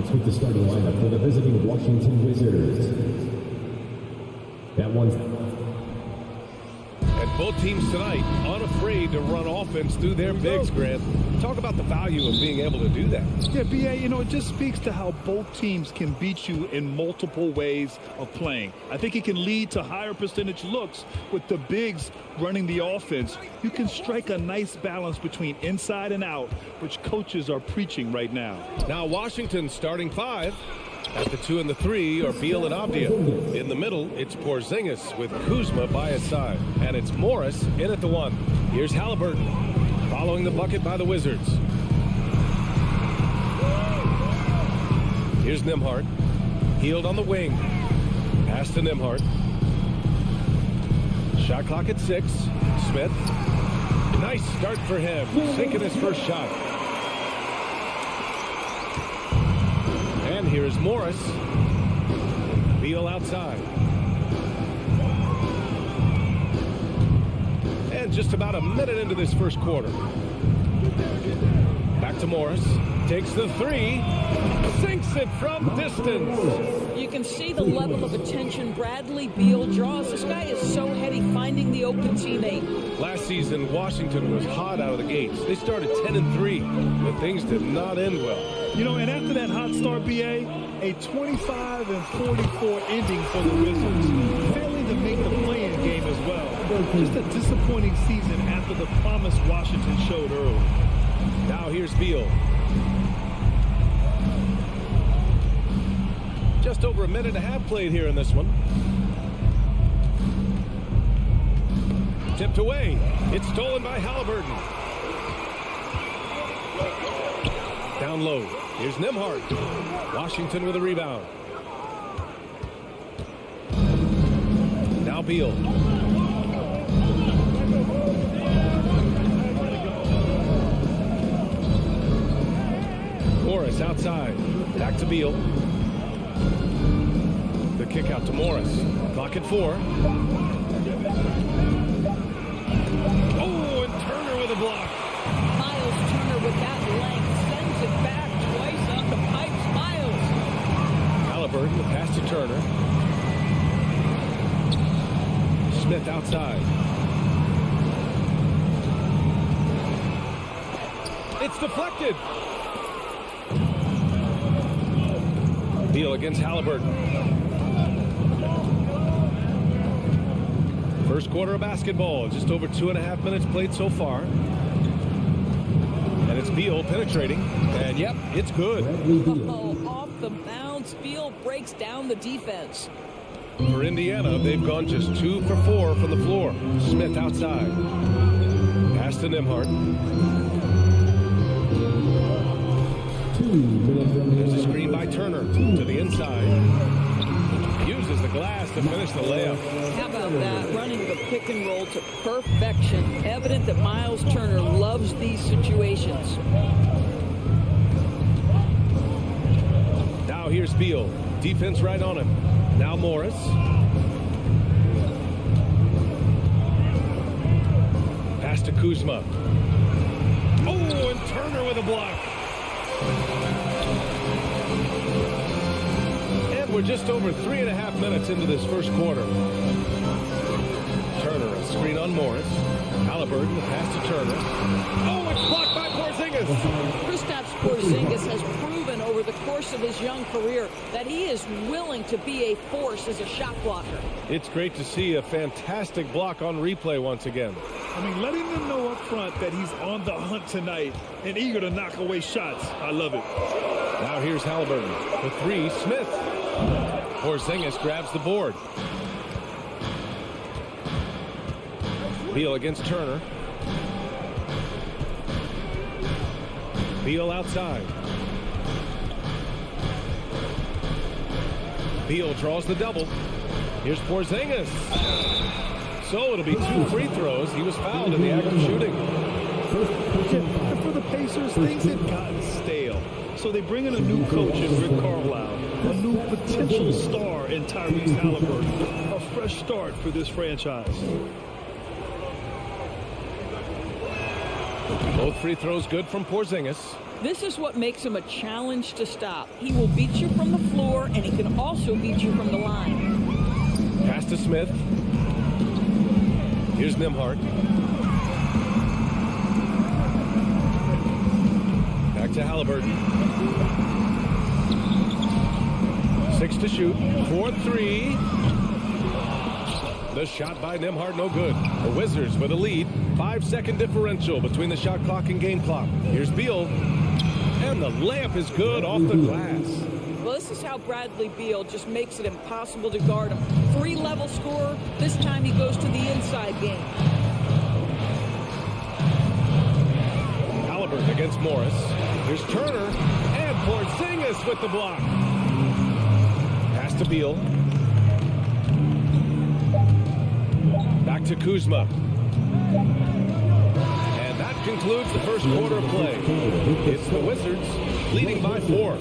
Knicks with the starting lineup for the visiting Washington Wizards. That one's... And both teams tonight unafraid to run offense through their bigs, Grant. Talk about the value of being able to do that. Yeah, B.A., you know, it just speaks to how both teams can beat you in multiple ways of playing. I think it can lead to higher percentage looks with the bigs running the offense. You can strike a nice balance between inside and out, which coaches are preaching right now. Now Washington's starting five. At the 2 and the 3 are Beal and Avdia. In the middle, it's Porzingis with Kuzma by his side. And it's Morris in at the 1. Here's Halliburton following the bucket by the Wizards. Here's Nembhard. Healed on the wing. Pass to Nembhard. Shot clock at 6. Smith. Nice start for him. Sinking his first shot. And here's Morris. Beal outside. And just about a minute into this first quarter. Back to Morris. Takes the 3. Sinks it from distance. You can see the level of attention Bradley Beal draws. This guy is so heady finding the open teammate. Last season, Washington was hot out of the gates. They started 10 and 3, but things did not end well. You know, and after that hot start, B.A., a 25 and 44 ending for the Wizards, failing to make the play-in game as well. Just a disappointing season after the promise Washington showed early. Now here's Beal. Just over a minute and a half played here in this one. Tipped away. It's stolen by Halliburton. Down low. Here's Nembhard. Washington with a rebound. Now Beal. Morris outside. Back to Beal. The kick out to Morris. Clock at 4. Oh, and Turner with a block. Miles Turner with that length sends it back twice on the pipes. Miles. Halliburton, the pass to Turner. Smith outside. It's deflected. Beal against Halliburton. First quarter of basketball, just over 2.5 minutes played so far. And it's Beal penetrating. And yep, it's good. Oh, off the bounce. Beal breaks down the defense. For Indiana, they've gone just 2 for 4 from the floor. Smith outside. Pass to Nembhard. There's a screen by Turner to the inside. Uses the glass to finish the layup. How about that? Running the pick and roll to perfection. Evident that Miles Turner loves these situations. Now here's Beal. Defense right on him. Now Morris. Pass to Kuzma. Oh, and Turner with a block. And we're just over 3.5 minutes into this first quarter. Turner, a screen on Morris. Halliburton, the pass to Turner. Oh, it's blocked by Porzingis. Kristaps Porzingis has proven over the course of his young career that he is willing to be a force as a shot blocker. It's great to see a fantastic block on replay once again. I mean, letting them know up front that he's on the hunt tonight and eager to knock away shots. I love it. Now here's Halliburton. The 3, Smith. Porzingis grabs the board. Beal against Turner. Beal outside. Beal draws the double. Here's Porzingis. So it'll be 2 free throws. He was fouled in the act of shooting. And for the Pacers, things had gotten stale. So they bring in a new coach in Rick Carlisle, a new potential star in Tyrese Halliburton. A fresh start for this franchise. Both free throws good from Porzingis. This is what makes him a challenge to stop. He will beat you from the floor, and he can also beat you from the line. Pass to Smith. Here's Nembhard. Back to Halliburton. 6 to shoot. 4-3. The shot by Nembhard, no good. The Wizards with a lead. 5-second differential between the shot clock and game clock. Here's Beal. And the layup is good off the glass. Well, this is how Bradley Beal just makes it impossible to guard him. 3-level scorer. This time he goes to the inside game. Halliburton against Morris. Here's Turner. And Porzingis with the block. Pass to Beal. Back to Kuzma. And that concludes the first quarter of play. It's the Wizards leading by 4.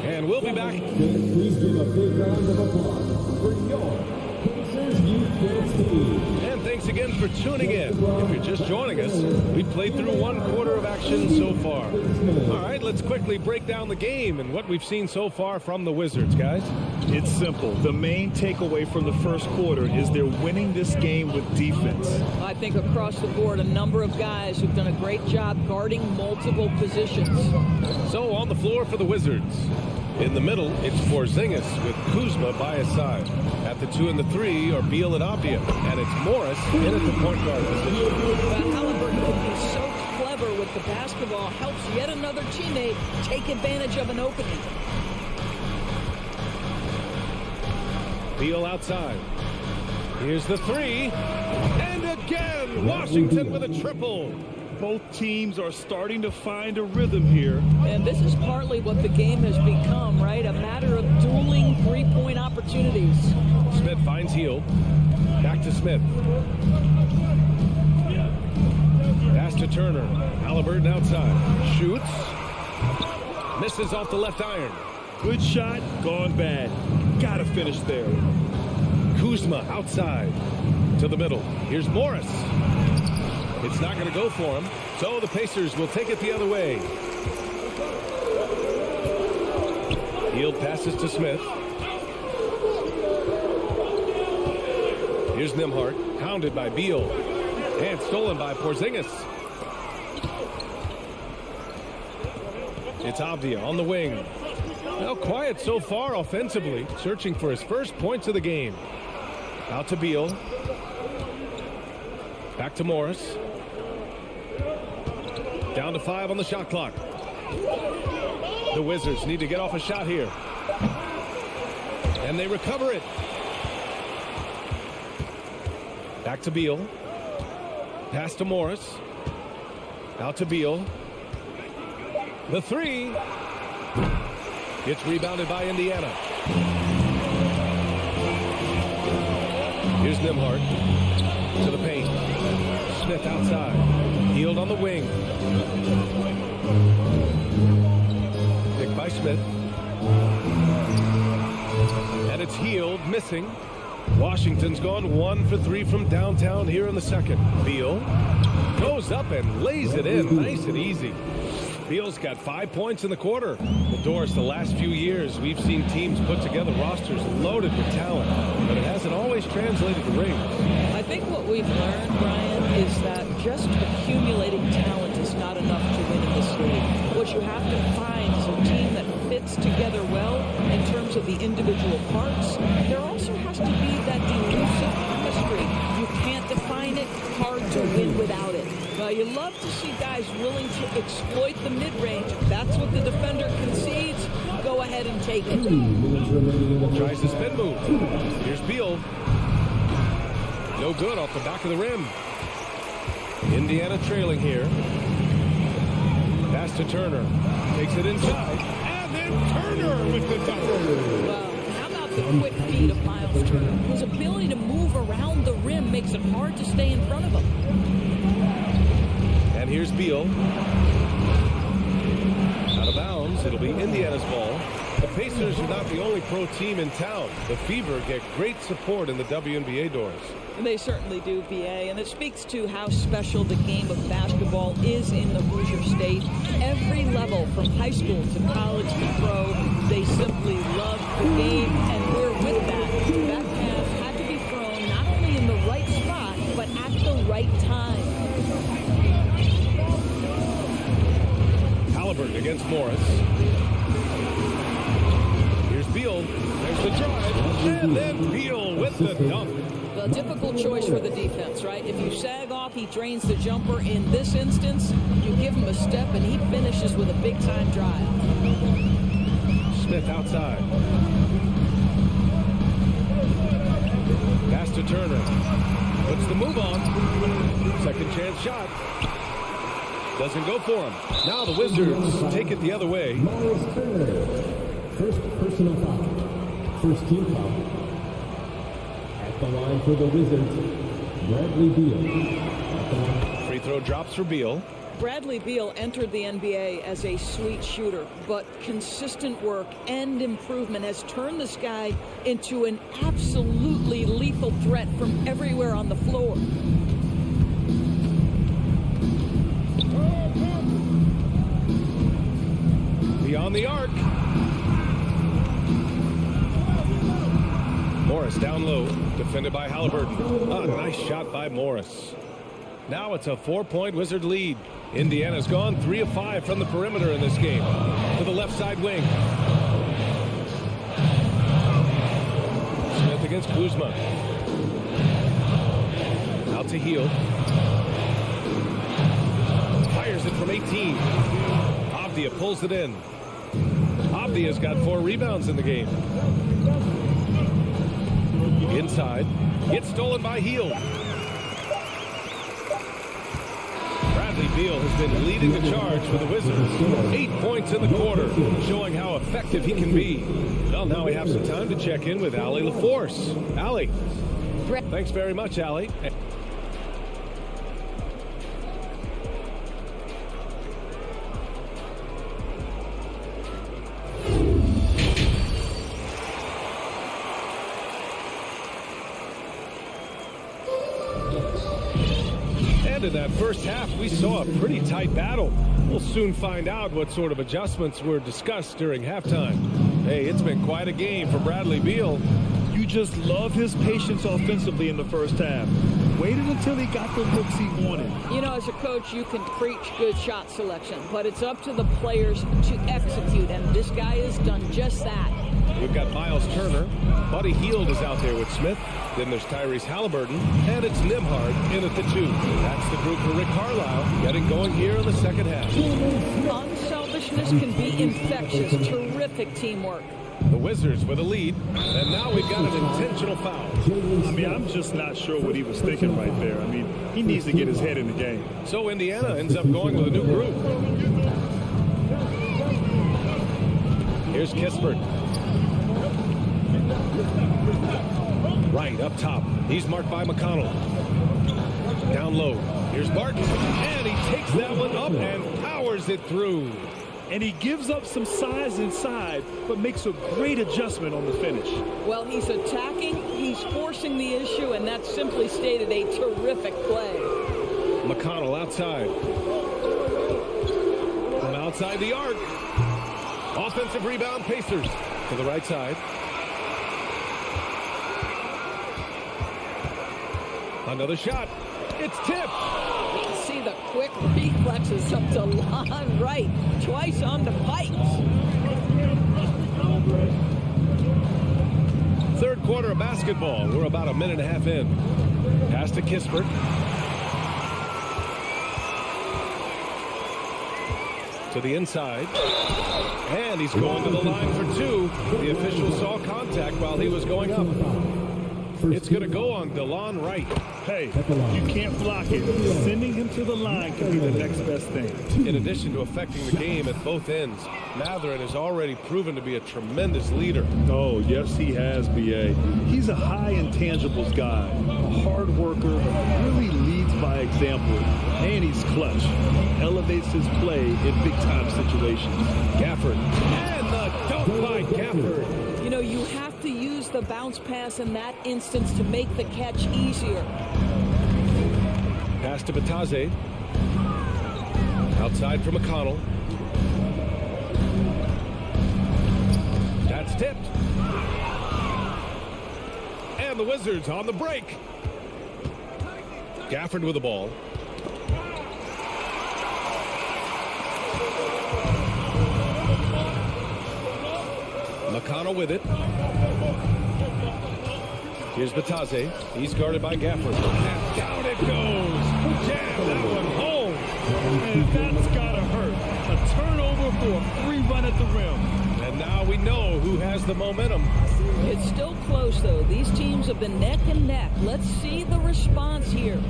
And we'll be back. Please give a big round of applause for your Pacers Youth Dance Team. And thanks again for tuning in. If you're just joining us, we played through 1 quarter of action so far. All right, let's quickly break down the game and what we've seen so far from the Wizards, guys. It's simple. The main takeaway from the first quarter is they're winning this game with defense. I think across the board, a number of guys who've done a great job guarding multiple positions. So on the floor for the Wizards. In the middle, it's Porzingis with Kuzma by his side. At the 2 and the 3 are Beal and Abdia. And it's Morris in at the point guard position. But Halliburton can be so clever with the basketball, helps yet another teammate take advantage of an opening. Beal outside. Here's the 3. And again, Washington with a triple. Both teams are starting to find a rhythm here. And this is partly what the game has become, right? A matter of dueling three-point opportunities. Smith finds Heel. Back to Smith. Pass to Turner. Halliburton outside. Shoots. Misses off the left iron. Good shot, gone bad. Gotta finish there. Kuzma outside. To the middle. Here's Morris. It's not going to go for him, so the Pacers will take it the other way. Hield passes to Smith. Here's Nembhard, hounded by Beal, and stolen by Porzingis. It's Abdia on the wing. Now quiet so far offensively, searching for his first points of the game. Out to Beal. Back to Morris. Down to 5 on the shot clock. The Wizards need to get off a shot here. And they recover it. Back to Beal. Pass to Morris. Out to Beal. The 3. It's rebounded by Indiana. Here's Nembhard. To the paint. Smith outside. Hield on the wing. Picked by Smith. And it's Hield missing. Washington's gone 1 for 3 from downtown here in the second. Beal goes up and lays it in nice and easy. Beal's got 5 points in the quarter. Well, Doris, the last few years, we've seen teams put together rosters loaded with talent, but it hasn't always translated to rings. I think what we've learned, Brian, is that just accumulating talent is not enough to win in this league. What you have to find is a team that fits together well in terms of the individual parts. There also has to be that elusive chemistry. You can't define it, hard to win without it. You love to see guys willing to exploit the mid-range. If that's what the defender concedes, go ahead and take it. Tries the spin move. Here's Beal. No good off the back of the rim. Indiana trailing here. Pass to Turner. Takes it inside. And then Turner with the double. How about the quick feet of Miles Turner? His ability to move around the rim makes it hard to stay in front of him. And here's Beal. Out of bounds. It'll be Indiana's ball. The Pacers are not the only pro team in town. The Fever get great support in the WNBA doors. They certainly do, BA, and it speaks to how special the game of basketball basketball is in the Hoosier State. Every level, from high school to college to pro, they simply love the game, and we're with that. That pass had to be thrown not only in the right spot, but at the right time. Halliburton against Morris. Here's Beal. There's the drive. And then Beal with the dunk. Well, difficult choice for the defense, right? If you sag off, he drains the jumper. In this instance, you give him a step, and he finishes with a big-time drive. Smith outside. Pass to Turner. Puts the move on. Second chance shot. Doesn't go for him. Now the Wizards take it the other way. Miles Turner. First personal foul. First team foul. At the line for the Wizards, Bradley Beal. Free throw drops for Beal. Bradley Beal entered the NBA as a sweet shooter, but consistent work and improvement has turned this guy into an absolutely lethal threat from everywhere on the floor. Beyond the arc. Morris down low, defended by Halliburton. A nice shot by Morris. Now it's a 4-point Wizard lead. Indiana's gone 3 of 5 from the perimeter in this game. To the left side wing. Smith against Kuzma. Out to Hield. Fires it from 18. Avdia pulls it in. Avdia's got 4 rebounds in the game. Inside. Gets stolen by Hield. Bradley Beal has been leading the charge for the Wizards. 8 points in the quarter, showing how effective he can be. Well, now we have some time to check in with Allie LaForce. Allie. Thanks very much, Allie. In that first half, we saw a pretty tight battle. We'll soon find out what sort of adjustments were discussed during halftime. Hey, it's been quite a game for Bradley Beal. You just love his patience offensively in the first half. Waited until he got the looks he wanted. You know, as a coach, you can preach good shot selection, but it's up to the players to execute, and this guy has done just that. We've got Miles Turner. Buddy Hield is out there with Smith. Then there's Tyrese Halliburton. And it's Nembhard in at the 2. That's the group for Rick Carlisle getting going here in the second half. Unselfishness can be infectious. Terrific teamwork. The Wizards with a lead. And now we've got an intentional foul. I mean, I'm just not sure what he was thinking right there. I mean, he needs to get his head in the game. So Indiana ends up going with a new group. Here's Kispert. Right up top. He's marked by McConnell. Down low. Here's Barton. And he takes that one up and powers it through. And he gives up some size inside, but makes a great adjustment on the finish. Well, he's attacking, he's forcing the issue, and that's simply stated a terrific play. McConnell outside. From outside the arc. Offensive rebound, Pacers. To the right side. Another shot. It's tipped. You can see the quick reflexes up to line right. Twice on the pipes. Third quarter of basketball. We're about a minute and a half in. Pass to Kispert. To the inside. And he's going to the line for 2. The official saw contact while he was going up. It's going to go on DeLon Wright. Hey, you can't block it. Sending him to the line can be the next best thing. In addition to affecting the game at both ends, Mathurin has already proven to be a tremendous leader. Oh, yes, he has, B.A. He's a high intangibles guy, a hard worker, really leads by example, and he's clutch. He elevates his play in big-time situations. Gafford. And the dunk by Gafford. You know, you have to use the bounce pass in that instance to make the catch easier. Pass to Batase. Outside for McConnell. That's tipped. And the Wizards on the break. Gafford with the ball. McConnell with it. Here's Batase. He's guarded by Gafford. And down it goes. Jam that one home. And that's got to hurt. A turnover for a free run at the rim. And now we know who has the momentum. It's still close, though. These teams have been neck and neck. Let's see the response here.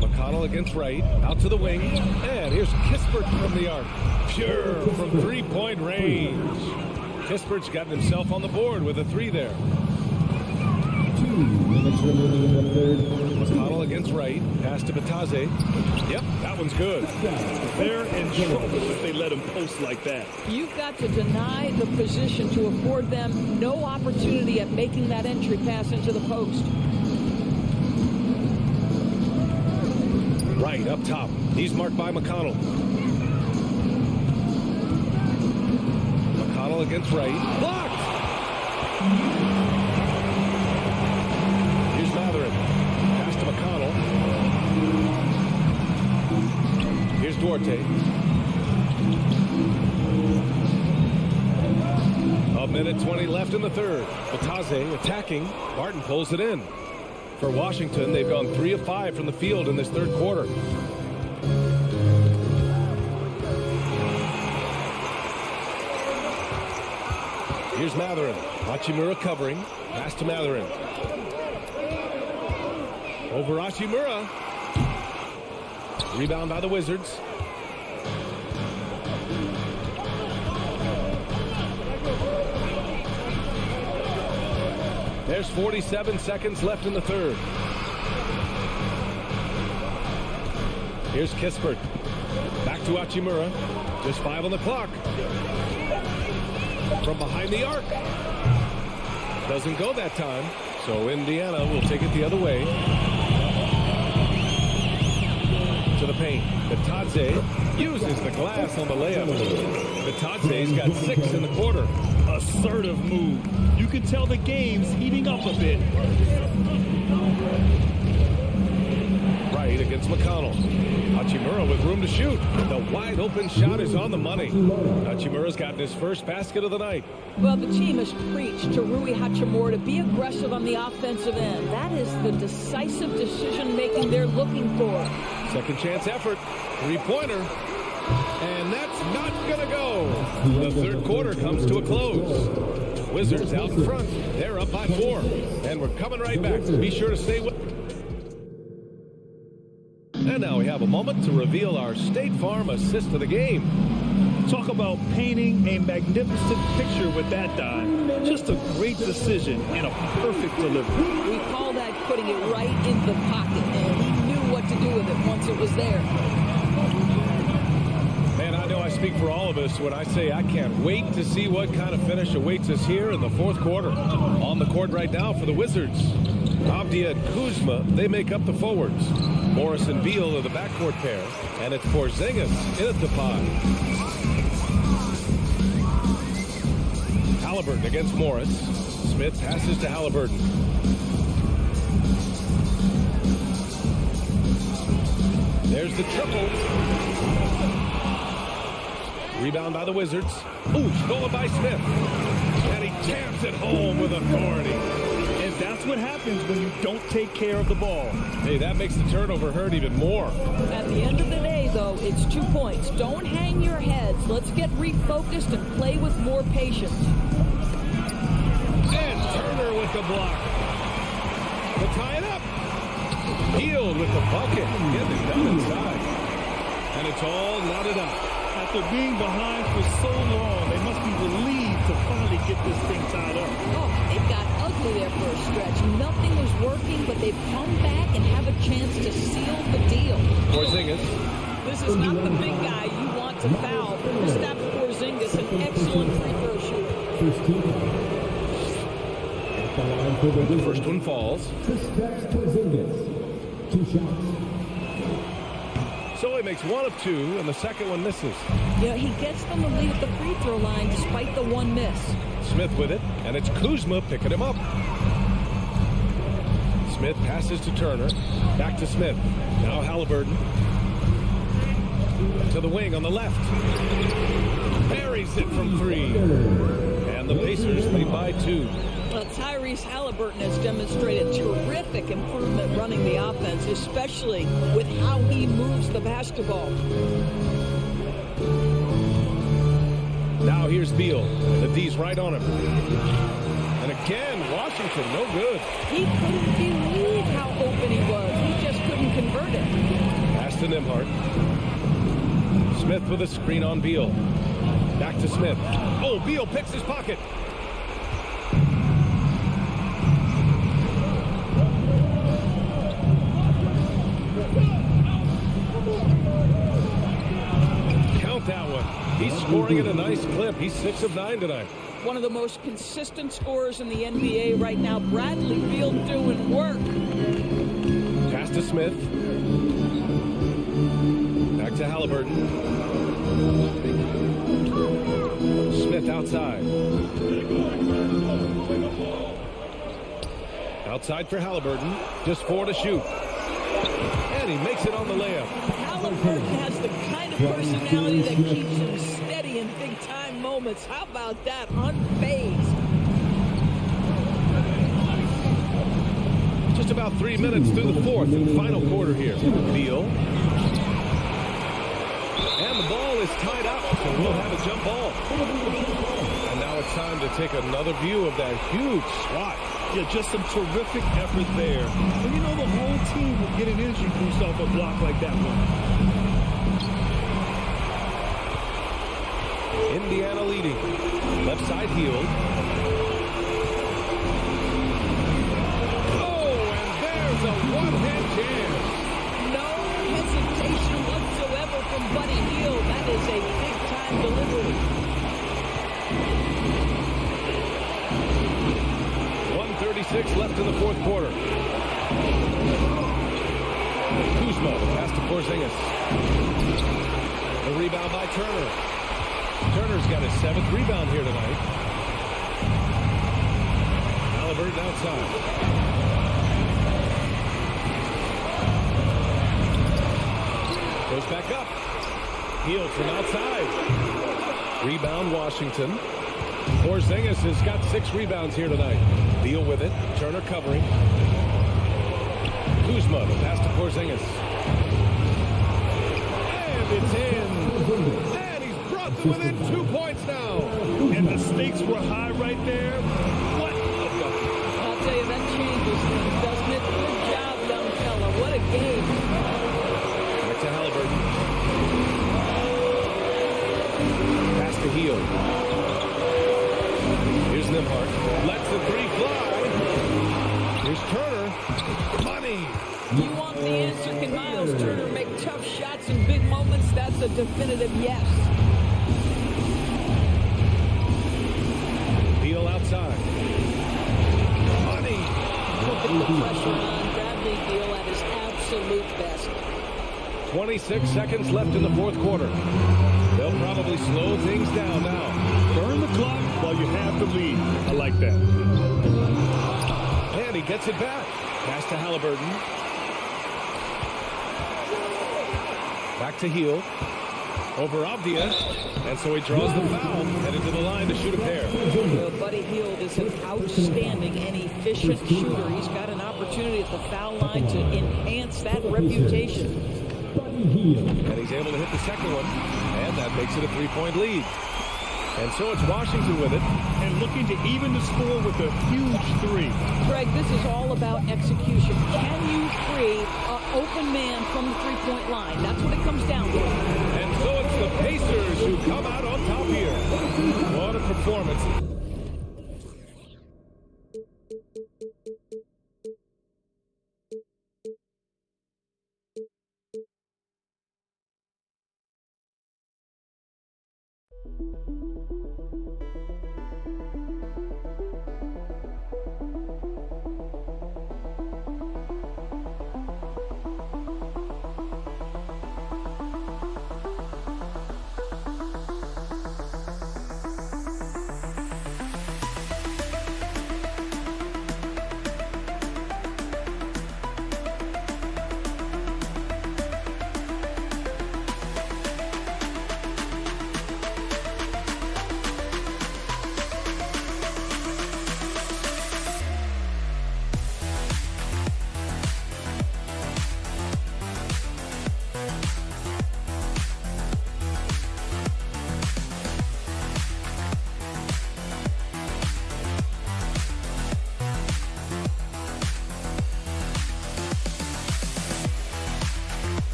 McConnell against Wright. Out to the wing. And here's Kispert from the arc. Pure from three-point range. Kispert's gotten himself on the board with a three there. 2 minutes remaining in the third. McConnell against Wright. Pass to Batase. Yep, that one's good. They're in trouble if they let him post like that. You've got to deny the position to afford them no opportunity at making that entry pass into the post. Wright up top. He's marked by McConnell. McConnell against Wright. Blocked! Here's Matherin. Pass to McConnell. Here's Duarte. A minute 20 left in the third. Batase attacking. Martin pulls it in. For Washington, they've gone 3 of 5 from the field in this third quarter. Here's Matherin. Hachimura covering. Pass to Matherin. Over Hachimura. Rebound by the Wizards. There's 47 seconds left in the third. Here's Kispert. Back to Hachimura. Just 5 on the clock. From behind the arc. Doesn't go that time. So Indiana will take it the other way. To the paint. Batase uses the glass on the layup. Batase's got 6 in the quarter. Assertive move. You can tell the game's heating up a bit. Wright against McConnell. Hachimura with room to shoot. The wide open shot is on the money. Hachimura's gotten his first basket of the night. Well, the team has preached to Rui Hachimura to be aggressive on the offensive end. That is the decisive decision-making they're looking for. Second chance effort. Three-pointer. And that's not going to go. The third quarter comes to a close. Wizards out in front. They're up by 4. And we're coming right back. Be sure to stay with. And now we have a moment to reveal our State Farm assist of the game. Talk about painting a magnificent picture with that dive. Just a great decision and a perfect delivery. We call that putting it right in the pocket, and he knew what to do with it once it was there. Man, I know I speak for all of us when I say I can't wait to see what kind of finish awaits us here in the fourth quarter. On the court right now for the Wizards. Avdia and Kuzma, they make up the forwards. Morris and Beal are the backcourt pair. And it's Porzingis in at the 5. Halliburton against Morris. Smith passes to Halliburton. There's the triple. Rebound by the Wizards. Ooh, stolen by Smith. And he jams it home with authority. And that's what happens when you don't take care of the ball. Hey, that makes the turnover hurt even more. At the end of the day, though, it's 2 points. Don't hang your heads. Let's get refocused and play with more patience. And Turner with the block. To tie it up. Healed with the bucket. Getting it done inside. And it's all knotted up. After being behind for so long, they must be relieved to finally get this thing tied up. Oh, it got ugly there for a stretch. Nothing was working, but they've come back and have a chance to seal the deal. Porzingis. This is not the big guy you want to foul. Kristaps Porzingis, an excellent free throw shooter. First team foul. At the line for the The first one falls. Kristaps Porzingis. 2 shots. So he makes one of two, and the second one misses. Yeah, he gets them the lead at the free throw line despite the one miss. Smith with it, and it's Kuzma picking him up. Smith passes to Turner. Back to Smith. Now Halliburton. To the wing on the left. Buries it from three. And the Pacers lead by 2. Well, Tyrese Halliburton has demonstrated terrific improvement running the offense, especially with how he moves the basketball. Now here's Beal. The D's right on him. And again, Washington, no good. He couldn't believe how open he was. He just couldn't convert it. Pass to Nembhard. Smith with a screen on Beal. Back to Smith. Oh, Beal picks his pocket. Count that one. He's scoring at a nice clip. He's 6 of 9 tonight. One of the most consistent scorers in the NBA right now. Bradley Beal doing work. Pass to Smith. Back to Halliburton. Smith outside. Outside for Halliburton. Just 4 to shoot. And he makes it on the layup. Halliburton has the kind of personality that keeps him steady in big-time moments. How about that? Unfazed. Just about 3 minutes through the fourth and final quarter here. Beal. And the ball is tied up, so we'll have a jump ball. And now it's time to take another view of that huge swat. Yeah, just some terrific effort there. And you know the whole team will get an energy boost off a block like that one. Indiana leading. Left side Hield. Oh, and there's a one-hand jam. No hesitation whatsoever from Buddy Hield. That is a big-time delivery. 1:36 left in the fourth quarter. Kuzma pass to Porzingis. The rebound by Turner. Turner's got his 7th rebound here tonight. Halliburton outside. Goes back up. Hield from outside. Rebound Washington. Porzingis has got 6 rebounds here tonight. Beal with it. Turner covering. Kuzma, the pass to Porzingis. And it's in. And he's brought them within 2 points now. And the stakes were high right there. What a bucket. I'll tell you, that changes things, doesn't it? Good job, young fella. What a game. Back to Halliburton. Pass to Hield. Here's Nembhard. Lets the 3 fly. Here's Turner. Money. You want the answer? Can Miles Turner make tough shots in big moments? That's a definitive yes. Beal outside. Money. Put the pressure on Bradley Beal at his absolute best. 26 seconds left in the fourth quarter. They'll probably slow things down now. Burn the clock while you have the lead. I like that. And he gets it back. Pass to Halliburton. Back to Hield. Over Avdia. And so he draws the foul. Headed to the line to shoot a pair. Well, Buddy Hield is an outstanding and efficient shooter. He's got an opportunity at the foul line to enhance that reputation. And he's able to hit the second one. And that makes it a 3-point lead. And so it's Washington with it. And looking to even the score with a huge 3. Greg, this is all about execution. Can you free an open man from the three-point line? That's what it comes down to. And so it's the Pacers who come out on top here. What a performance.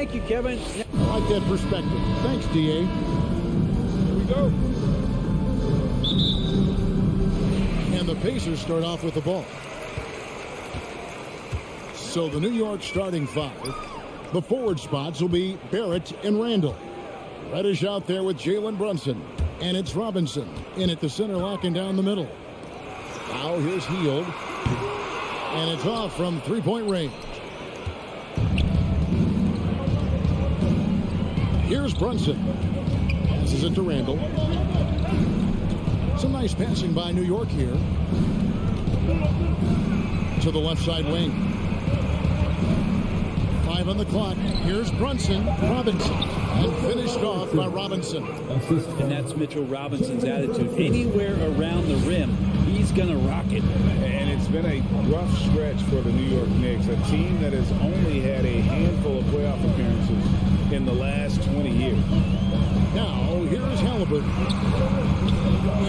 Thank you, Kevin. I like that perspective. Thanks, DA. Here we go. And the Pacers start off with the ball. So the New York starting five. The forward spots will be Barrett and Randall. Reddish out there with Jalen Brunson. And it's Robinson in at the center, locking down the middle. Now here's Hield. And it's off from three-point range. Here's Brunson. Passes it to Randall. Some nice passing by New York here. To the left side wing. 5 on the clock. Here's Brunson. Robinson. And finished off by Robinson. And that's Mitchell Robinson's attitude. Anywhere around the rim, he's going to rock it. And it's been a rough stretch for the New York Knicks, a team that has only had a handful of playoff appearances in the last 20 years. Now, here's Halliburton.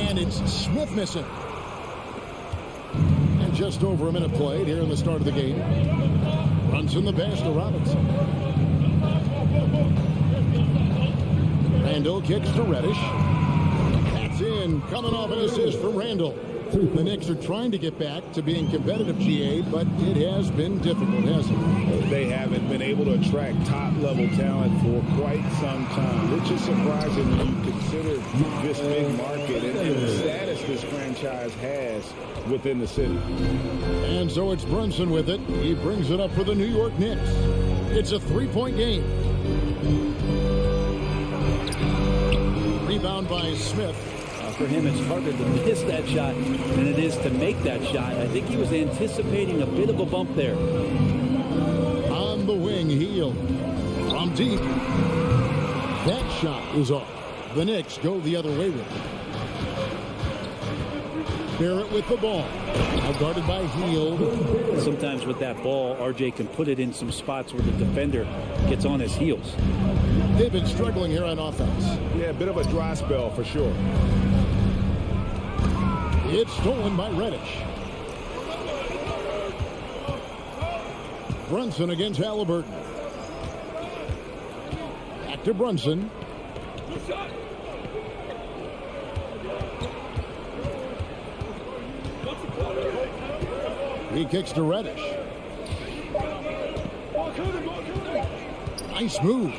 And it's Smith missing. And just over a minute played here in the start of the game. Runs in the pass to Robinson. Randall kicks to Reddish. That's in. Coming off an assist from Randall. The Knicks are trying to get back to being competitive, GA, but it has been difficult, hasn't it? They haven't been able to attract top-level talent for quite some time, which is surprising when you consider this big market and the status this franchise has within the city. And so it's Brunson with it. He brings it up for the New York Knicks. It's a three-point game. Rebound by Smith. For him, it's harder to miss that shot than it is to make that shot. I think he was anticipating a bit of a bump there. On the wing, Hield. From deep. That shot is off. The Knicks go the other way with it. Barrett with the ball. Now guarded by Hield. Sometimes with that ball, RJ can put it in some spots where the defender gets on his heels. They've been struggling here on offense. Yeah, a bit of a dry spell for sure. It's stolen by Reddish. Brunson against Halliburton. Back to Brunson. He kicks to Reddish. Nice move.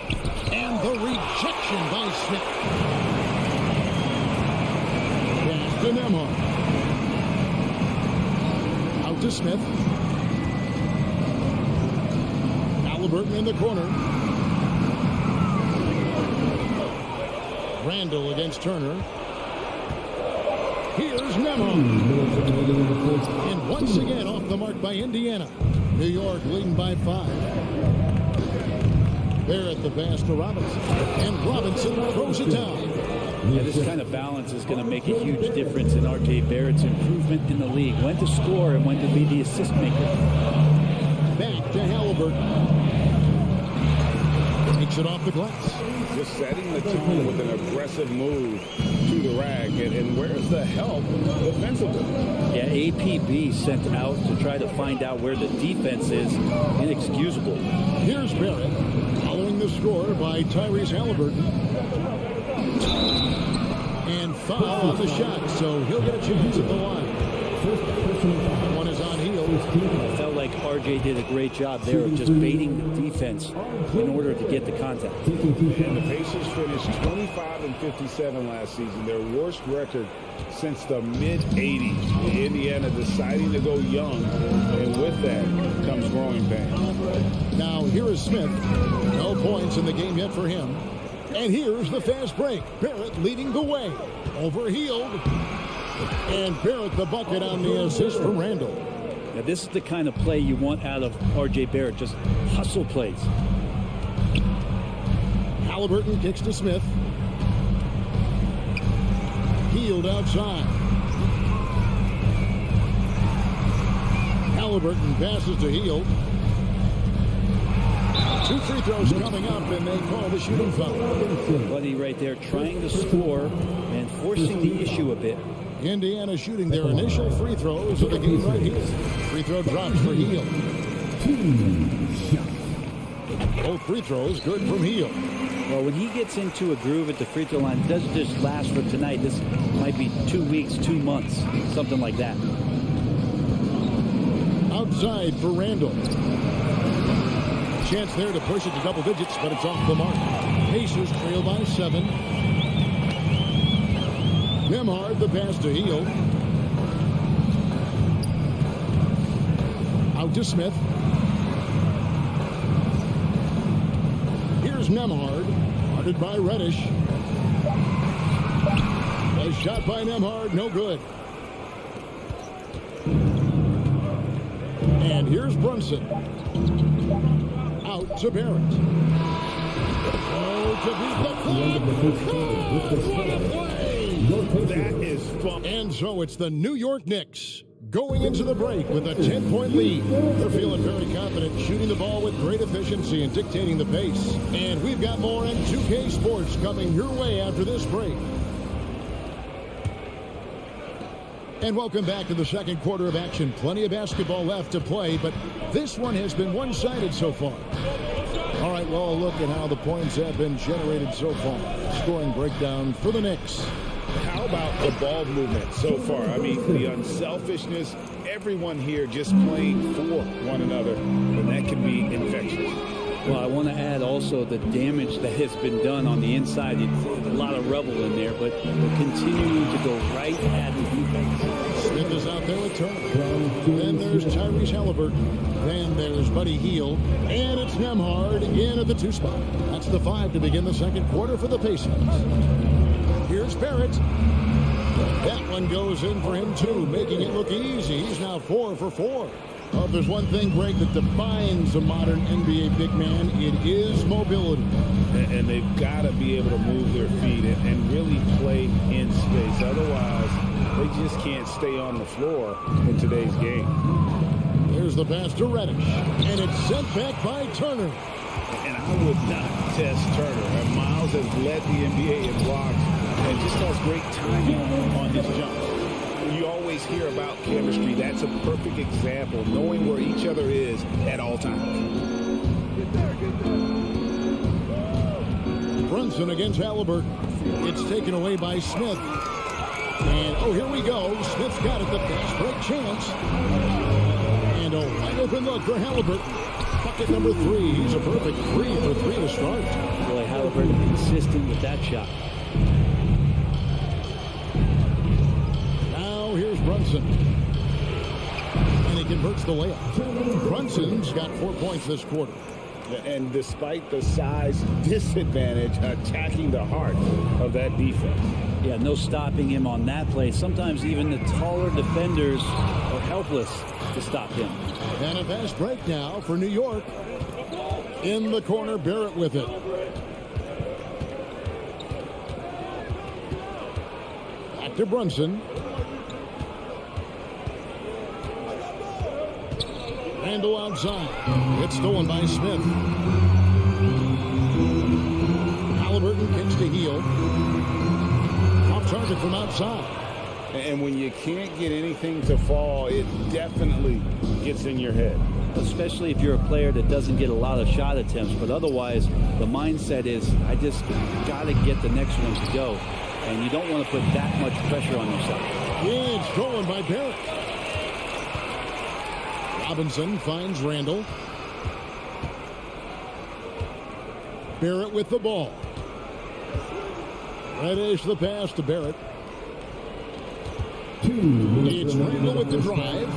And the rejection by Smith. Pass to Nembhard. Out to Smith. Halliburton in the corner. Randall against Turner. Here's Nembhard. And once again off the mark by Indiana. New York leading by 5. Barrett the pass to Robinson. And Robinson throws it down. Yeah, this kind of balance is going to make a huge difference in R.J. Barrett's improvement in the league. When to score and when to be the assist maker. Back to Halliburton. Takes it off the glass. Just setting the tone with an aggressive move to the rack. And where's the help defensively? Yeah, APB sent out to try to find out where the defense is. Inexcusable. Here's Barrett. Following the score by Tyrese Halliburton. And foul on the shot, so he'll get a chance at the line. One is on Hield. I felt like RJ did a great job there of just baiting the defense in order to get the contact. And the Pacers finished 25-57 last season, their worst record since the mid-'80s. Indiana deciding to go young, and with that comes growing pains. Now here is Smith. No points in the game yet for him. And here's the fast break. Barrett leading the way. Over Hield. And Barrett the bucket on the assist from Randall. Now this is the kind of play you want out of R.J. Barrett. Just hustle plays. Halliburton kicks to Smith. Hield outside. Halliburton passes to Hield. 2 free throws coming up, and they call the shooting foul. Buddy right there trying to score and forcing the issue a bit. Indiana shooting their initial free throws of the game right here. Free throw drops for Hield. Both free throws good from Heel. Well, when he gets into a groove at the free throw line, it doesn't just last for tonight. This might be 2 weeks, 2 months, something like that. Outside for Randall. Chance there to push it to double digits, but it's off the mark. Pacers trail by 7. Nembhard, the pass to Heel. Out to Smith. Here's Nembhard, guarded by Reddish. A shot by Nembhard, no good. And here's Brunson. Out to Barrett. Oh, to beat the clock. What a play! That is fun. And so it's the New York Knicks going into the break with a 10-point lead. They're feeling very confident, shooting the ball with great efficiency and dictating the pace. And we've got more in 2K Sports coming your way after this break. And welcome back to the second quarter of action. Plenty of basketball left to play, but this one has been one-sided so far. All right, well, a look at how the points have been generated so far. Scoring breakdown for the Knicks. How about the ball movement so far? I mean, the unselfishness, everyone here just playing for one another, and that can be infectious. Well, I want to add also the damage that has been done on the inside. It's a lot of rubble in there, but we're continuing to go right at the defense. Smith is out there with Turner. Then there's Tyrese Halliburton. Then there's Buddy Hield. And it's Nembhard in at the 2 spot. That's the 5 to begin the second quarter for the Pacers. Here's Barrett. That one goes in for him, too, making it look easy. He's now 4 for 4. Well, if there's one thing, Greg, that defines a modern NBA big man, it is mobility. And they've got to be able to move their feet and really play in space. Otherwise, they just can't stay on the floor in today's game. There's the pass to Reddish. And it's sent back by Turner. And I would not test Turner. And Miles has led the NBA in blocks and just has great timing on his jump. You always hear about chemistry. That's a perfect example, knowing where each other is at all times. Brunson against Halliburton. It's taken away by Smith. And, oh, here we go. Smith's got it, the fast break chance. And a wide open look for Halliburton. Bucket number 3. He's a perfect 3 for 3 to start. Boy, Halliburton consistent with that shot. Here's Brunson. And he converts the layup. Brunson's got 4 points this quarter. And despite the size disadvantage, attacking the heart of that defense. Yeah, no stopping him on that play. Sometimes even the taller defenders are helpless to stop him. And a fast break now for New York. In the corner, Barrett with it. Back to Brunson. Randall outside. It's stolen by Smith. Halliburton kicks to Hield. Off target from outside. And when you can't get anything to fall, it definitely gets in your head. Especially if you're a player that doesn't get a lot of shot attempts. But otherwise, the mindset is, I just got to get the next one to go. And you don't want to put that much pressure on yourself. Yeah, it's stolen by Barrett. Robinson finds Randall. Barrett with the ball. Reddish the pass to Barrett. It's Randall with the drive.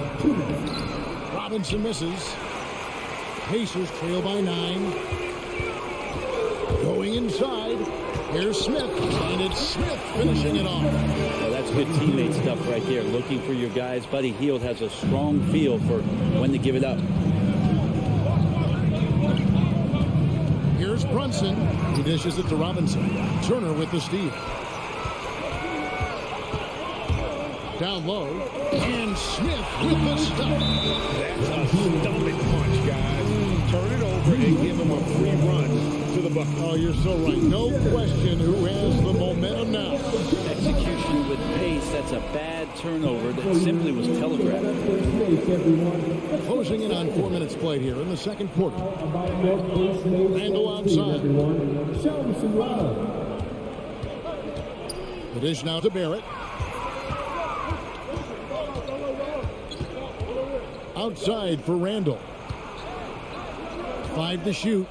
Robinson misses. Pacers trail by 9. Going inside. Here's Smith. And it's Smith finishing it off. Well, that's good teammate stuff right there. Looking for your guys. Buddy Hield has a strong feel for when to give it up. Here's Brunson. He dishes it to Robinson. Turner with the steal. Down low. And Smith with the stop. That's a stomach punch, guys. Turn it over and give him a free run to the bucket. Oh, you're so right. No question who has the momentum now. Execution with pace. That's a bad turnover that simply was telegraphed. Closing in on 4 minutes played here in the second quarter. Randall outside. Show him some love. The dish now to Barrett. Outside for Randall. 5 to shoot.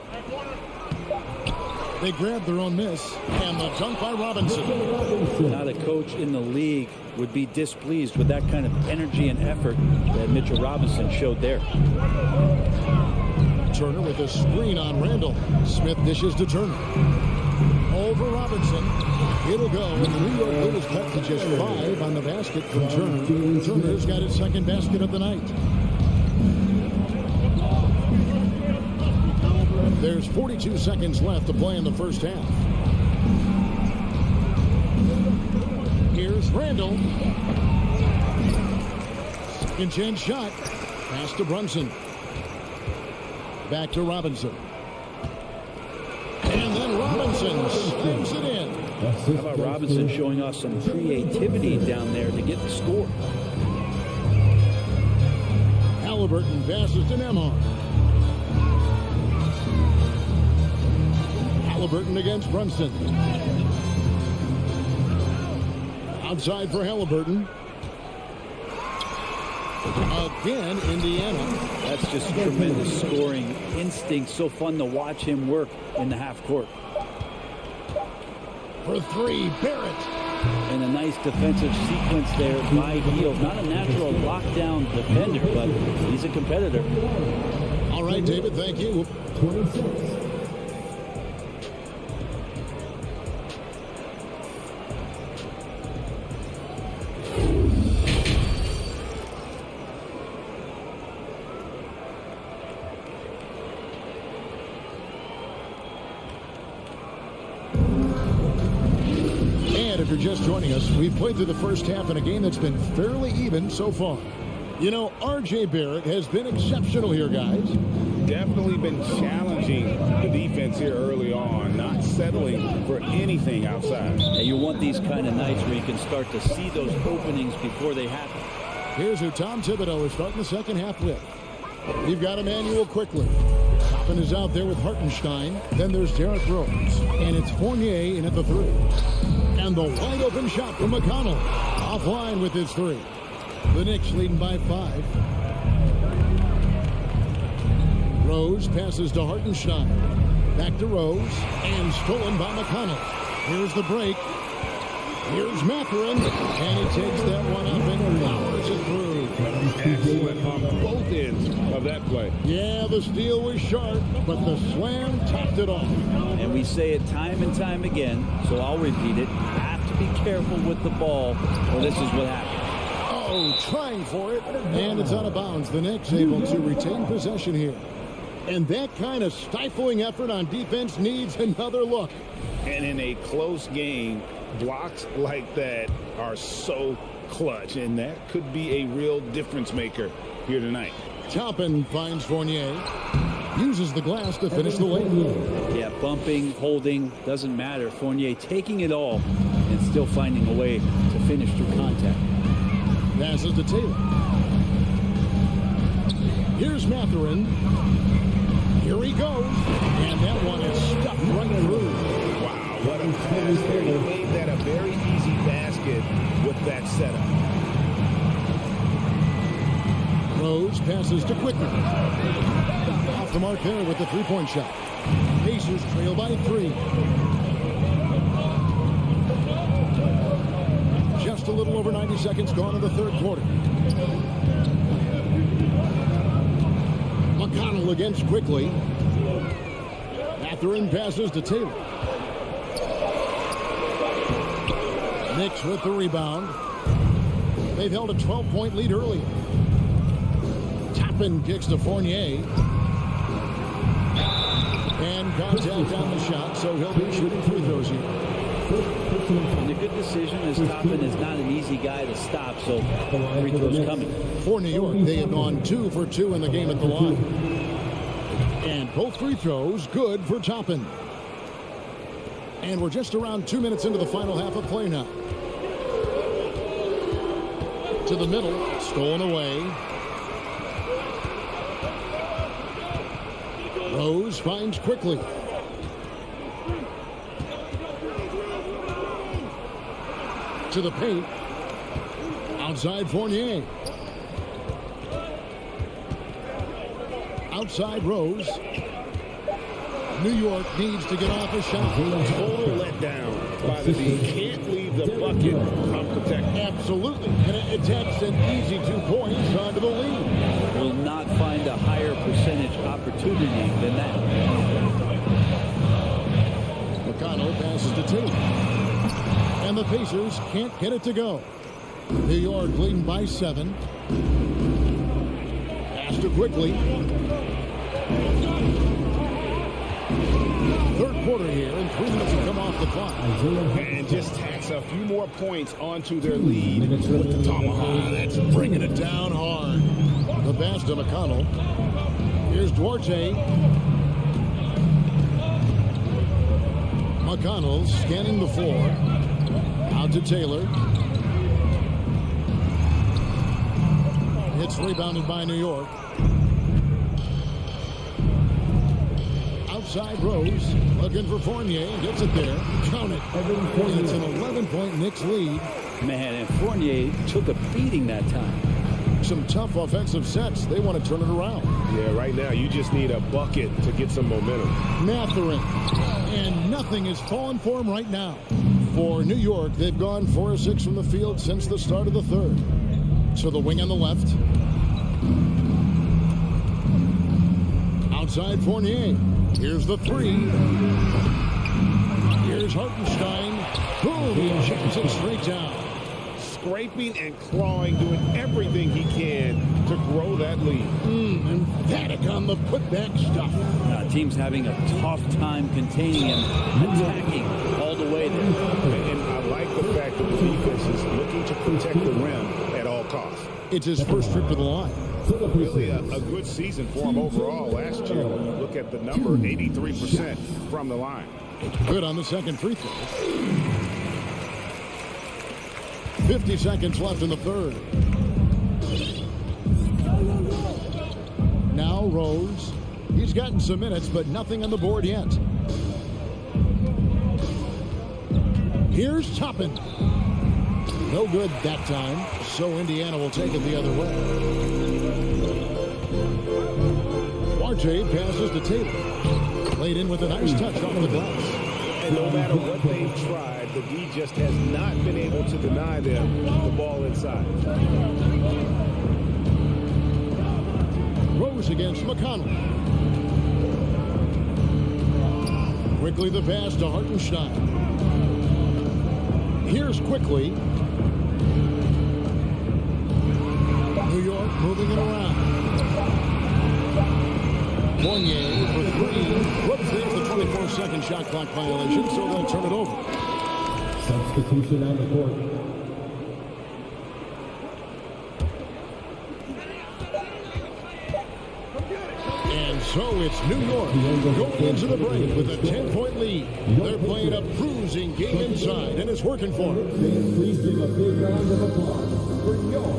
They grab their own miss. And the dunk by Robinson. Not a coach in the league would be displeased with that kind of energy and effort that Mitchell Robinson showed there. Turner with a screen on Randall. Smith dishes to Turner. Over Robinson. It'll go. And the New York Blues cut to just 5 on the basket from Turner. Turner's got his second basket of the night. There's 42 seconds left to play in the first half. Here's Randall. Second chance shot. Pass to Brunson. Back to Robinson. And then Robinson slams it in. How about Robinson showing us some creativity down there to get the score? Halliburton passes to Nembhard. Halliburton against Brunson. Outside for Halliburton. Again, Indiana. That's just tremendous scoring instinct. So fun to watch him work in the half court. For 3, Barrett. And a nice defensive sequence there by Hield. Not a natural lockdown defender, but he's a competitor. All right, David, thank you. 26. If you're just joining us, we've played through the first half in a game that's been fairly even so far. You know, R.J. Barrett has been exceptional here, guys. Definitely been challenging the defense here early on, not settling for anything outside. And you want these kind of nights where you can start to see those openings before they happen. Here's who Tom Thibodeau is starting the second half with. You've got Emmanuel quickly. Toppin is out there with Hartenstein. Then there's Derrick Rose. And it's Fournier in at the 3. And the wide open shot from McConnell. Offline with his 3. The Knicks leading by 5. Rose passes to Hartenstein. Back to Rose. And stolen by McConnell. Here's the break. Here's Mathurin. And he takes that one up and powers it through. Excellent on both ends of that play. Yeah, the steal was sharp, but the slam topped it off. And we say it time and time again, so I'll repeat it. You have to be careful with the ball, or this is what happens. Oh, trying for it. And it's out of bounds. The Knicks able to retain possession here. And that kind of stifling effort on defense needs another look. And in a close game, blocks like that are so clutch, and that could be a real difference maker here tonight. Toppin finds Fournier. Uses the glass to finish the lane. Yeah, bumping, holding, doesn't matter. Fournier taking it all and still finding a way to finish through contact. Passes to Taylor. Here's Mathurin. Here he goes. And that one is stuffed right through. Wow, what a pass there. He made that a very easy basket with that setup. Rose passes to Quickly. Off the mark there with the three-point shot. Pacers trail by 3. Just a little over 90 seconds gone in the third quarter. McConnell against Quickly. Mathurin passes to Taylor. Knicks with the rebound. They've held a 12-point lead early. Toppin kicks to Fournier. And contact on the shot, so he'll be shooting free throws here. And a good decision as Toppin is not an easy guy to stop, so free throws coming. For New York, they have gone 2 for 2 in the game at the line. And both free throws good for Toppin. And we're just around 2 minutes into the final half of play now. To the middle, stolen away. Rose finds quickly. To the paint. Outside Fournier. Outside Rose. New York needs to get off a shot. Total letdown by the D. Can't leave the bucket unprotected. Absolutely. And it takes an easy 2 points onto the lead. Will not find a higher percentage opportunity than that. McConnell passes to Taylor. And the Pacers can't get it to go. New York leading by 7. Pass to quickly. Third quarter here, and 3 minutes have come off the clock. And just tacks a few more points onto their lead with the tomahawk. That's bringing it down hard. The pass to McConnell. Here's Duarte. McConnell scanning the floor. Out to Taylor. It's rebounded by New York. Outside Rose, looking for Fournier, gets it there. Count it. And it's an 11-point Knicks lead. Man, and Fournier took a beating that time. Some tough offensive sets. They want to turn it around. Yeah, right now you just need a bucket to get some momentum. Mathurin. And nothing is falling for him right now. For New York, they've gone 4 of 6 from the field since the start of the third. So the wing on the left. Outside Fournier. Here's the 3. Here's Hartenstein. Boom! He jams it straight down. Scraping and clawing, doing everything he can to grow that lead. Emphatic on the putback stuff. Team's having a tough time containing him, attacking all the way there. And I like the fact that the defense is looking to protect the rim at all costs. It's his first trip to the line. Really a good season for him overall last year. When you look at the number, 83% from the line. Good on the second free throw. 50 seconds left in the third. Now Rose. He's gotten some minutes, but nothing on the board yet. Here's Toppin. No good that time, so Indiana will take it the other way. Duarte passes to Taylor. Played in with a nice touch off the glass. And no matter what they've tried, the D just has not been able to deny them the ball inside. Rose against McConnell. Quickly the pass to Hartenstein. Here's quickly. New York moving it around. Fournier for 3. Whoops, there's the 24-second shot clock violation, so they'll turn it over. Substitution on the court. And so it's New York going into the break with a 10-point lead. They're playing a bruising game inside, and it's working for them. Please give a big round of applause for your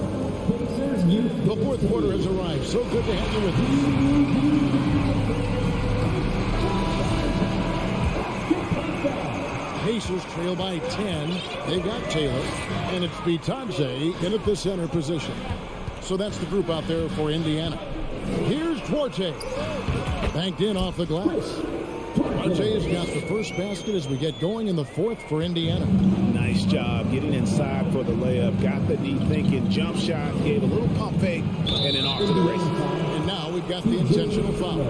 Pacers youth. The fourth quarter has arrived. So good to have you with us. Pacers trail by 10. They've got Taylor, and it's Bitadze in at the center position. So that's the group out there for Indiana. Here's Duarte. Banked in off the glass. Duarte's got the first basket as we get going in the fourth for Indiana. Nice job getting inside for the layup. Got the D thinking, jump shot, gave a little pump fake, and then off to the races. And now we've got the intentional foul.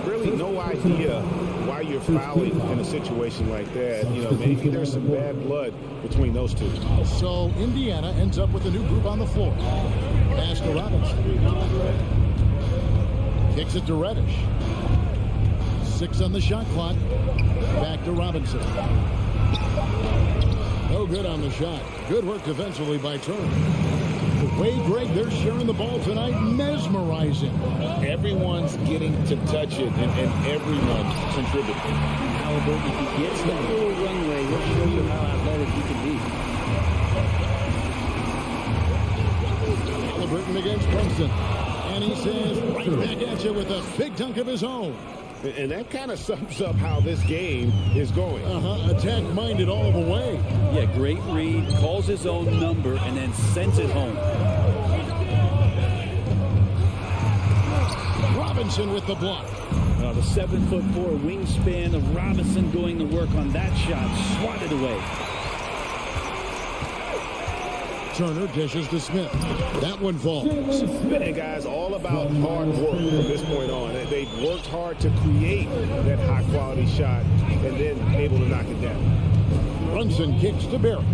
Really no idea why you're fouling in a situation like that. You know, maybe there's some bad blood between those two. So Indiana ends up with a new group on the floor. Pass to Robinson. Kicks it to Reddish. 6 on the shot clock. Back to Robinson. No good on the shot. Good work defensively by Turner. The way, Greg, they're sharing the ball tonight, mesmerizing. Everyone's getting to touch it, and everyone's contributing. Halliburton, if he gets that little runway, he'll show you how athletic he can be. Halliburton against Brunson. And he says right back at you with a big dunk of his own. And that kind of sums up how this game is going. Attack-minded all the way. Yeah, great read, calls his own number, and then sends it home. Robinson with the block. The 7'4" wingspan of Robinson doing the work on that shot. Swatted away. Turner dishes to Smith. That one falls. And guys, all about hard work from this point on. They've worked hard to create that high-quality shot and then able to knock it down. Brunson kicks to Barrett.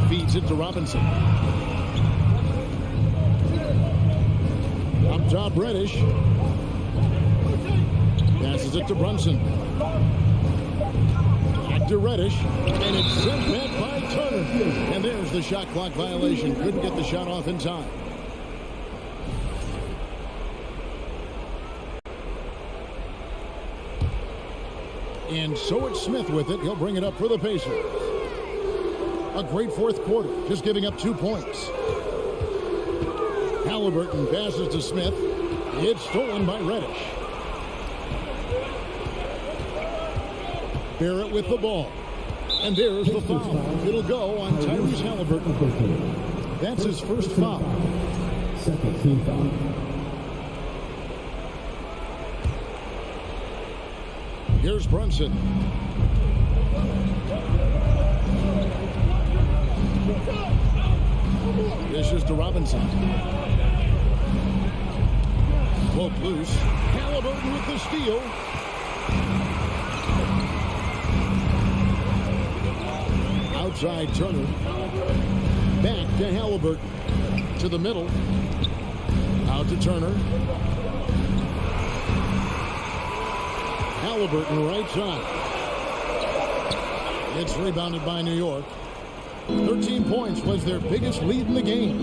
Feeds it to Robinson. Up top, Reddish. Passes it to Brunson. Back to Reddish. And it's sent back by Turner. And there's the shot clock violation. Couldn't get the shot off in time. And so it's Smith with it. He'll bring it up for the Pacers. A great fourth quarter, just giving up 2 points. Halliburton passes to Smith. It's stolen by Reddish. Barrett with the ball. And there's the foul. It'll go on Tyrese Halliburton. That's his first foul. Second team foul. Here's Brunson. This is to Robinson. Woke loose. Halliburton with the steal. Outside Turner. Back to Halliburton. To the middle. Out to Turner. Halliburton right side. It's rebounded by New York. 13 points was their biggest lead in the game.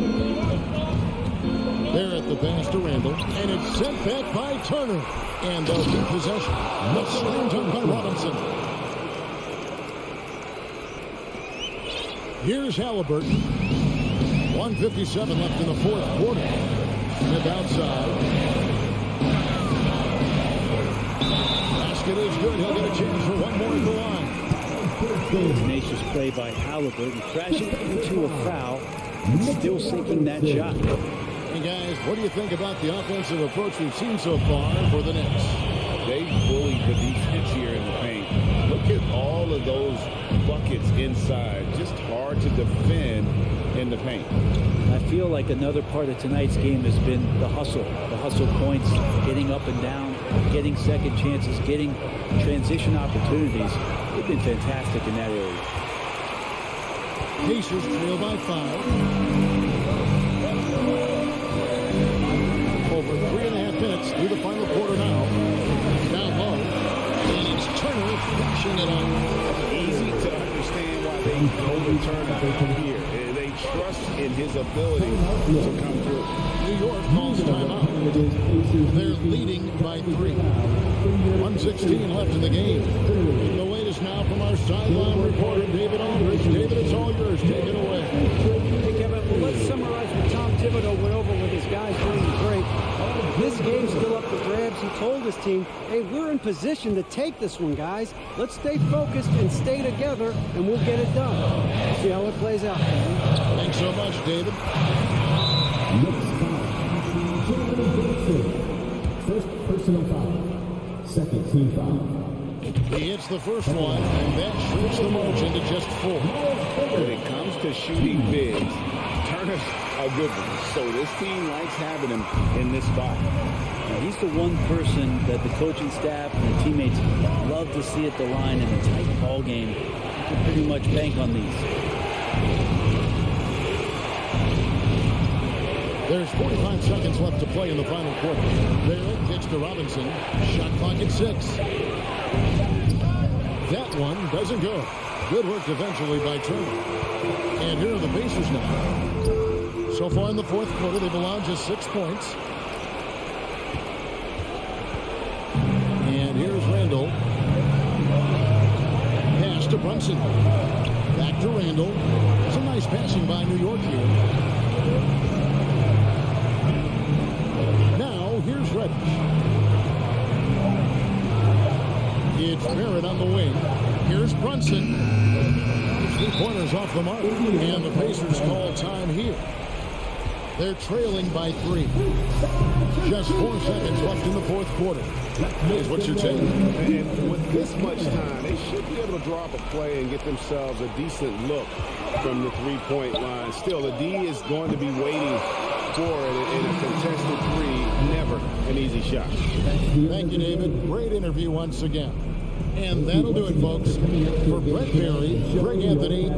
They're at the pass to Randall, and it's sent back by Turner. And they'll keep possession. The screen dunk by Robinson. Here's Halliburton. 1:57 left in the fourth quarter. Smith outside. Basket is good. He'll get a chance for one more at the line. Tenacious play by Halliburton, crashing into a foul, and still sinking that shot. Hey guys, what do you think about the offensive approach we've seen so far for the Knicks? They bullied the defense here in the paint. Look at all of those buckets inside. Just hard to defend in the paint. I feel like another part of tonight's game has been the hustle. The hustle points, getting up and down, getting second chances, getting transition opportunities. They've been fantastic in that area. Pacers trail by 5. Over 3.5 minutes through the final quarter now. Down low. And it's Turner flashing it on. Easy to understand why they overturn it here. They trust in his ability to come through. New York calls timeout. They're leading by 3. 1:16 left in the game. The latest now from our sideline reporter, David Aldridge. David, it's all yours. Take it away. Hey, Kevin, well, let's summarize what Tom Thibodeau went over with his guys during the break. This game's still up for grabs. He told his team, hey, we're in position to take this one, guys. Let's stay focused and stay together, and we'll get it done. See how it plays out, Kevin. Thanks so much, David. First personal foul. Second team foul. He hits the first one, and that shrinks the margin to just 4. When it comes to shooting bigs, Turner's a good one. So this team likes having him in this spot. Now, he's the one person that the coaching staff and the teammates love to see at the line in a tight ball game. You can pretty much bank on these. There's 45 seconds left to play in the final quarter. Barrett kicks to Robinson. Shot clock at 6. That one doesn't go. Good work eventually by Turner. And here are the Pacers now. So far in the fourth quarter, they've allowed just 6 points. And here's Randall. Pass to Brunson. Back to Randall. Some nice passing by New York here. Now, here's Reddish. It's Barrett on the wing. Here's Brunson. 3-pointers off the mark. And the Pacers call time here. They're trailing by 3. Just 4 seconds left in the fourth quarter. Is what you're taking. And with this much time, they should be able to draw up a play and get themselves a decent look from the three-point line. Still, the D is going to be waiting for it in a contested three. Never an easy shot. Thank you, David. Great interview once again. And that'll do it, folks. For Brett Berry, Greg Anthony,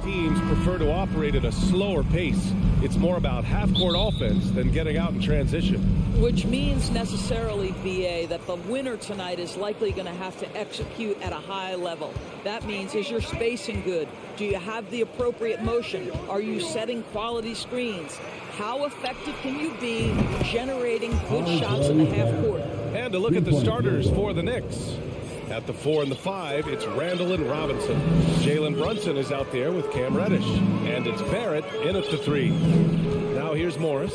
Teams prefer to operate at a slower pace. It's more about half-court offense than getting out in transition. Which means necessarily, BA, that the winner tonight is likely going to have to execute at a high level. That means, is your spacing good? Do you have the appropriate motion? Are you setting quality screens? How effective can you be generating good shots in the half court? And to look at the starters for the Knicks. At the 4 and the 5, it's Randall and Robinson. Jalen Brunson is out there with Cam Reddish. And it's Barrett in at the 3. Now here's Morris.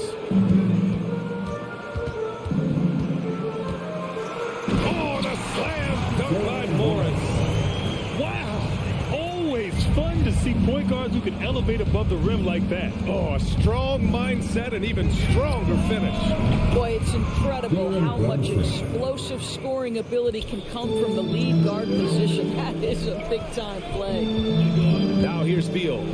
Oh, the slam dunk by Morris. Wow. Always fun to see point guards who can elevate above the rim like that. Oh, a strong mindset and even stronger finish. Boy, it's incredible how much explosive scoring ability can come from the lead guard position. That is a big-time play. Now here's Beal.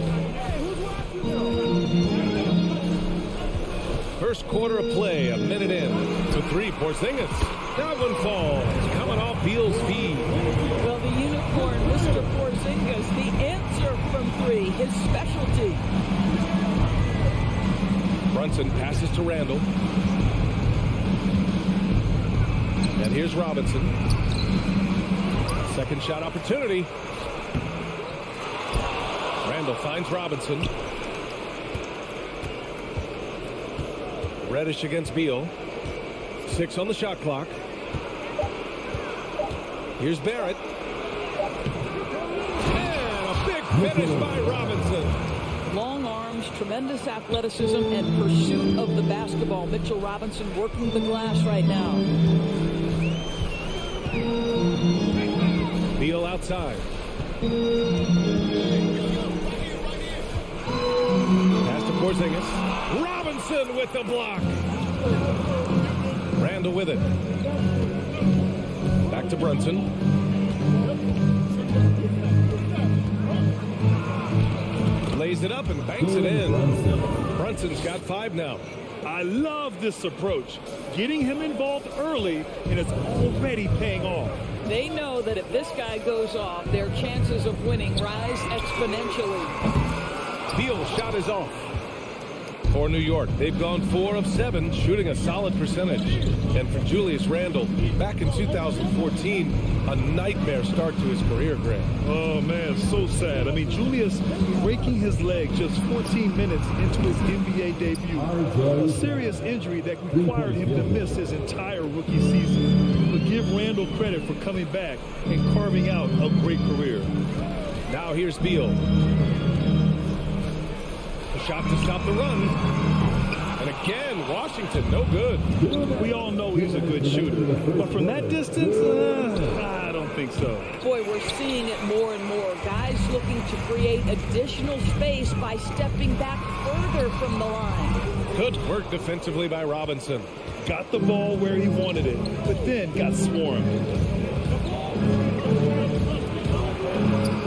First quarter of play, a minute in. To 3, Porzingis. That one falls, coming off Beal's feed. Well, the unicorn, Mr. Porzingis, the answer from 3, his specialty. Brunson passes to Randall. And here's Robinson. Second shot opportunity. Randall finds Robinson. Reddish against Beal. 6 on the shot clock. Here's Barrett. And a big finish by Robinson. Long arms, tremendous athleticism, and pursuit of the basketball. Mitchell Robinson working the glass right now. Beal outside. Pass to Porzingis. Robinson with the block. Randall with it. Back to Brunson. Lays it up and banks it in. Brunson's got 5 now. I love this approach. Getting him involved early, and it's already paying off. They know that if this guy goes off, their chances of winning rise exponentially. Beal's shot is off. For New York, they've gone 4 of 7, shooting a solid percentage. And for Julius Randle, back in 2014, a nightmare start to his career, Greg. Oh, man, so sad. I mean, Julius breaking his leg just 14 minutes into his NBA debut. A serious injury that required him to miss his entire rookie season. But give Randle credit for coming back and carving out a great career. Now here's Beal. Shot to stop the run. And again, Washington, no good. We all know he's a good shooter. But from that distance, I don't think so. Boy, we're seeing it more and more. Guys looking to create additional space by stepping back further from the line. Good work defensively by Robinson. Got the ball where he wanted it, but then got swarmed.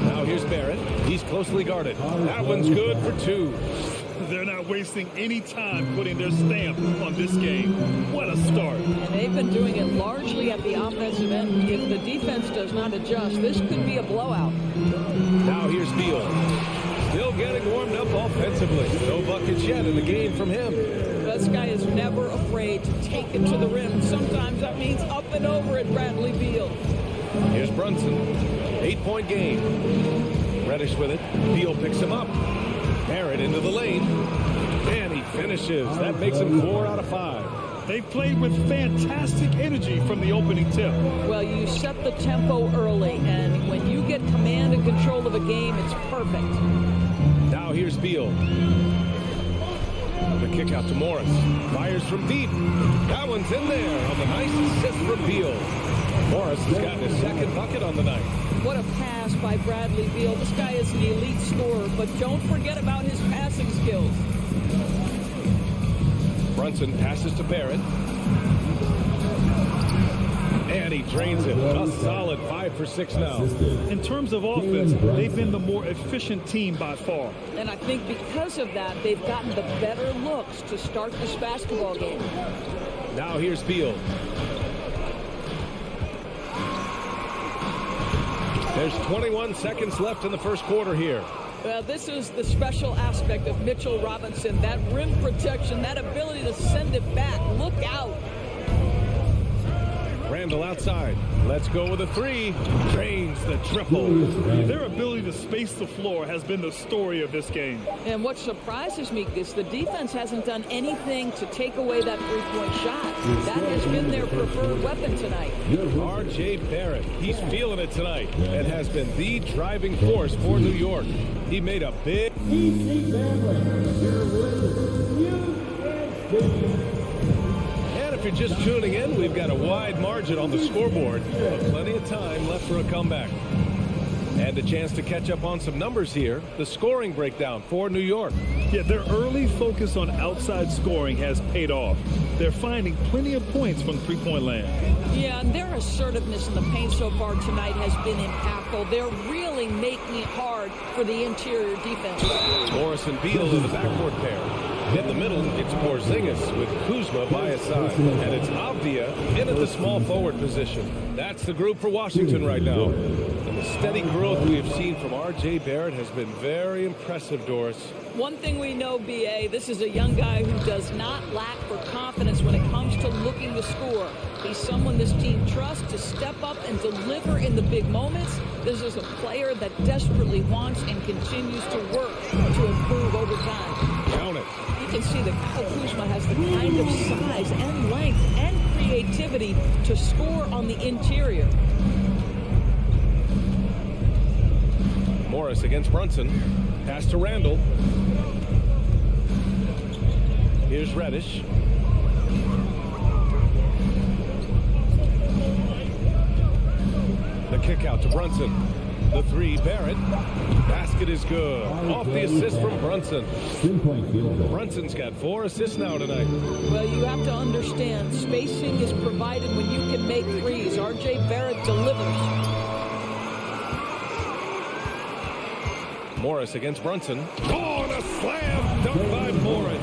Now here's Barrett. He's closely guarded. That one's good for 2. They're not wasting any time putting their stamp on this game. What a start. And they've been doing it largely at the offensive end. If the defense does not adjust, this could be a blowout. Now here's Beal. Still getting warmed up offensively. No buckets yet in the game from him. This guy is never afraid to take it to the rim. Sometimes that means up and over at Bradley Beal. Here's Brunson. 8-point game. Reddish with it. Beal picks him up. Barrett into the lane. And he finishes. That makes him 4 out of 5. They played with fantastic energy from the opening tip. Well, you set the tempo early, and when you get command and control of a game, it's perfect. Now here's Beal. The kick out to Morris. Fires from deep. That one's in there on the nice assist from Beal. Morris has gotten his 2nd bucket on the night. What a pass by Bradley Beal. This guy is an elite scorer, but don't forget about his passing skills. Brunson passes to Barrett. And he drains it. A solid 5 for 6 now. In terms of offense, they've been the more efficient team by far. And I think because of that, they've gotten the better looks to start this basketball game. Now here's Beal. There's 21 seconds left in the first quarter here. Well, this is the special aspect of Mitchell Robinson. That rim protection, that ability to send it back. Look out. Randall outside. Let's go with a three. Drains the triple. Their ability to space the floor has been the story of this game. And what surprises me is the defense hasn't done anything to take away that three-point shot. That has been their preferred weapon tonight. R.J. Barrett, he's feeling it tonight and has been the driving force for New York. He made a big... And if you're just tuning in, we've got a wide margin on the scoreboard, but plenty of time left for a comeback. And a chance to catch up on some numbers here. The scoring breakdown for New York. Yeah, their early focus on outside scoring has paid off. They're finding plenty of points from three-point land. Yeah, and their assertiveness in the paint so far tonight has been impactful. They're really making it hard for the interior defense. Morris and Beal in the backcourt pair. In the middle, it's Porzingis with Kuzma by his side. And it's Avdia in at the small forward position. That's the group for Washington right now. And the steady growth we have seen from R.J. Barrett has been very impressive, Doris. One thing we know, B.A., this is a young guy who does not lack for confidence when it comes to looking to score. He's someone this team trusts to step up and deliver in the big moments. This is a player that desperately wants and continues to work to improve over time. Count it. You can see that Kyle Kuzma has the kind of size and length and creativity to score on the interior. Morris against Brunson. Pass to Randall. Here's Reddish. The kick out to Brunson. The three, Barrett. Basket is good. Off the assist from Brunson. Brunson's got 4 assists now tonight. Well, you have to understand, spacing is provided when you can make threes. R.J. Barrett delivers. Morris against Brunson. Oh, and a slam dunk by Morris.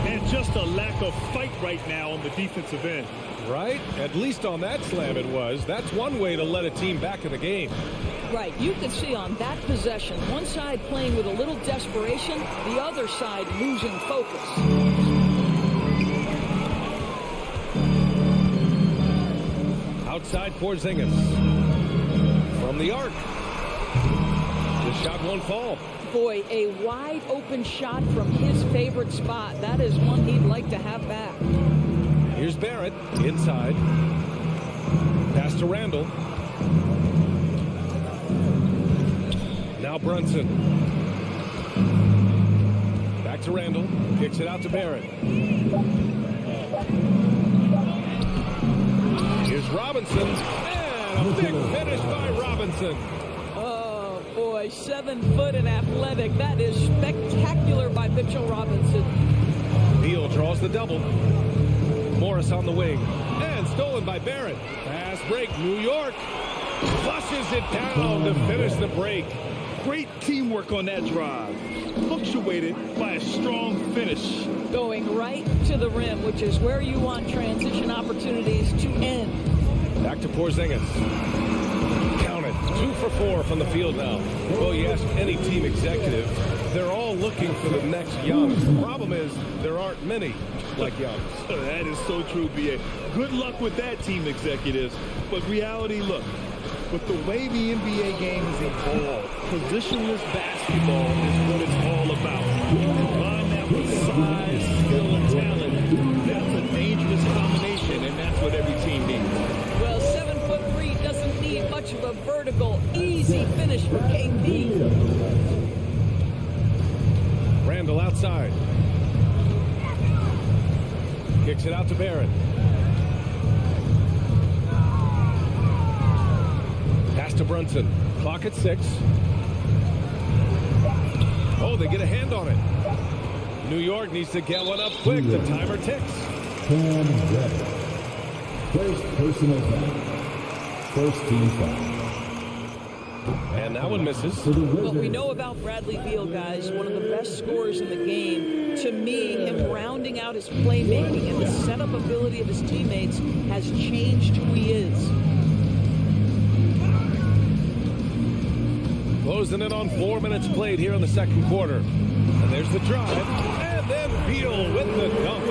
And just a lack of fight right now on the defensive end. Right? At least on that slam it was. That's one way to let a team back in the game. Right. You can see on that possession, one side playing with a little desperation, the other side losing focus. Outside Porzingis. From the arc. The shot won't fall. Boy, a wide open shot from his favorite spot. That is one he'd like to have back. Here's Barrett inside. Pass to Randall. Now Brunson. Back to Randall. Kicks it out to Barrett. Here's Robinson. And a big finish by Robinson. Oh, boy, 7 foot and athletic. That is spectacular by Mitchell Robinson. Beal draws the double. Morris on the wing. And stolen by Barrett. Fast break. New York flushes it down to finish the break. Great teamwork on that drive. Punctuated by a strong finish. Going right to the rim, which is where you want transition opportunities to end. Back to Porzingis. Count it. 2 for 4 from the field now. Well, you ask any team executive, they're all looking for the next Giannis. The problem is there aren't many like Giannis. That is so true, B.A. Good luck with that, team executives. But reality, look, with the way the NBA game has evolved, positionless basketball is what it's all about. Combine that with size, skill, and talent. That's a dangerous combination, and that's what every team needs. Well, 7'3" doesn't need much of a vertical, easy finish for KD. Randall outside. Kicks it out to Barrett. Pass to Brunson. Clock at 6. Oh, they get a hand on it. New York needs to get one up quick. The timer ticks. First personal foul. First team foul. And that one misses. What we know about Bradley Beal, guys, one of the best scorers in the game. To me, him rounding out his playmaking and the setup ability of his teammates has changed who he is. Closing in on 4 minutes played here in the second quarter. And there's the drive. And then Beal with the dunk.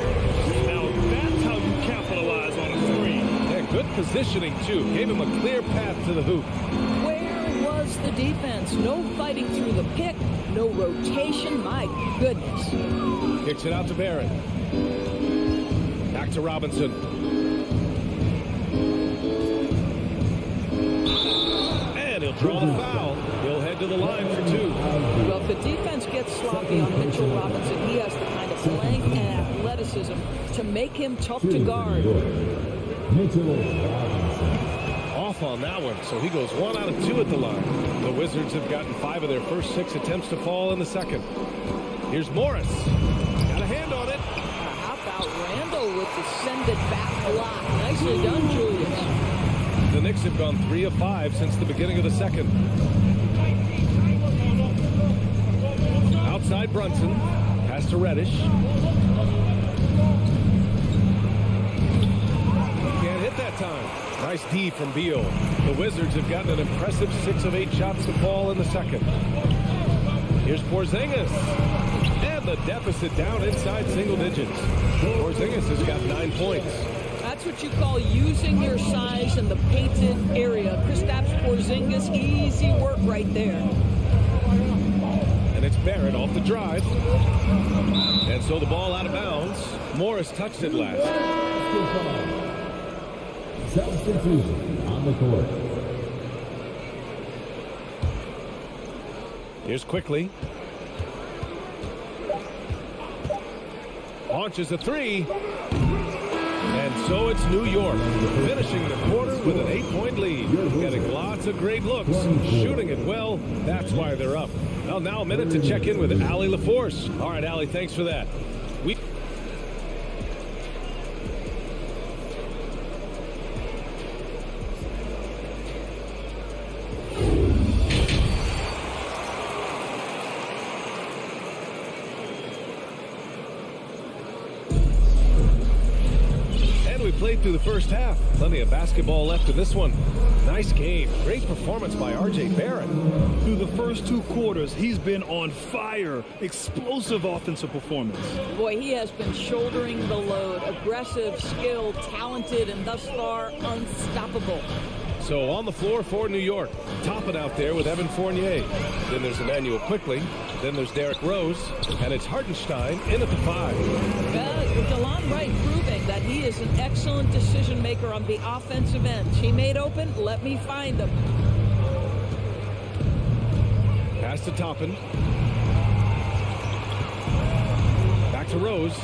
Now, that's how you capitalize on a three. Yeah, good position. positioning, too. Gave him a clear path to the hoop. Where was the defense? No fighting through the pick, no rotation. My goodness. Kicks it out to Barrett. Back to Robinson. And he'll draw the foul. He'll head to the line for 2. Well, if the defense gets sloppy on Mitchell Robinson, he has the kind of length and athleticism to make him tough to guard. Mitchell Robinson. Off on that one, so he goes 1 out of 2 at the line. The Wizards have gotten 5 of their first 6 attempts to fall in the second. Here's Morris. Got a hand on it. How about Randall with the send it back block? Nicely done, Julius. The Knicks have gone 3 of 5 since the beginning of the second. Outside Brunson. Pass to Reddish. Can't hit that time. Nice D from Beal. The Wizards have gotten an impressive 6 of 8 shots to fall in the second. Here's Porzingis. And the deficit down inside single digits. Porzingis has got 9 points. That's what you call using your size in the painted area. Kristaps Porzingis, easy work right there. And it's Barrett off the drive. And so the ball out of bounds. Morris touched it last. Substitution on the court. Here's Quickly. Launches a 3. And so it's New York, finishing the quarter with an 8-point lead. Getting lots of great looks, shooting it well. That's why they're up. Well, now a minute to check in with Allie LaForce. All right, Allie, thanks for that. Played through the first half. Plenty of basketball left in this one. Nice game. Great performance by R.J. Barrett. Through the first 2 quarters, he's been on fire. Explosive offensive performance. Boy, he has been shouldering the load. Aggressive, skilled, talented, and thus far unstoppable. So on the floor for New York. Topping out there with Evan Fournier. Then there's Emmanuel Quickly. Then there's Derrick Rose. And it's Hartenstein in at the 5. DeLon Wright proving that he is an excellent decision maker on the offensive end. Teammate open, let me find him. Pass to Toppin. Back to Rose.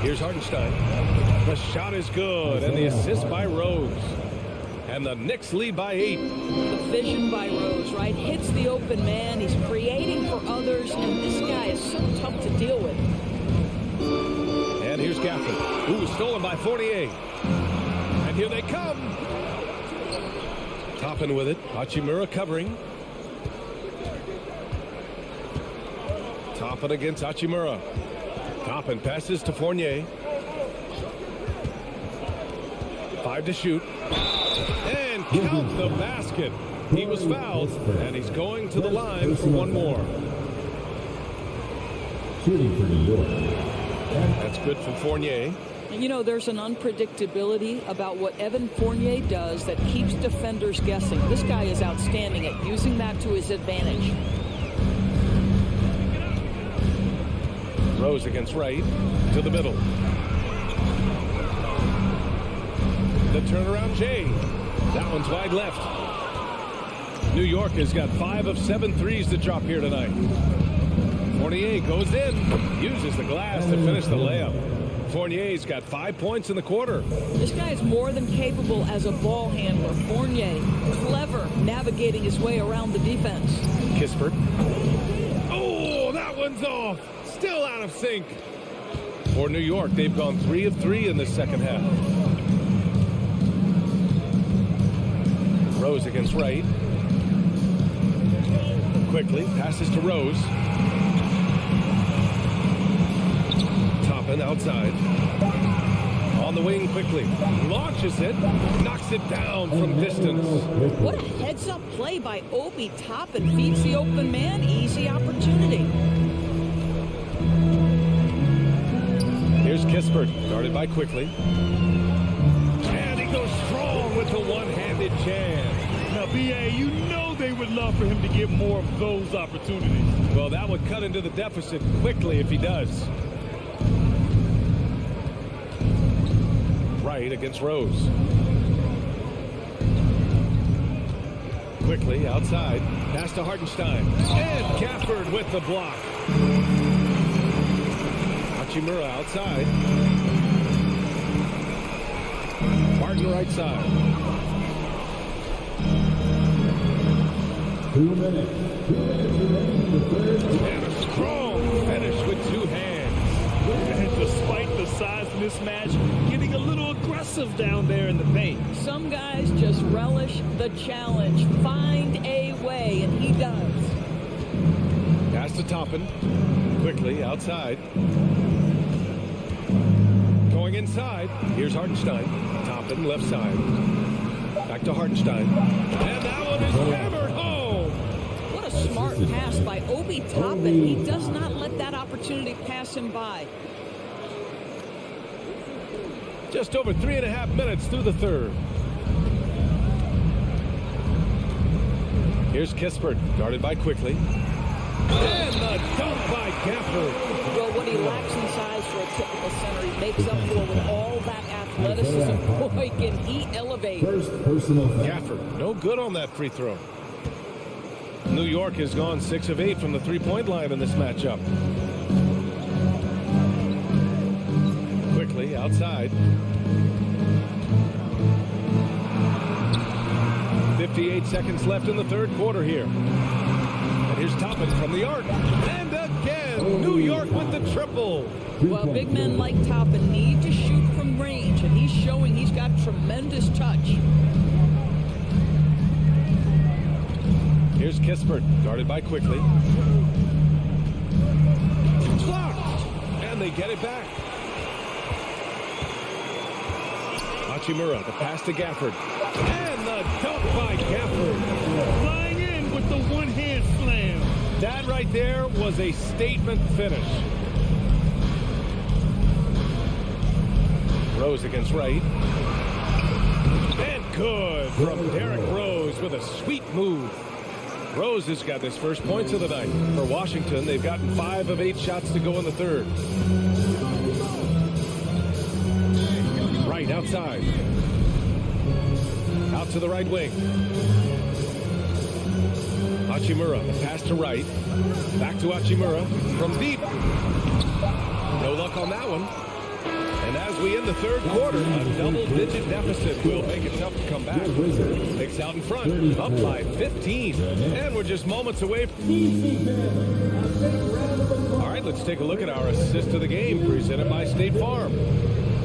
Here's Hartenstein. The shot is good, and the assist by Rose. And the Knicks lead by 8. The vision by Rose, right? Hits the open man. He's creating for others, and this guy is so tough to deal with. And here's Gafford. Ooh, stolen by Fournier. And here they come. Toppin with it. Hachimura covering. Toppin against Hachimura. Toppin passes to Fournier. 5 to shoot. And count the basket. He was fouled, and he's going to the line for one more. Shooting for New York. That's good from Fournier. And you know, there's an unpredictability about what Evan Fournier does that keeps defenders guessing. This guy is outstanding at using that to his advantage. Rose against Wright to the middle. The turnaround Jay. That one's wide left. New York has got 5 of 7 threes to drop here tonight. Fournier goes in, uses the glass to finish the layup. Fournier's got 5 points in the quarter. This guy is more than capable as a ball handler. Fournier, clever, navigating his way around the defense. Kispert. Oh, that one's off. Still out of sync. For New York, they've gone 3 of 3 in the second half. Rose against Wright. Quickly passes to Rose. Toppin outside. On the wing quickly. Launches it. Knocks it down from distance. What a heads-up play by Obi Toppin. Feeds the open man. Easy opportunity. Here's Kispert. Guarded by Quickly. And one-handed jam. Now, B.A., you know they would love for him to get more of those opportunities. Well, that would cut into the deficit quickly if he does. Right against Rose. Quickly outside. Pass to Hartenstein. And Gafford with the block. Hachimura outside. Martin right side. 2 minutes. 2 minutes remaining in the third. And a strong finish with two hands. And despite the size mismatch, getting a little aggressive down there in the paint. Some guys just relish the challenge. Find a way, and he does. Pass to Toppin. Quickly outside. Going inside. Here's Hartenstein. Toppin left side. Back to Hartenstein. And that one is hammered home. What a smart pass by Obi Toppin. He does not let that opportunity pass him by. Just over 3.5 minutes through the third. Here's Kispert, guarded by Quickly. And the dunk by Gafford. Well, what he lacks in size for a typical center, he makes up for with all that athleticism. Boy, can he elevate. First personal foul. Gafford, no good on that free throw. New York has gone 6 of 8 from the three-point line in this matchup. Quickly outside. 58 seconds left in the third quarter here. And here's Toppin from the arc. And again, New York with the triple. Well, big men like Toppin need to shoot from range, and he's showing he's got tremendous touch. Here's Kispert, guarded by Quickly. Blocked! And they get it back. Hachimura, the pass to Gafford. And the dunk by Gafford. Flying in with the one-hand slam. That right there was a statement finish. Rose against Wright. And good from Derrick Rose with a sweet move. Rose has got his first points of the night. For Washington, they've gotten 5 of 8 shots to go in the third. Right outside. Out to the right wing. Hachimura, the pass to Wright. Back to Hachimura from deep. No luck on that one. And as we end the third quarter, a double-digit deficit will make it tough to come back. Knicks out in front, up by 15. And we're just moments away. All right, let's take a look at our assist of the game, presented by State Farm.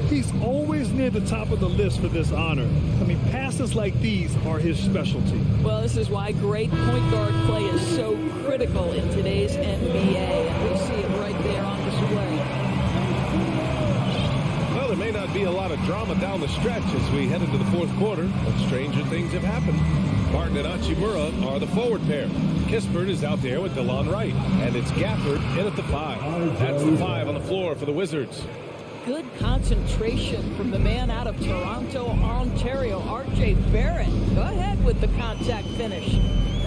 He's always near the top of the list for this honor. I mean, passes like these are his specialty. Well, this is why great point guard play is so critical in today's NBA, and we see it right there on display. Well, there may not be a lot of drama down the stretch as we head into the fourth quarter, but stranger things have happened. Martin and Hachimura are the forward pair. Kispert is out there with DeLon Wright, and it's Gafford in at the 5. That's the 5 on the floor for the Wizards. Good concentration from the man out of Toronto, Ontario, R.J. Barrett. Go ahead with the contact finish.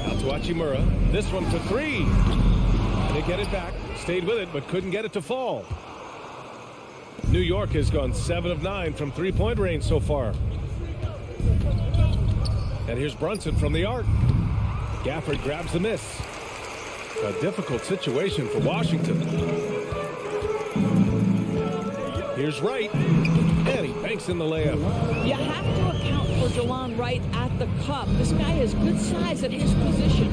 Out to Hachimura. This one for 3. They get it back. Stayed with it, but couldn't get it to fall. New York has gone 7 of 9 from three-point range so far. And here's Brunson from the arc. Gafford grabs the miss. A difficult situation for Washington. Here's Wright, and he banks in the layup. You have to account for DeLon Wright at the cup. This guy has good size at his position.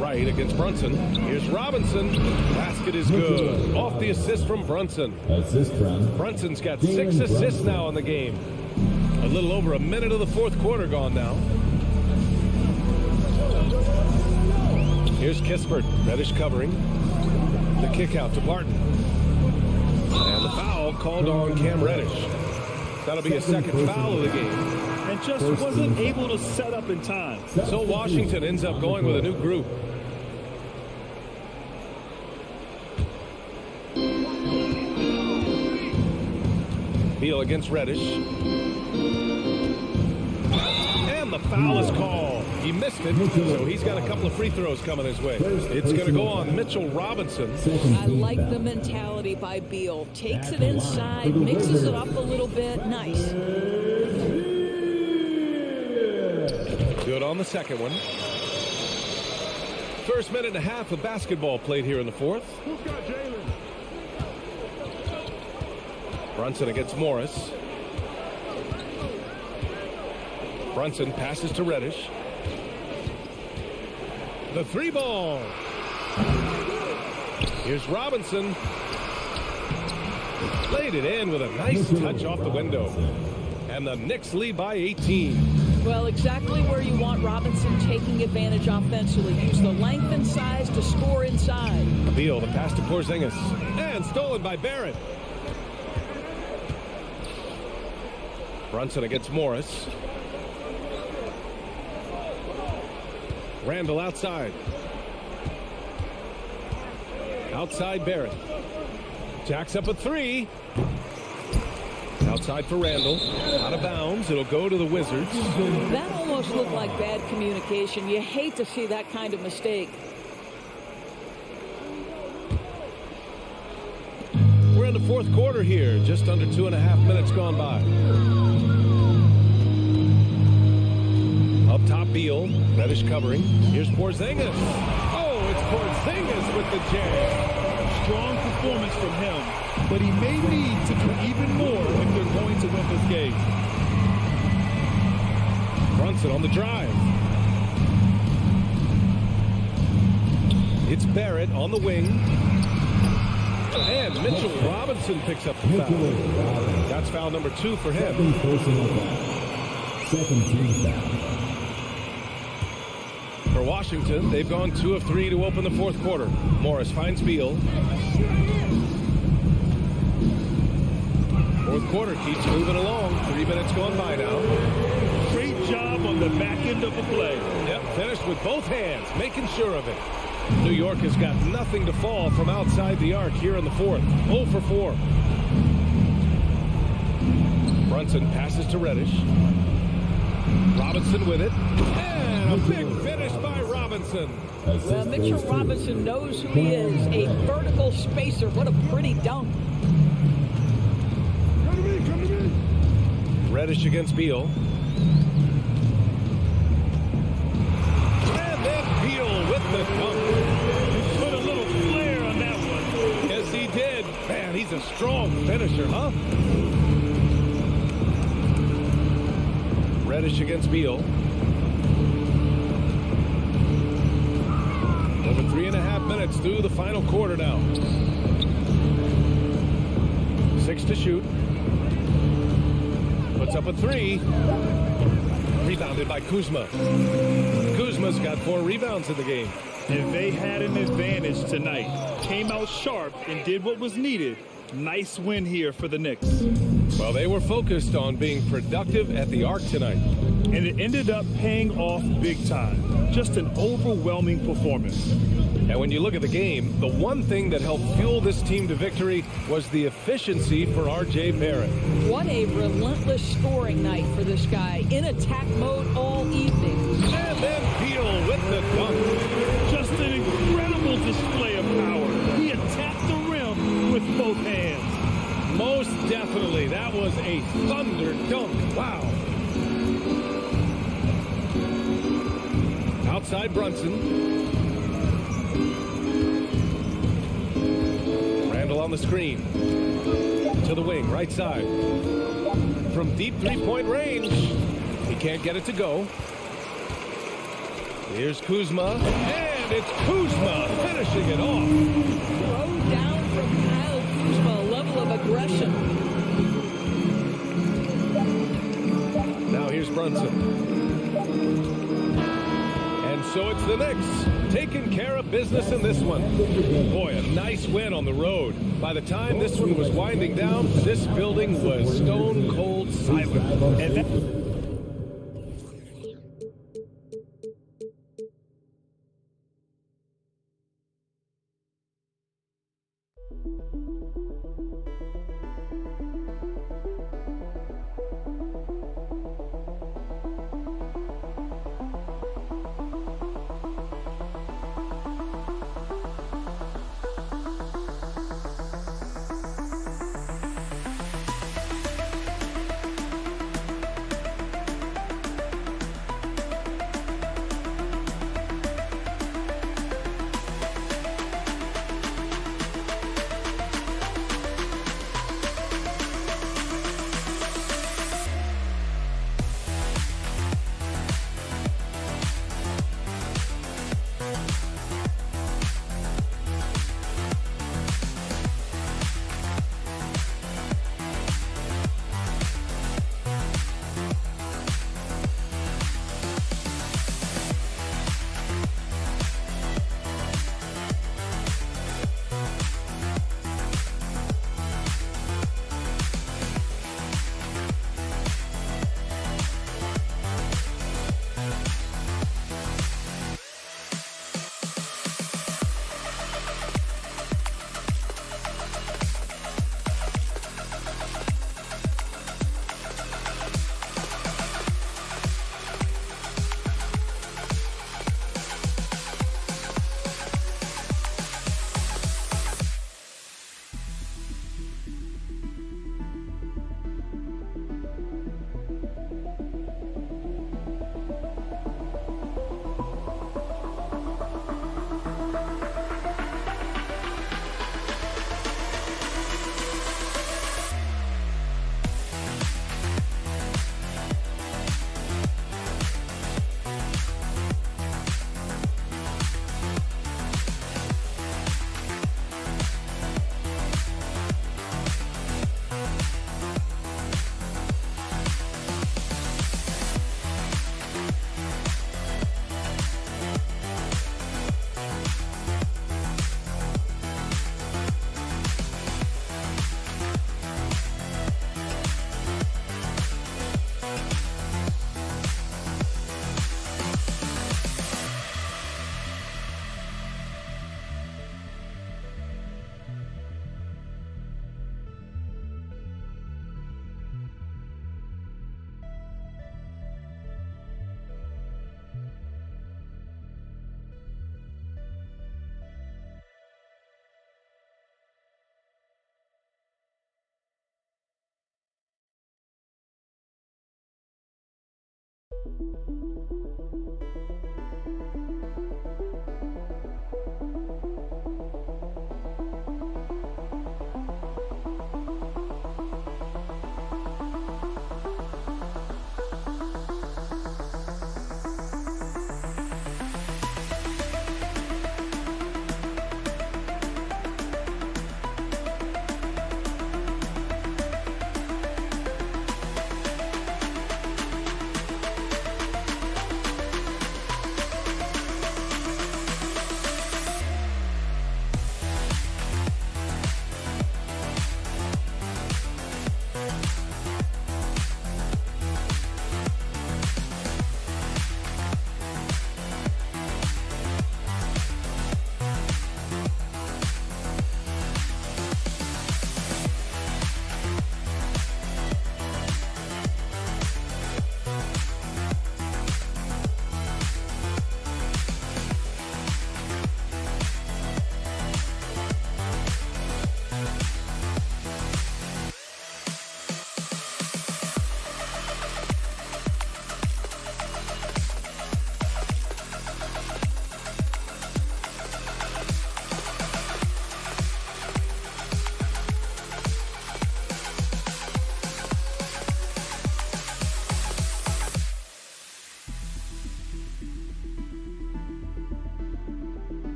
Wright against Brunson. Here's Robinson. Basket is good. Off the assist from Brunson. Assist from Brunson's got 6 assists now in the game. A little over a minute of the fourth quarter gone now. Here's Kispert. Reddish covering. The kick out to Barton. And the foul called on Cam Reddish. That'll be a second foul of the game. And just wasn't able to set up in time. So Washington ends up going with a new group. Beal against Reddish. And the foul is called. He missed it, so he's got a couple of free throws coming his way. It's going to go on Mitchell Robinson. I like the mentality by Beal. Takes it inside, mixes it up a little bit. Nice. Good on the second one. First minute and a half of basketball played here in the fourth. Brunson against Morris. Brunson passes to Reddish. The three ball. Here's Robinson. Laid it in with a nice touch off the window. And the Knicks lead by 18. Well, exactly where you want Robinson, taking advantage offensively. Use the length and size to score inside. Beal, the pass to Porzingis. And stolen by Barrett. Brunson against Morris. Randall outside. Outside Barrett. Jacks up a three. Outside for Randall. Out of bounds. It'll go to the Wizards. That almost looked like bad communication. You hate to see that kind of mistake. We're in the fourth quarter here. Just under 2.5 minutes gone by. Up top, Beal. Reddish covering. Here's Porzingis. Oh, it's Porzingis with the jam. Strong performance from him, but he may need to do even more if they're going to win this game. Brunson on the drive. It's Barrett on the wing. And Mitchell Robinson picks up the foul. That's foul number 2 for him. Second team foul. For Washington, they've gone 2 of 3 to open the fourth quarter. Morris finds Beal. Fourth quarter keeps moving along. 3 minutes gone by now. Great job on the back end of the play. Yep, finished with both hands, making sure of it. New York has got nothing to fall from outside the arc here in the fourth. 0 for 4. Brunson passes to Reddish. Robinson with it. And a big finish by Robinson. Well, Mitchell Robinson knows who he is. A vertical spacer. What a pretty dunk. Reddish against Beal. And then Beal with the dunk. Put a little flair on that one. Yes, he did. Man, he's a strong finisher, huh? Reddish against Beal. Over 3.5 minutes through the final quarter now. 6 to shoot. Puts up a 3. Rebounded by Kuzma. Kuzma's got 4 rebounds in the game. And they had an advantage tonight. Came out sharp and did what was needed. Nice win here for the Knicks. Well, they were focused on being productive at the arc tonight. And it ended up paying off big time. Just an overwhelming performance. And when you look at the game, the one thing that helped fuel this team to victory was the efficiency for R.J. Barrett. What a relentless scoring night for this guy. In attack mode all evening. And then Beal with the dunk. Just an incredible display of power. He attacked the rim with both hands. Most definitely. That was a thunder dunk. Wow. Outside Brunson. Randall on the screen. To the wing, right side. From deep three-point range. He can't get it to go. Here's Kuzma. And it's Kuzma finishing it off. Throw down from Kyle Kuzma. A level of aggression. Now here's Brunson. And so it's the Knicks taking care of business in this one. Boy, a nice win on the road. By the time this one was winding down, this building was stone cold silent. And that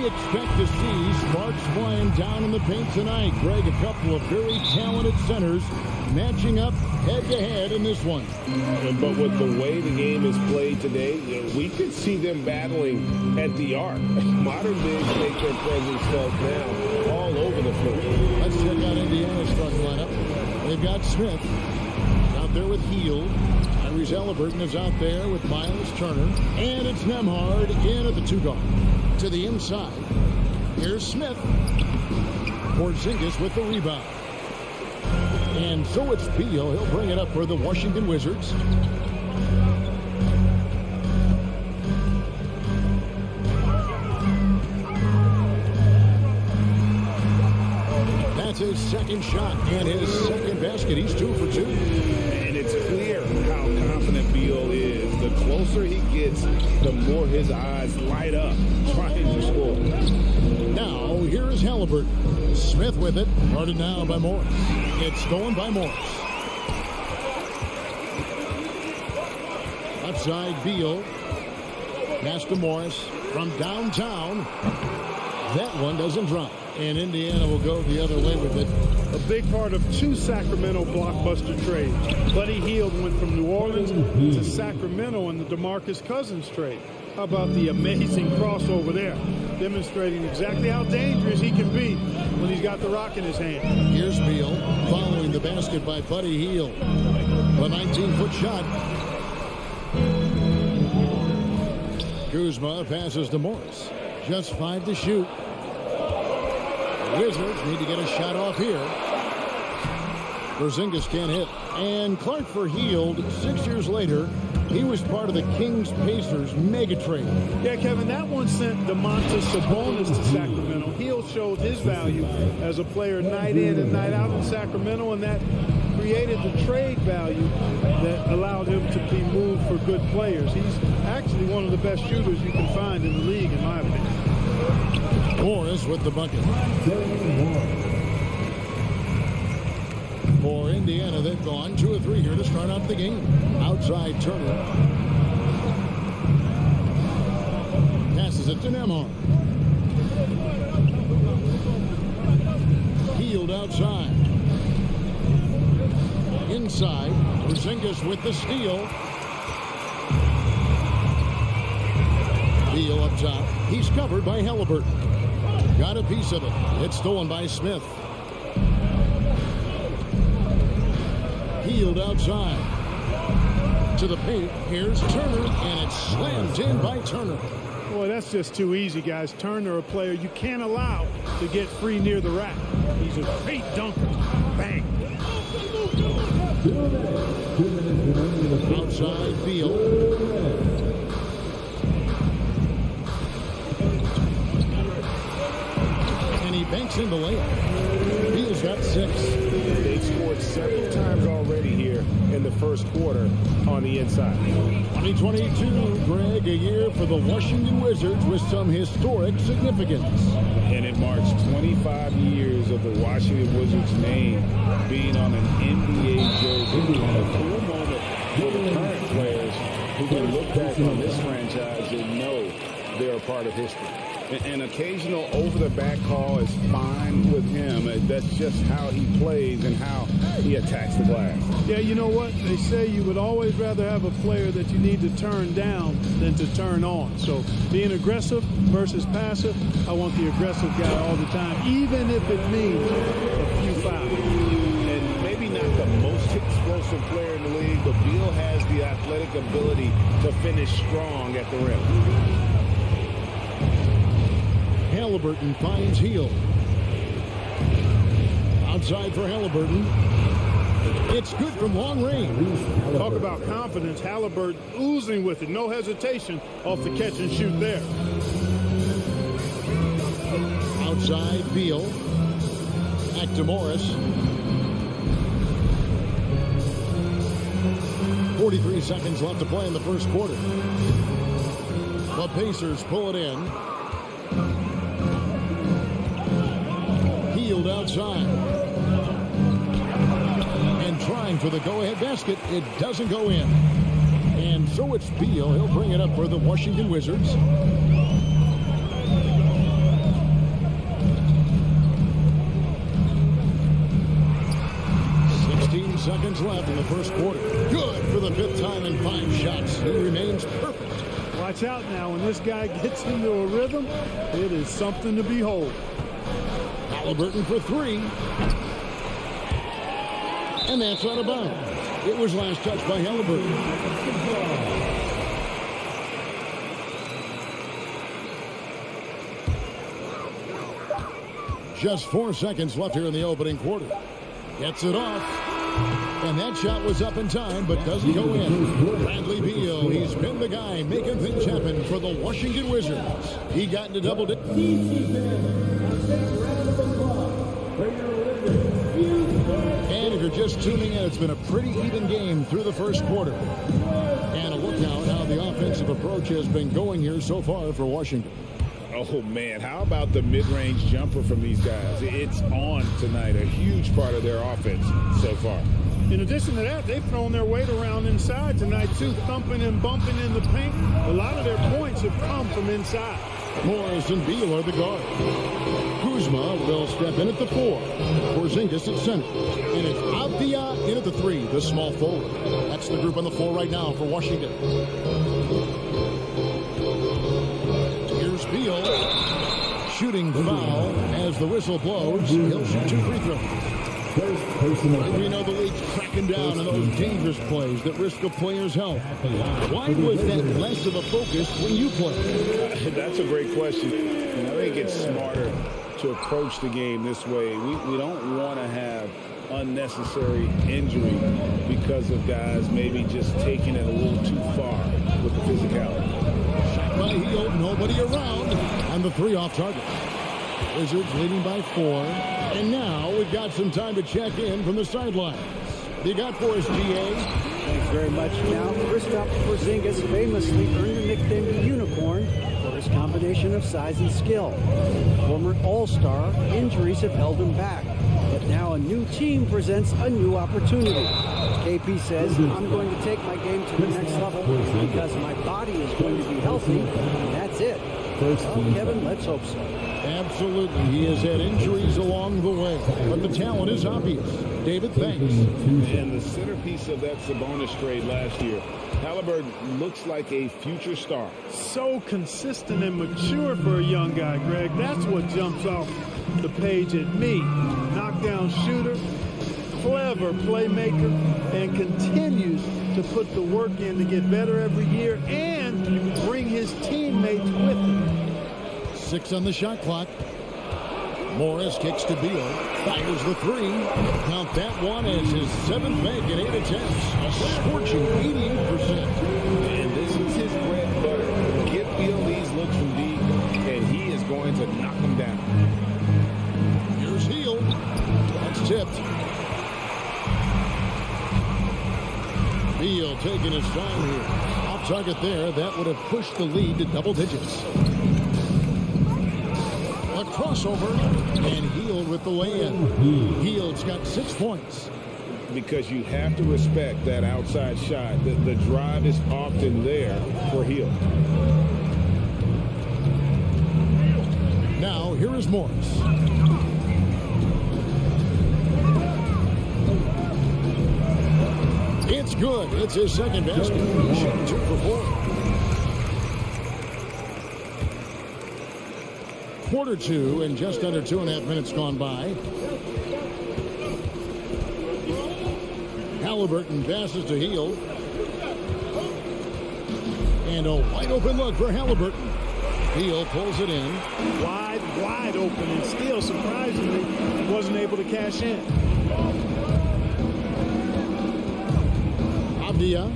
Expect to see sparks flying down in the paint tonight. Greg, a couple of very talented centers matching up head-to-head in this one. But with the way the game is played today, we could see them battling at the arc. Modern bigs make their presence felt now all over the floor. Let's check out Indiana's starting lineup. They've got Smith out there with Hield. Xellark is out there with Miles Turner. And it's Nembhard in at the 2-guard. To the inside. Here's Smith. Porzingis with the rebound. And so it's Beal. He'll bring it up for the Washington Wizards. That's his second shot and his second basket. He's 2 for 2. And it's clear how confident Beal is. The closer he gets, the more his eyes light up trying to score. Now, here is Halliburton. Smith with it. Guarded now by Morris. It's stolen by Morris. Left side, Beal. Pass to Morris from downtown. That one doesn't drop. And Indiana will go the other way with it. A big part of 2 Sacramento blockbuster trades. Buddy Hield went from New Orleans to Sacramento in the DeMarcus Cousins trade. How about the amazing crossover there? Demonstrating exactly how dangerous he can be when he's got the rock in his hand. Here's Beal following the basket by Buddy Hield. A 19-foot shot. Kuzma passes to Morris. Just 5 to shoot. The Wizards need to get a shot off here. Porzingis can't hit. And Clark for Hield. 6 years later, he was part of the Kings-Pacers mega trade. Yeah, Kevin, that one sent Domantas Sabonis to Sacramento. Hield showed his value as a player night in and night out in Sacramento, and that created the trade value that allowed him to be moved for good players. He's actually one of the best shooters you can find in the league, in my opinion. Morris with the bucket. For Indiana, they've gone 2 of 3 here to start out the game. Outside Turner. Passes it to Nembhard. Hield outside. Inside, Porzingis with the steal. Beal up top. He's covered by Halliburton. Got a piece of it. It's stolen by Smith. Healed outside. To the paint. Here's Turner, and it's slammed in by Turner. Boy, that's just too easy, guys. Turner, a player you can't allow to get free near the rack. He's a great dunker. Bang. Outside Beal. And he banks in the layup. Beal's got 6. They've scored several times already here in the first quarter on the inside. 2022, Greg, a year for the Washington Wizards with some historic significance. And it marks 25 years of the Washington Wizards name being on an NBA jersey. And a cool moment for the current players who can look back on this franchise and know they're a part of history. An occasional over-the-back call is fine with him. That's just how he plays and how he attacks the glass. Yeah, you know what? They say you would always rather have a player that you need to turn down than to turn on. So being aggressive versus passive, I want the aggressive guy all the time, even if it means a few fouls. And maybe not the most explosive player in the league, but Beal has the athletic ability to finish strong at the rim. Halliburton finds Hield. Outside for Halliburton. It's good from long range. Talk about confidence. Halliburton oozing with it. No hesitation off the catch and shoot there. Outside Beal. Back to Morris. 43 seconds left to play in the first quarter. The Pacers pull it in. Healed outside. And trying for the go-ahead basket. It doesn't go in. And so it's Beal. He'll bring it up for the Washington Wizards. Seconds left in the first quarter. Good for the 5th time in 5 shots. He remains perfect. Watch out now. When this guy gets into a rhythm, it is something to behold. Halliburton for 3. And that's out of bounds. It was last touched by Halliburton. Just 4 seconds left here in the opening quarter. Gets it off. And that shot was up in time, but doesn't go in. Bradley Beal, he's been the guy making things happen for the Washington Wizards. He got into double digits. And if you're just tuning in, it's been a pretty even game through the first quarter. And a look now at how the offensive approach has been going here so far for Washington. Oh, man, how about the mid-range jumper from these guys? It's on tonight, a huge part of their offense so far. In addition to that, they've thrown their weight around inside tonight, too, thumping and bumping in the paint. A lot of their points have come from inside. Morris and Beal are the guard. Kuzma will step in at the 4. Porzingis at center. And it's Avdia in at the 3, the small forward. That's the group on the floor right now for Washington. Here's Beal. Shooting foul as the whistle blows. He'll shoot 2 free throws. We know the league's cracking down on those dangerous plays that risk a player's health. Why was that less of a focus when you play? That's a great question. I think it's smarter to approach the game this way. We don't want to have unnecessary injury because of guys maybe just taking it a little too far with the physicality. Shot by Hield, nobody around, and the 3 off target. Wizards leading by 4. And now we've got some time to check in from the sidelines. You got for us, GA? Thanks very much. Now, Kristaps Porzingis famously earned the nickname the Unicorn for his combination of size and skill. Former All-Star, injuries have held him back. But now a new team presents a new opportunity. KP says, I'm going to take my game to the next level because my body is going to be healthy, and that's it. Well, Kevin, let's hope so. Absolutely. He has had injuries along the way, but the talent is obvious. David, thanks. And the centerpiece of that Sabonis trade last year, Halliburton looks like a future star. So consistent and mature for a young guy, Greg. That's what jumps off the page at me. Knockdown shooter, clever playmaker, and continues to put the work in to get better every year and bring his teammates with him. 6 on the shot clock. Morris kicks to Beal, fires the 3. Count that one as his 7th make in 8 attempts. A scorching 88%. And this is his bread and butter. Get Beal these looks from deep, and he is going to knock them down. Here's Hield. That's tipped. Beal taking his time here. Off target there. That would have pushed the lead to double digits. A crossover, and Hield with the lay-in. Hield's got 6 points. Because you have to respect that outside shot. The drive is often there for Hield. Now, here is Morris. It's good. It's his second basket. He's shooting 2 for 4. Quarter 2 and just under 2.5 minutes gone by. Halliburton passes to Hield. And a wide open look for Halliburton. Hield pulls it in. Wide open, and still surprisingly wasn't able to cash in. Avdia.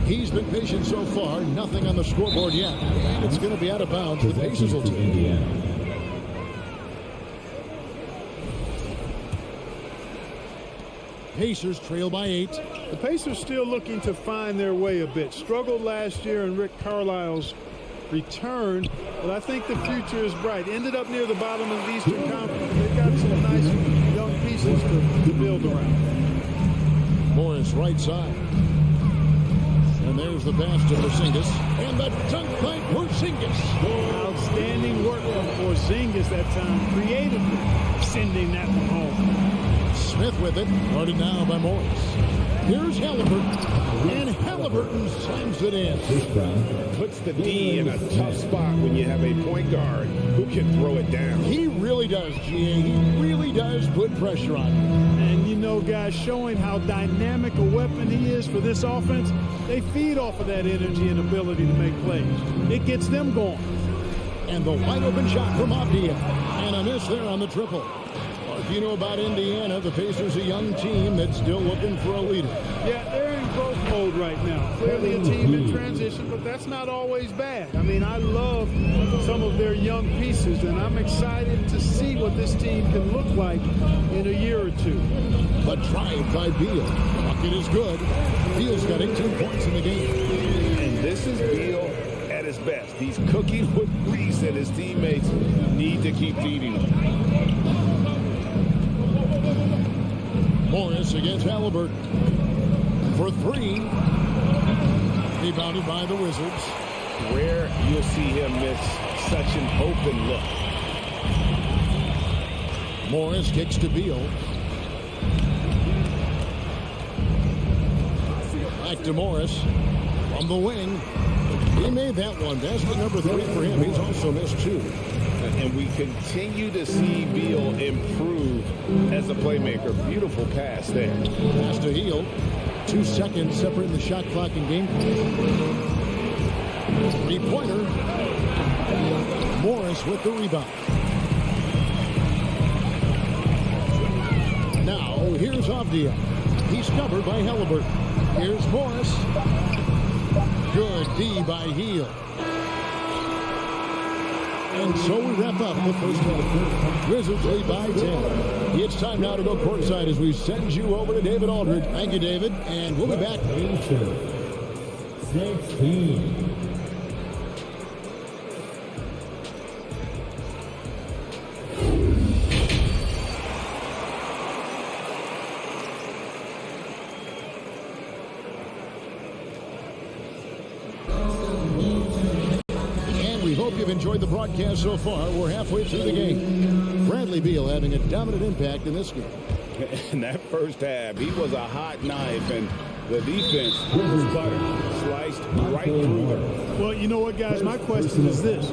He's been patient so far. Nothing on the scoreboard yet. And it's going to be out of bounds. The Pacers will take Indiana. Pacers trail by 8. The Pacers still looking to find their way a bit. Struggled last year in Rick Carlisle's return, but I think the future is bright. Ended up near the bottom of the Eastern Conference. They've got some nice young pieces to build around. Morris right side. And there's the pass to Porzingis. And the dunk by Porzingis. Outstanding work from Porzingis that time, creatively sending that one home. Smith with it, guarded now by Morris. Here's Halliburton, and Halliburton slams it in. Puts the D in a tough spot when you have a point guard who can throw it down. He really does, GA. He really does put pressure on you. And you know, guys, showing how dynamic a weapon he is for this offense, they feed off of that energy and ability to make plays. It gets them going. And the wide open shot from Avdia. And a miss there on the triple. If you know about Indiana, the Pacers a young team that's still looking for a leader. Yeah, they're in growth mode right now. Clearly a team in transition, but that's not always bad. I mean, I love some of their young pieces, and I'm excited to see what this team can look like in a year or two. The drive by Beal. Bucket is good. Beal's got 18 points in the game. And this is Beal at his best. He's cooking with grease, and his teammates need to keep feeding him. Morris against Halliburton for 3. Rebounded by the Wizards. Rare you'll see him miss such an open look. Morris kicks to Beal. Back to Morris from the wing. He made that one. Basket number 3 for him. He's also missed 2. And we continue to see Beal improve as a playmaker. Beautiful pass there. Pass to Hield. 2 seconds separating the shot clock and game. 3-pointer. Morris with the rebound. Now, here's Avdia. He's covered by Halliburton. Here's Morris. Good D by Hield. And so we wrap up the first half. Wizards lead by 10. It's time now to go courtside as we send you over to David Aldridge. Thank you, David. And we'll be back. 16. enjoyed the broadcast so far. We're halfway through the game. Bradley Beal having a dominant impact in this game. In that first half, he was a hot knife, and the defense sliced right through them. Well, you know what, guys? My question is this.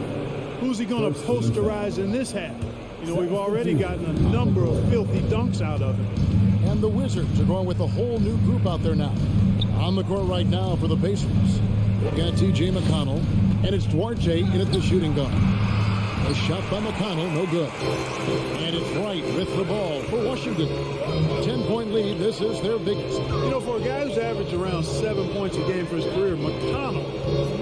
Who's he going to posterize in this half? You know, we've already gotten a number of filthy dunks out of him. And the Wizards are going with a whole new group out there now. On the court right now for the Pacers. They've got T.J. McConnell, and it's Duarte in at the shooting guard. A shot by McConnell, no good. And it's Wright with the ball for Washington. 10-point lead. This is their biggest. You know, for a guy who's averaged around 7 points a game for his career, McConnell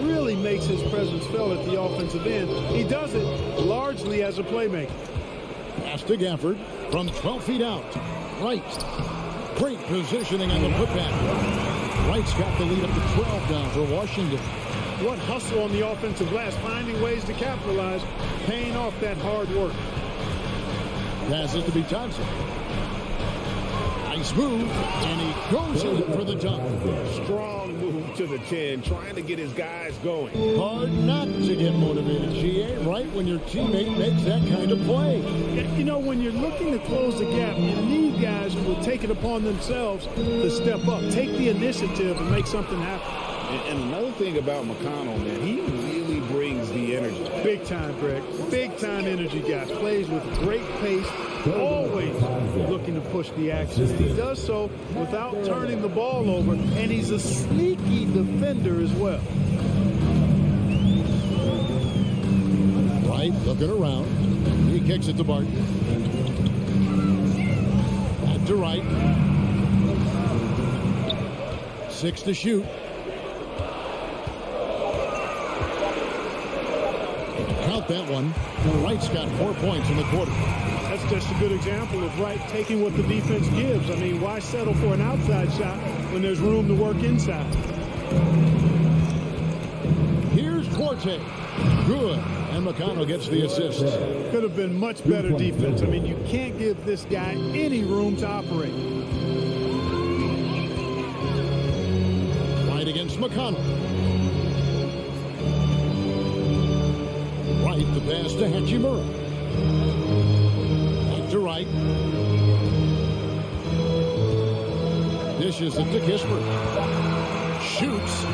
really makes his presence felt at the offensive end. He does it largely as a playmaker. Pass to Gafford from 12 feet out. Wright. Great positioning on the putback. Wright's got the lead up to 12 now for Washington. What hustle on the offensive glass, finding ways to capitalize, paying off that hard work. Passes to be Thompson. Nice move, and he goes in for the dunk. Strong move to the 10, trying to get his guys going. Hard not to get motivated, GA, right when your teammate makes that kind of play. You know, when you're looking to close the gap, you need guys who will take it upon themselves to step up, take the initiative, and make something happen. And another thing about McConnell, man, he really brings the energy. Big time, Greg. Big time energy guy. Plays with great pace, always looking to push the action. And he does so without turning the ball over, and he's a sneaky defender as well. Wright looking around. He kicks it to Barton. Back to Wright. 6 to shoot. Count that one. Wright's got 4 points in the quarter. That's just a good example of Wright taking what the defense gives. I mean, why settle for an outside shot when there's room to work inside? Here's Duarte. Good. And McConnell gets the assist. Could have been much better defense. I mean, you can't give this guy any room to operate. Right against McConnell. Right, the pass to Hachimura. Back to Wright. Dishes it to Kispert. Shoots.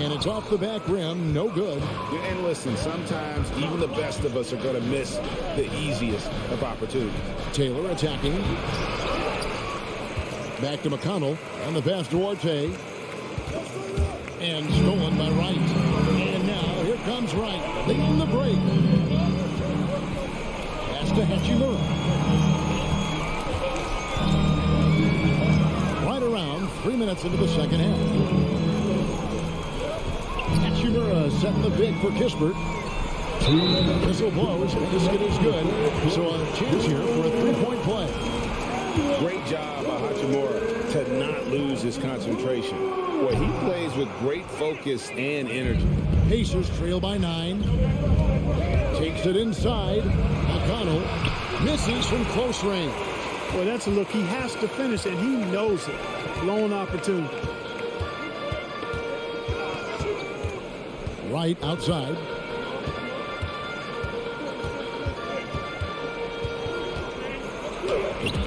And it's off the back rim. No good. And listen, sometimes even the best of us are going to miss the easiest of opportunities. Taylor attacking. Back to McConnell. And the pass to Duarte. And stolen by Wright. And now here comes Wright. Leading the break. Pass to Hachimura. Right around 3 minutes into the second half. Hachimura setting the big for Kispert. Whistle blows. Basket is good. So a chance here for a three-point play. Great job by Hachimura to not lose his concentration. Boy, he plays with great focus and energy. Pacers trail by 9. Takes it inside. McConnell misses from close range. Well, that's a look he has to finish, and he knows it. Lone opportunity. Right outside.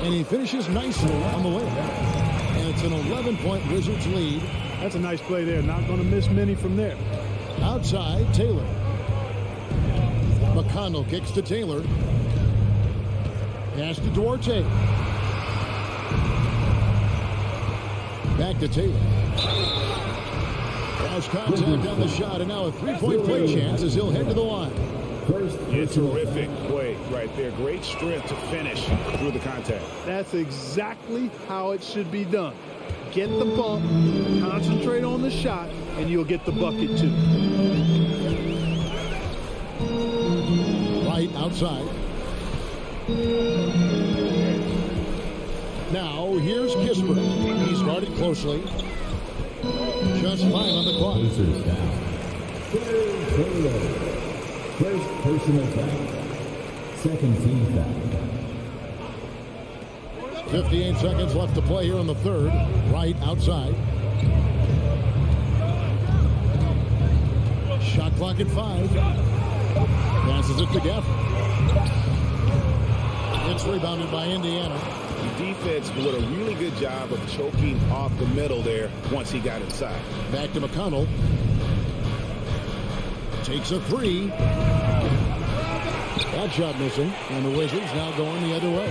And he finishes nicely on the way. And it's an 11-point Wizards lead. That's a nice play there. Not going to miss many from there. Outside, Taylor. McConnell kicks to Taylor. Pass to Duarte. Back to Taylor. Has contact on the shot, and now a three-point play chance as he'll head to the line. A terrific play right there. Great strength to finish through the contact. That's exactly how it should be done. Get the bump, concentrate on the shot, and you'll get the bucket too. Right outside. Now here's Kispert. He's guarded closely. Just 5 on the clock. First personal foul. Second team foul. 58 seconds left to play here in the third. Right outside. Shot clock at 5. Passes it to Gafford. It's rebounded by Indiana. The defense did a really good job of choking off the middle there once he got inside. Back to McConnell. Takes a 3. That shot missing, and the Wizards now going the other way.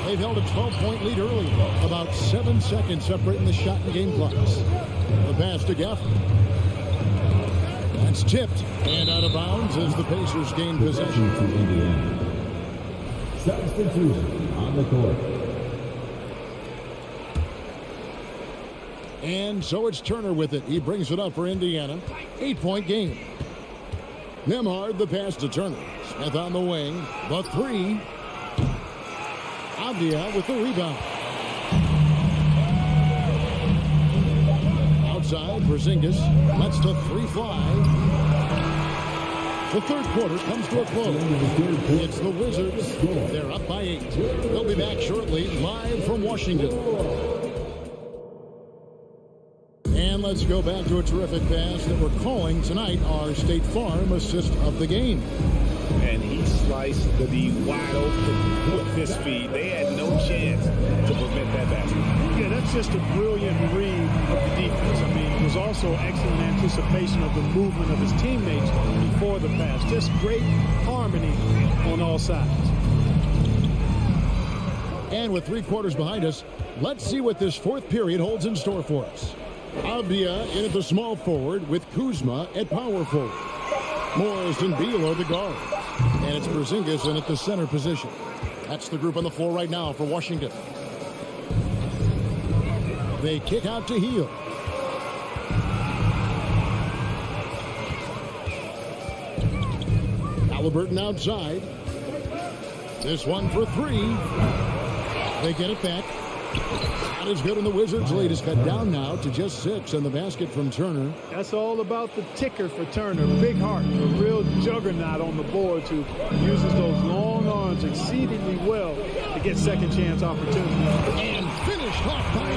They've held a 12-point lead early, about 7 seconds separating the shot and game clocks. The pass to Gafford. That's tipped and out of bounds as the Pacers gain possession. To Indiana. Substitution on the court. And so it's Turner with it. He brings it up for Indiana. 8-point game. Nembhard, the pass to Turner. Smith on the wing. The 3. Avdia with the rebound. Outside, Porzingis lets the 3 fly. The third quarter comes to a close. It's the Wizards. They're up by 8. They'll be back shortly, live from Washington. And let's go back to a terrific pass that we're calling tonight our State Farm assist of the game. And he sliced the D wide open with his feet. They had no chance to prevent that basket. Yeah, that's just a brilliant read of the defense. I mean, it was also excellent anticipation of the movement of his teammates before the pass. Just great harmony on all sides. And with 3 quarters behind us, let's see what this fourth period holds in store for us. Avdia in at the small forward with Kuzma at power forward. Morris and Beal are the guards. And it's Porzingis in at the center position. That's the group on the floor right now for Washington. They kick out to Hield. Halliburton outside. This one for 3. They get it back. Not as good, and the Wizards' lead is cut down now to just 6, and the basket from Turner. That's all about the ticker for Turner. Big heart, a real juggernaut on the boards who uses those long arms exceedingly well to get second chance opportunities. And finished off by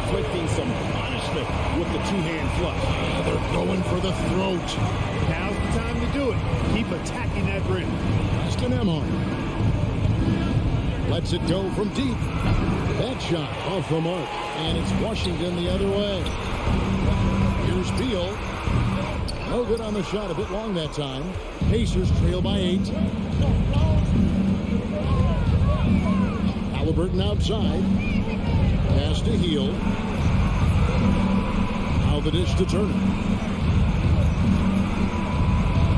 Inflicting some punishment with the 2-hand flush. They're going for the throat. Now's the time to do it. Keep attacking that rim. Aston Nembhard. Lets it go from deep. That shot off the mark. And it's Washington the other way. Here's Beal. No good on the shot. A bit long that time. Pacers trail by 8. Halliburton outside. Pass to Hield. Now the dish to Turner.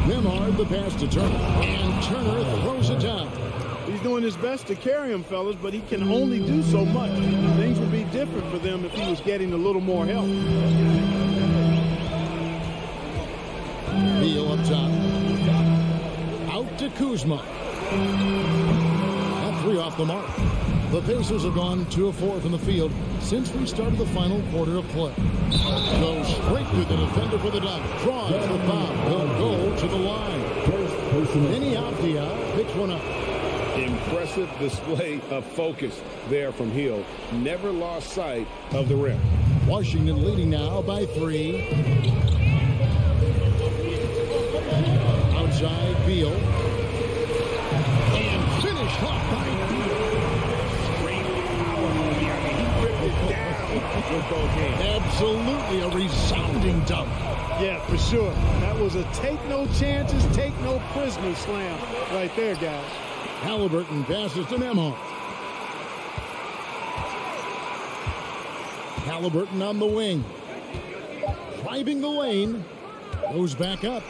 Nembhard, the pass to Turner. And Turner throws it down. He's doing his best to carry him, fellas, but he can only do so much. Things would be different for them if he was getting a little more help. Beal up top. Out to Kuzma. That 3 off the mark. The Pacers have gone 2 of 4 from the field since we started the final quarter of play. Goes straight through the defender for the dunk. Draws the foul. He'll go to the line. Vinny Avdia picks one up. Impressive display of focus there from Hield. Never lost sight of the rim. Washington leading now by 3. Outside Beal. And finished off by Beal. Great power. He ripped it down with both hands. Absolutely a resounding dunk. Yeah, for sure. That was a take no chances, take no prisoners slam right there, guys. Halliburton passes to Nembhard. Halliburton on the wing. Driving the lane. Goes back up.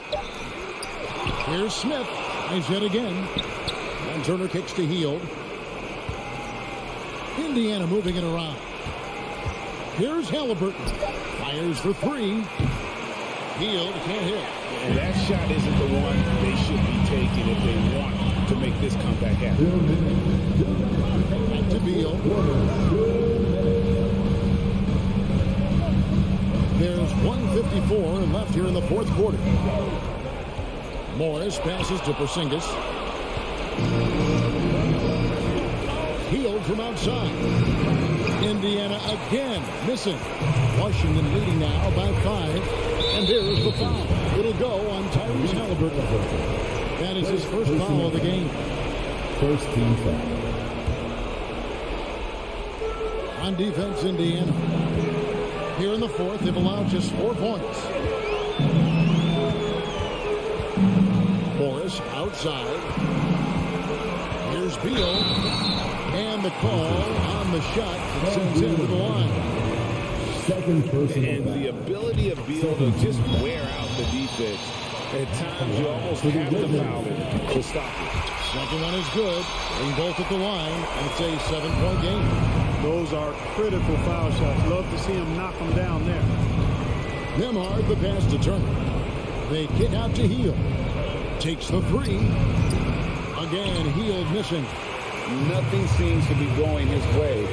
Here's Smith. Tries yet again. And Turner kicks to Hield. Indiana moving it around. Here's Halliburton. Fires for 3. Hield can't hit. And that shot isn't the one they should be taking if they want to make this comeback happen. Back to Beal. There's 1:54 left here in the fourth quarter. Morris passes to Porzingis. Hield Howard from outside. Indiana again missing. Washington leading now by 5. And there's the foul. It'll go on Tyrese Halliburton. That is his first foul of the game. First team foul. On defense, Indiana. Here in the fourth, they've allowed just 4 points. Morris outside. Here's Beal. And the call on the shot that sends him to the line. Second personal And foul. the ability of Beal to just wear out the defense. At times, you almost have to foul it to stop it. Second one is good. Being both at the line. It's a 7-point game. Those are critical foul shots. Love to see him knock them down there. Nemhard the pass to Turner. They kick out to Hield. Takes the 3. Again, Hield missing. Nothing seems to be going his way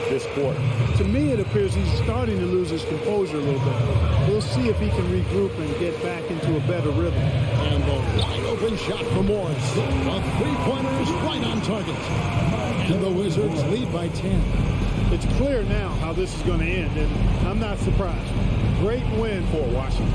this quarter. To me, it appears he's starting to lose his composure a little bit. We'll see if he can regroup and get back into a better rhythm. And the wide open shot for Morris. A 3-pointer is right on target. And the Wizards lead by 10. It's clear now how this is going to end, and I'm not surprised. Great win for Washington.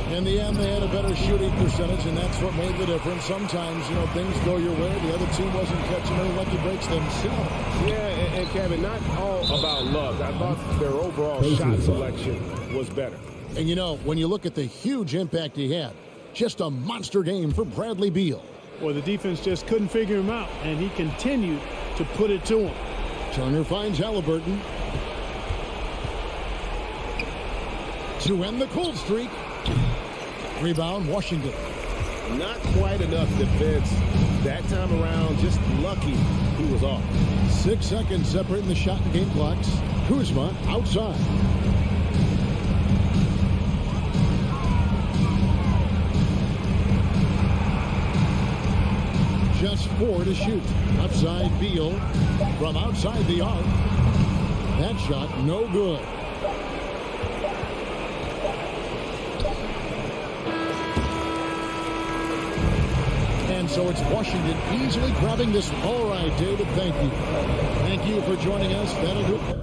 In the end, they had a better shooting percentage, and that's what made the difference. Sometimes, things go your way. The other team wasn't catching any lucky breaks themselves. Yeah, and Kevin, not all about luck. I thought their overall shot selection was better. And when you look at the huge impact he had, just a monster game for Bradley Beal. Well, the defense just couldn't figure him out, and he continued to put it to him. Turner finds Halliburton. To end the cold streak. Rebound, Washington. Not quite enough defense that time around. Just lucky he was off. 6 seconds separating the shot and game clocks. Kuzma outside. Just 4 to shoot. Left side, Beal. From outside the arc. That shot, no good. And so it's Washington easily grabbing this. All right, David, thank you. Thank you for joining us. That'll do it.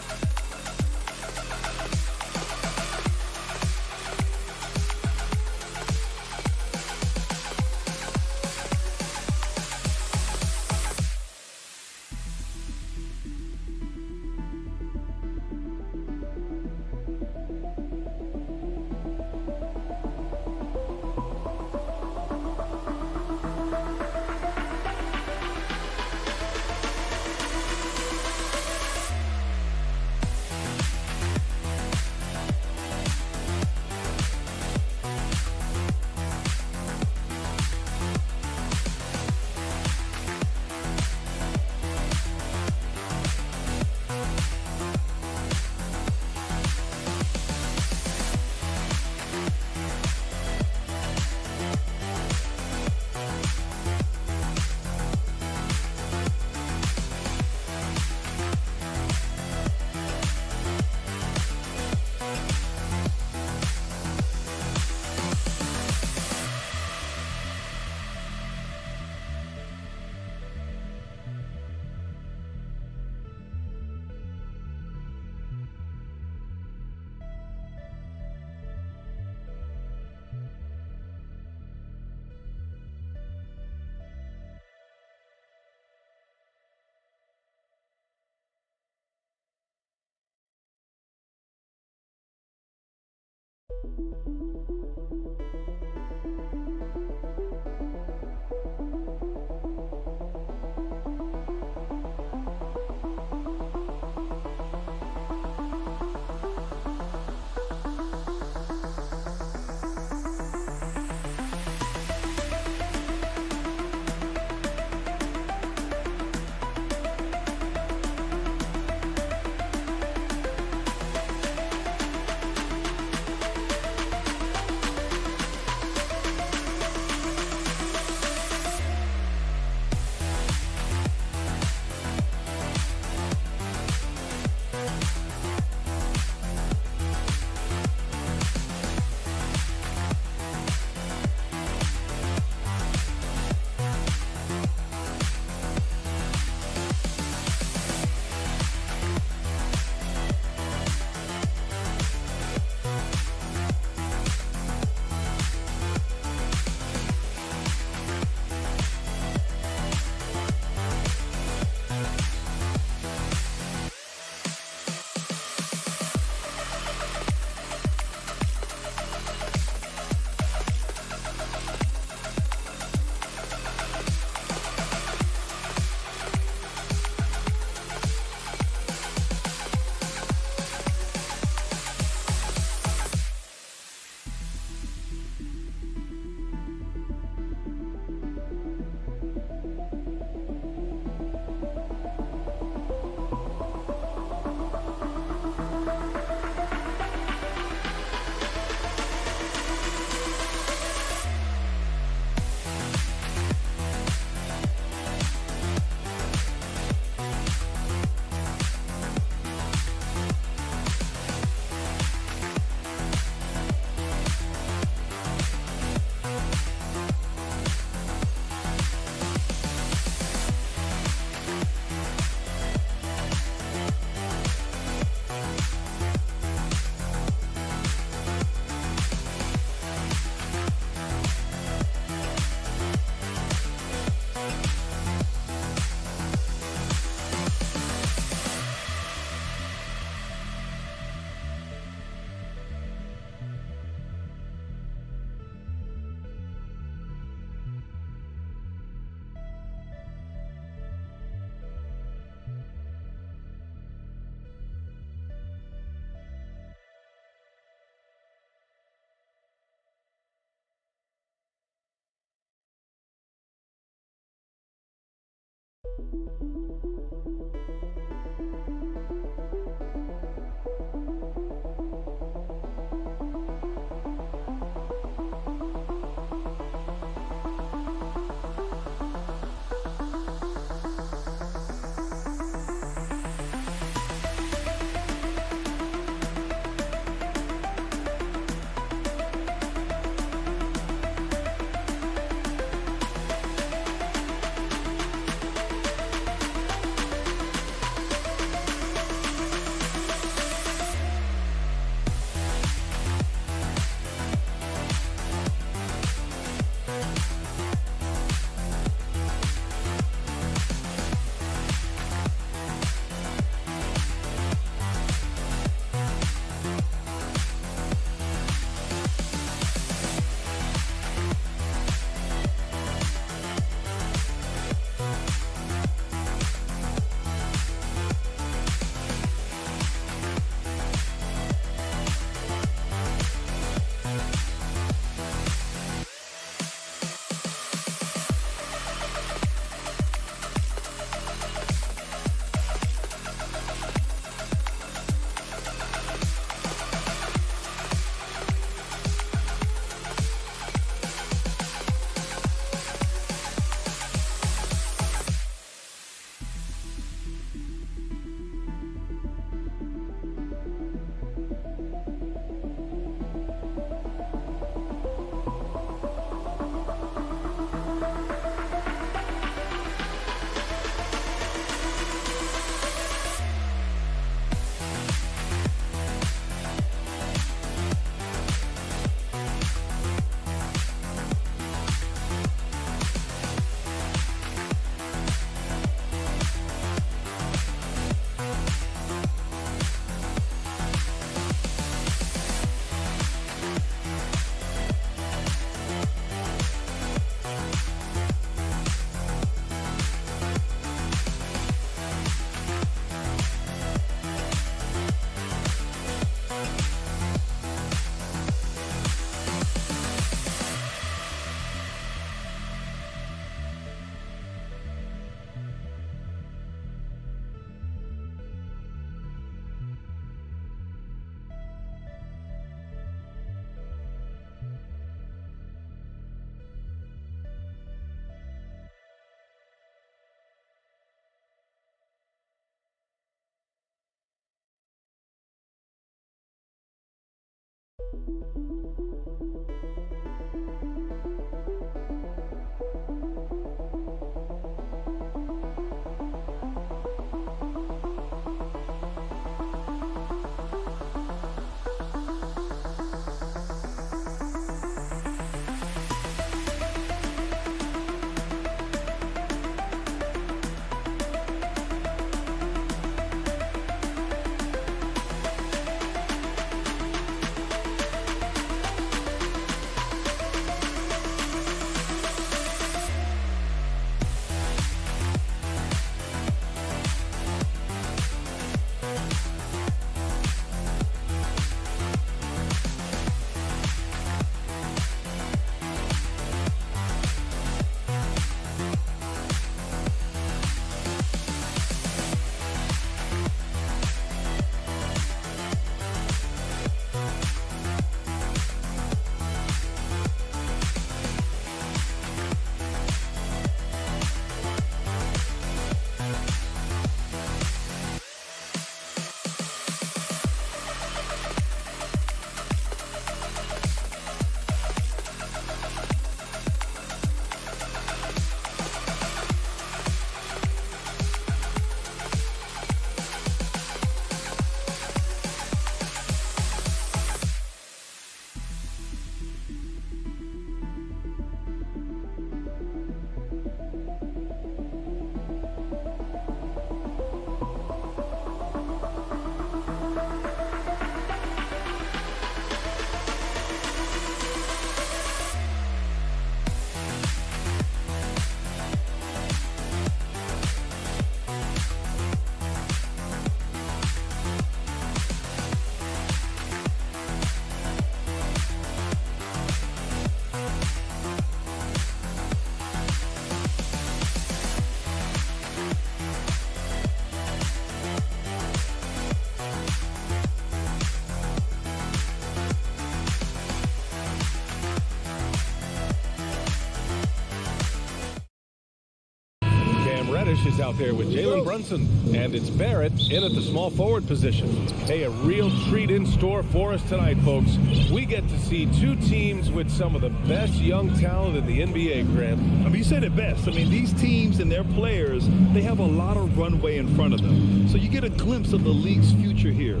out there with Jalen Brunson. And it's Barrett in at the small forward position. Hey, a real treat in store for us tonight, folks. We get to see two teams with some of the best young talent in the NBA, Grant. I mean, you said it best. I mean, these teams and their players, they have a lot of runway in front of them. So you get a glimpse of the league's future here.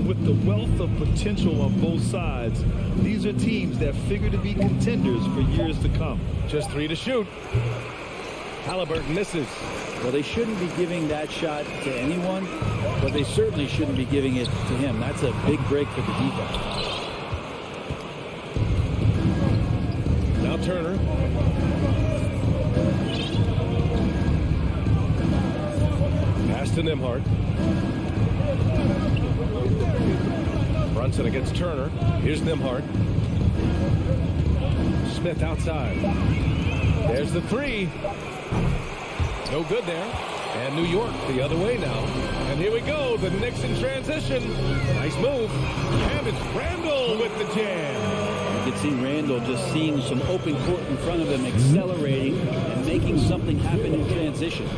With the wealth of potential on both sides, these are teams that figure to be contenders for years to come. Just 3 to shoot. Halliburton misses. Well, they shouldn't be giving that shot to anyone, but they certainly shouldn't be giving it to him. That's a big break for the defense. Now Turner. Pass to Nembhard. Brunson against Turner. Here's Nembhard. Smith outside. There's the three. No good there. And New York the other way now. And here we go. The Knicks in transition. Nice move. And it's Randle with the jam. You can see Randle just seeing some open court in front of him, accelerating and making something happen in transition.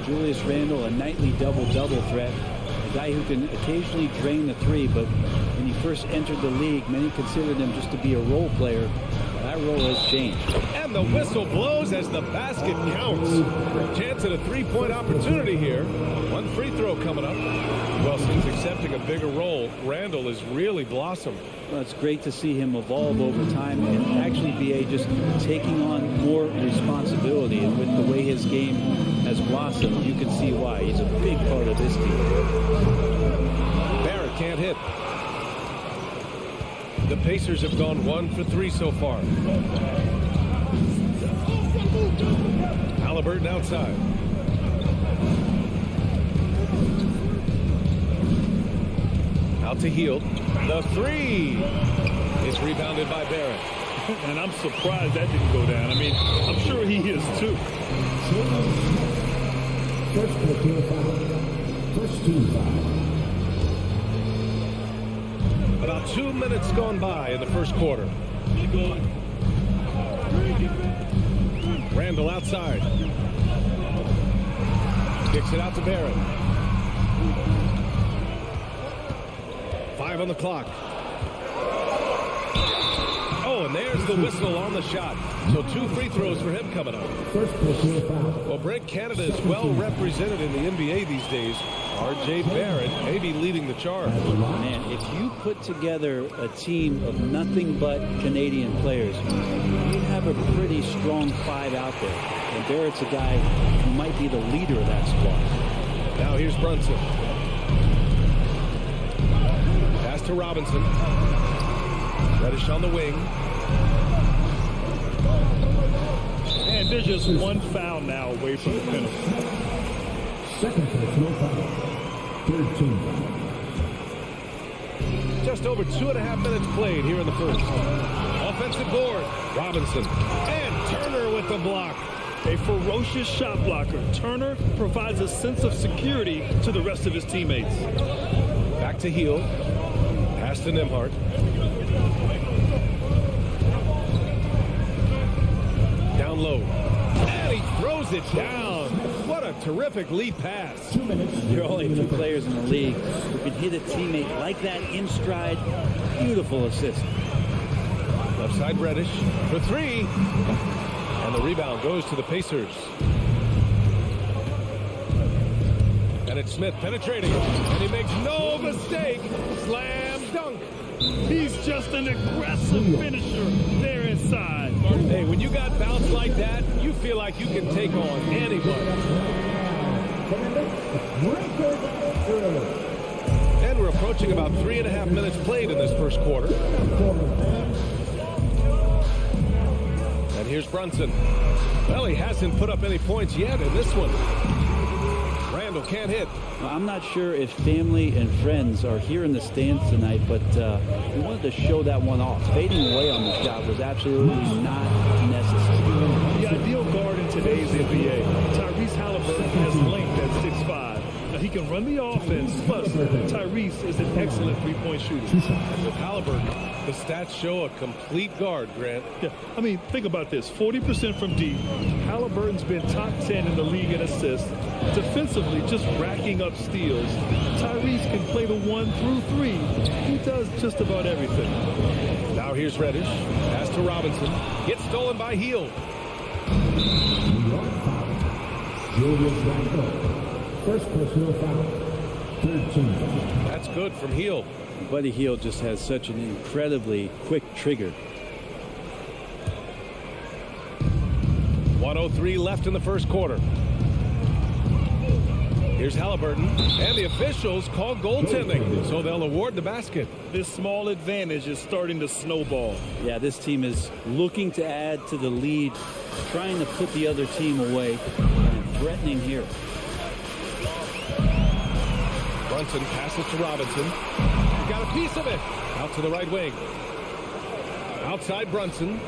Julius Randle, a nightly double-double threat. A guy who can occasionally drain the three, but when he first entered the league, many considered him just to be a role player. That role has changed. And the whistle blows as the basket counts. Chance at a three-point opportunity here. One free throw coming up. Well, since accepting a bigger role, Randle has really blossomed. Well, it's great to see him evolve over time and actually be just taking on more responsibility. And with the way his game has blossomed, you can see why. He's a big part of this team. Barrett can't hit. The Pacers have gone 1 for 3 so far. Halliburton outside. Out to Hield. The three is rebounded by Barrett. And I'm surprised that didn't go down. I mean, I'm sure he is too. First team foul. About 2 minutes gone by in the first quarter. Randle outside. Kicks it out to Barrett. 5 on the clock. Oh, and there's the whistle on the shot. So 2 free throws for him coming up. First personal foul. Well, Brent, Canada is well represented in the NBA these days. R.J. Barrett may be leading the charge. Man, if you put together a team of nothing but Canadian players, you have a pretty strong 5 out there. And Barrett's a guy who might be the leader of that squad. Now here's Brunson. Pass to Robinson. Reddish on the wing. And there's just one foul now away from the penalty. Second personal foul. Third team foul. Just over 2.5 minutes played here in the first. Offensive board. Robinson. And Turner with the block. A ferocious shot blocker. Turner provides a sense of security to the rest of his teammates. Back to Hield. Pass to Nembhard. Down low. And he throws it down. What a terrific lead pass. 2 minutes. There are only a few players in the league who can hit a teammate like that in stride. Beautiful assist. Left side Reddish for 3. And the rebound goes to the Pacers. And it's Smith penetrating. And he makes no mistake. Slam dunk. He's just an aggressive finisher there inside. Hey, when you got bounce like that, you feel like you can take on anybody. And we're approaching about 3.5 minutes played in this first quarter. And here's Brunson. Well, he hasn't put up any points yet in this one. Randle can't hit. I'm not sure if family and friends are here in the stands tonight, but we wanted to show that one off. Fading away on the shot was absolutely not necessary. The ideal guard in today's NBA, Tyrese Halliburton, has length at 6'5". Now, he can run the offense, plus Tyrese is an excellent three-point shooter. With Halliburton, the stats show a complete guard, Grant. Yeah, I mean, think about this. 40% from deep. Halliburton's been top 10 in the league in assists. Defensively, just racking up steals. Tyrese can play the 1 through 3. He does just about everything. Now here's Reddish. Pass to Robinson. Gets stolen by Heel. Julius Randle. First personal foul. Third team foul. That's good from Heel. Buddy Hield just has such an incredibly quick trigger. 1:03 left in the first quarter. Here's Halliburton, and the officials call goaltending, so they'll award the basket. This small advantage is starting to snowball. Yeah, this team is looking to add to the lead, trying to put the other team away, and threatening here. Brunson passes to Robinson. Got a piece of it. Out to the right wing. Outside Brunson.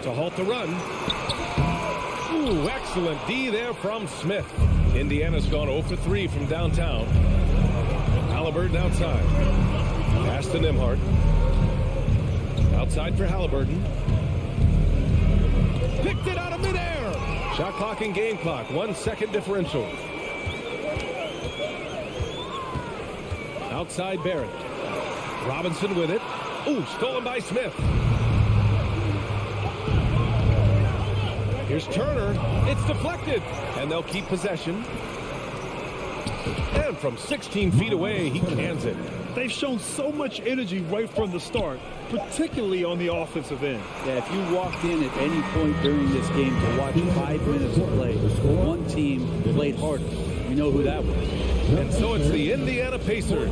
To halt the run. Ooh, excellent D there from Smith. Indiana's gone 0 for 3 from downtown. Halliburton outside. Pass to Nembhard. Outside for Halliburton. Picked it out of midair. Shot clock and game clock. 1 second differential. Outside Barrett. Robinson with it. Ooh, stolen by Smith. Here's Turner. It's deflected. And they'll keep possession. And from 16 feet away, he cans it. They've shown so much energy right from the start, particularly on the offensive end. Yeah, if you walked in at any point during this game to watch 5 minutes of play, one team played harder. You know who that was. And so it's the Indiana Pacers.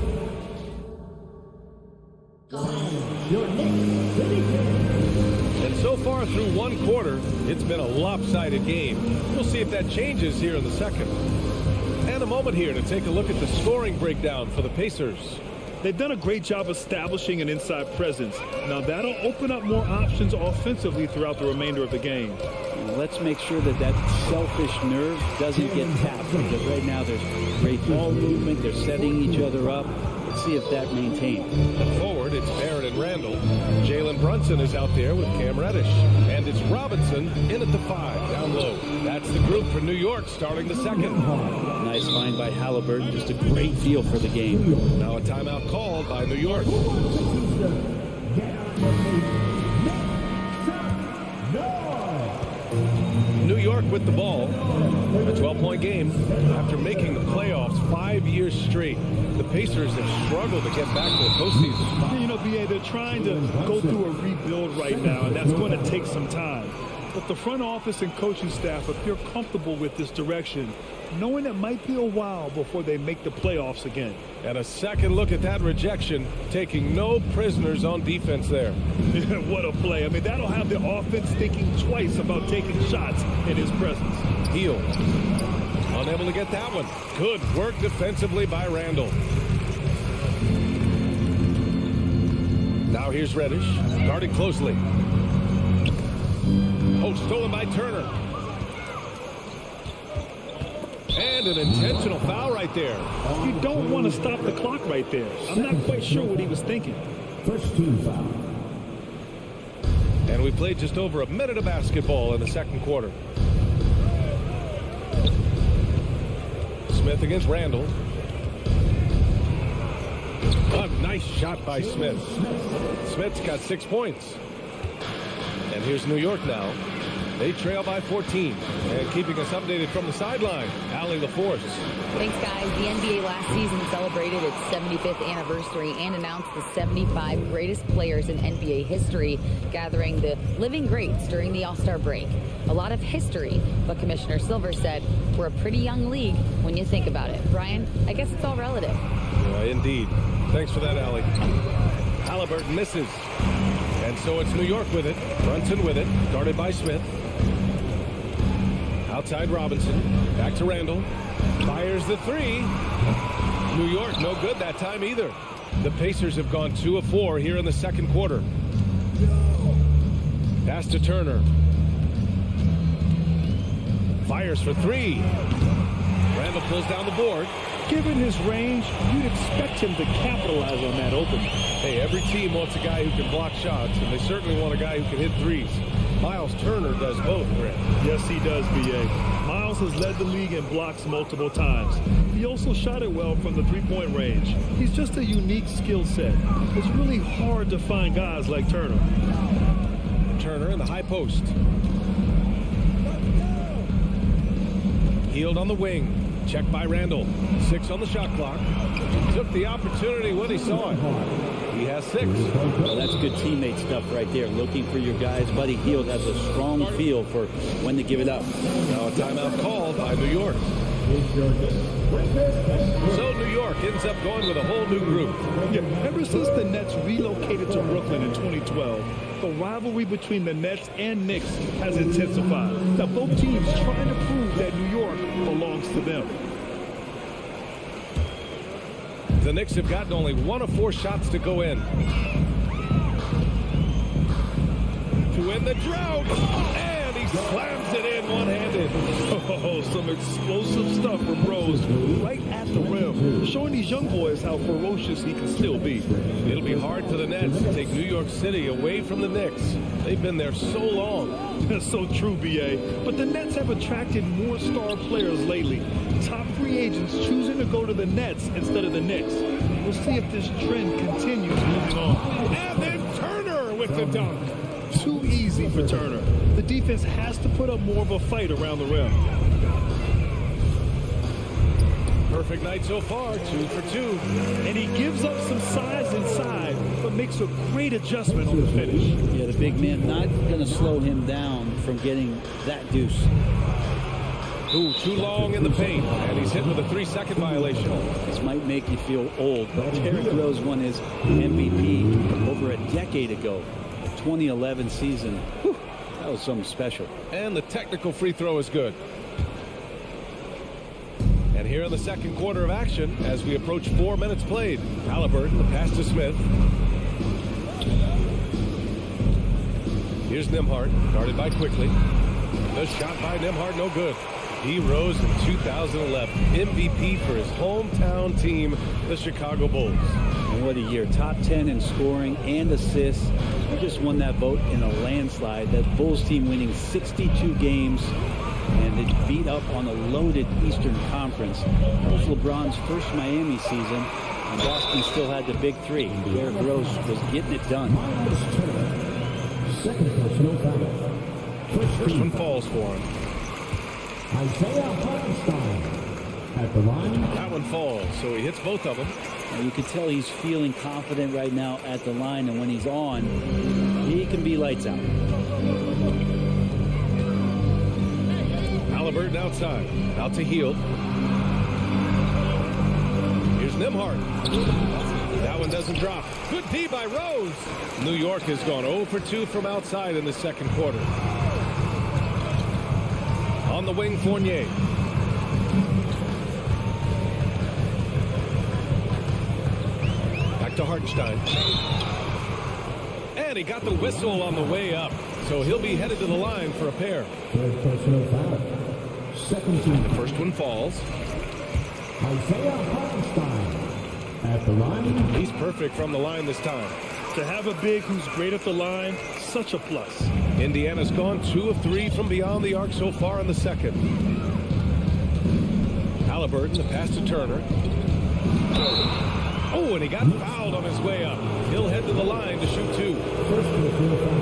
And so far through 1 quarter, it's been a lopsided game. We'll see if that changes here in the second. And a moment here to take a look at the scoring breakdown for the Pacers. They've done a great job establishing an inside presence. Now that'll open up more options offensively throughout the remainder of the game. Let's make sure that that selfish nerve doesn't get tapped, because right now there's great ball movement. They're setting each other up. Let's see if that maintains. And forward, it's Barrett and Randall. Jalen Brunson is out there with Cam Reddish. And it's Robinson in at the 5, down low. That's the group for New York starting the second. Nice find by Halliburton. Just a great feel for the game. Now a timeout called by New York. New York with the ball. A 12-point game after making the playoffs 5 years straight. The Pacers have struggled to get back to the postseason spot. You know, B.A., they're trying to go through a rebuild right now, and that's going to take some time. But the front office and coaching staff appear comfortable with this direction, knowing it might be a while before they make the playoffs again. And a second look at that rejection, taking no prisoners on defense there. What a play. I mean, that'll have the offense thinking twice about taking shots in his presence. Heel. Unable to get that one. Good work defensively by Randall. Now here's Reddish, guarded closely. Oh, stolen by Turner. And an intentional foul right there. You don't want to stop the clock right there. I'm not quite sure what he was thinking. First team foul. And we played just over a minute of basketball in the second quarter. Smith against Randall. A nice shot by Smith. Smith's got 6 points. And here's New York now. They trail by 14. And keeping us updated from the sideline, Allie LaForce. Thanks, guys. The NBA last season celebrated its 75th anniversary and announced the 75 greatest players in NBA history, gathering the living greats during the All-Star break. A lot of history, but Commissioner Silver said we're a pretty young league when you think about it. Brian, I guess it's all relative. Yeah, indeed. Thanks for that, Allie. Halliburton misses. And so it's New York with it. Brunson with it. Guarded by Smith. Outside Robinson. Back to Randall. Fires the 3. New York no good that time either. The Pacers have gone 2 of 4 here in the second quarter. Pass to Turner. Fires for 3. Randall pulls down the board. Given his range, you'd expect him to capitalize on that opening. Hey, every team wants a guy who can block shots, and they certainly want a guy who can hit threes. Miles Turner does both, Grant. Yes, he does, B.A. Miles has led the league in blocks multiple times. He also shot it well from the three-point range. He's just a unique skill set. It's really hard to find guys like Turner. Turner in the high post. Healed on the wing. Checked by Randall. 6 on the shot clock. Took the opportunity when he saw it. He has 6. Well, that's good teammate stuff right there. Looking for your guys. Buddy Hield has a strong feel for when to give it up. Now a timeout called by New York. So New York ends up going with a whole new group. Yeah, ever since the Nets relocated to Brooklyn in 2012, the rivalry between the Nets and Knicks has intensified. Now both teams trying to prove that New York belongs to them. The Knicks have gotten only 1 of 4 shots to go in. To end the drought, and he slams it in one-handed. Oh, some explosive stuff from Rose right at the rim, showing these young boys how ferocious he can still be. It'll be hard for the Nets to take New York City away from the Knicks. They've been there so long. That's so true, B.A. But the Nets have attracted more star players lately. Top free agents choosing to go to the Nets instead of the Knicks. We'll see if this trend continues moving on. And then Turner with the dunk. Too easy for Turner. The defense has to put up more of a fight around the rim. Perfect night so far, 2 for 2. And he gives up some size inside, but makes a great adjustment on the finish. Yeah, the big man not going to slow him down from getting that deuce. Ooh, too long in the paint, and he's hit with a 3-second violation. This might make you feel old, but Derrick Rose won his MVP over a decade ago. 2011 season. Whew, that was something special. And the technical free throw is good. And here in the second quarter of action, as we approach 4 minutes played, Halliburton, the pass to Smith. Here's Nembhard, guarded by Quickly. The shot by Nembhard, no good. He rose in 2011, MVP for his hometown team, the Chicago Bulls. And what a year. Top 10 in scoring and assists. He just won that vote in a landslide. That Bulls team winning 62 games, and they beat up on a loaded Eastern Conference. That was LeBron's first Miami season, and Boston still had the big 3. Derrick Rose was getting it done. Second personal foul. First one falls for him. Isaiah Hartenstein at the line. That one falls, so he hits both of them. And you can tell he's feeling confident right now at the line, and when he's on, he can be lights out. Halliburton outside, out to Hield. Here's Nembhard. That one doesn't drop. Good D by Rose. New York has gone 0 for 2 from outside in the second quarter. On the wing, Fournier. Back to Hartenstein. And he got the whistle on the way up. So he'll be headed to the line for a pair. Third personal foul. Second team. The first one falls. Isaiah Hartenstein at the line. He's perfect from the line this time. To have a big who's great at the line, such a plus. Indiana's gone 2 of 3 from beyond the arc so far in the second. Halliburton, the pass to Turner. Oh, and he got fouled on his way up. He'll head to the line to shoot 2.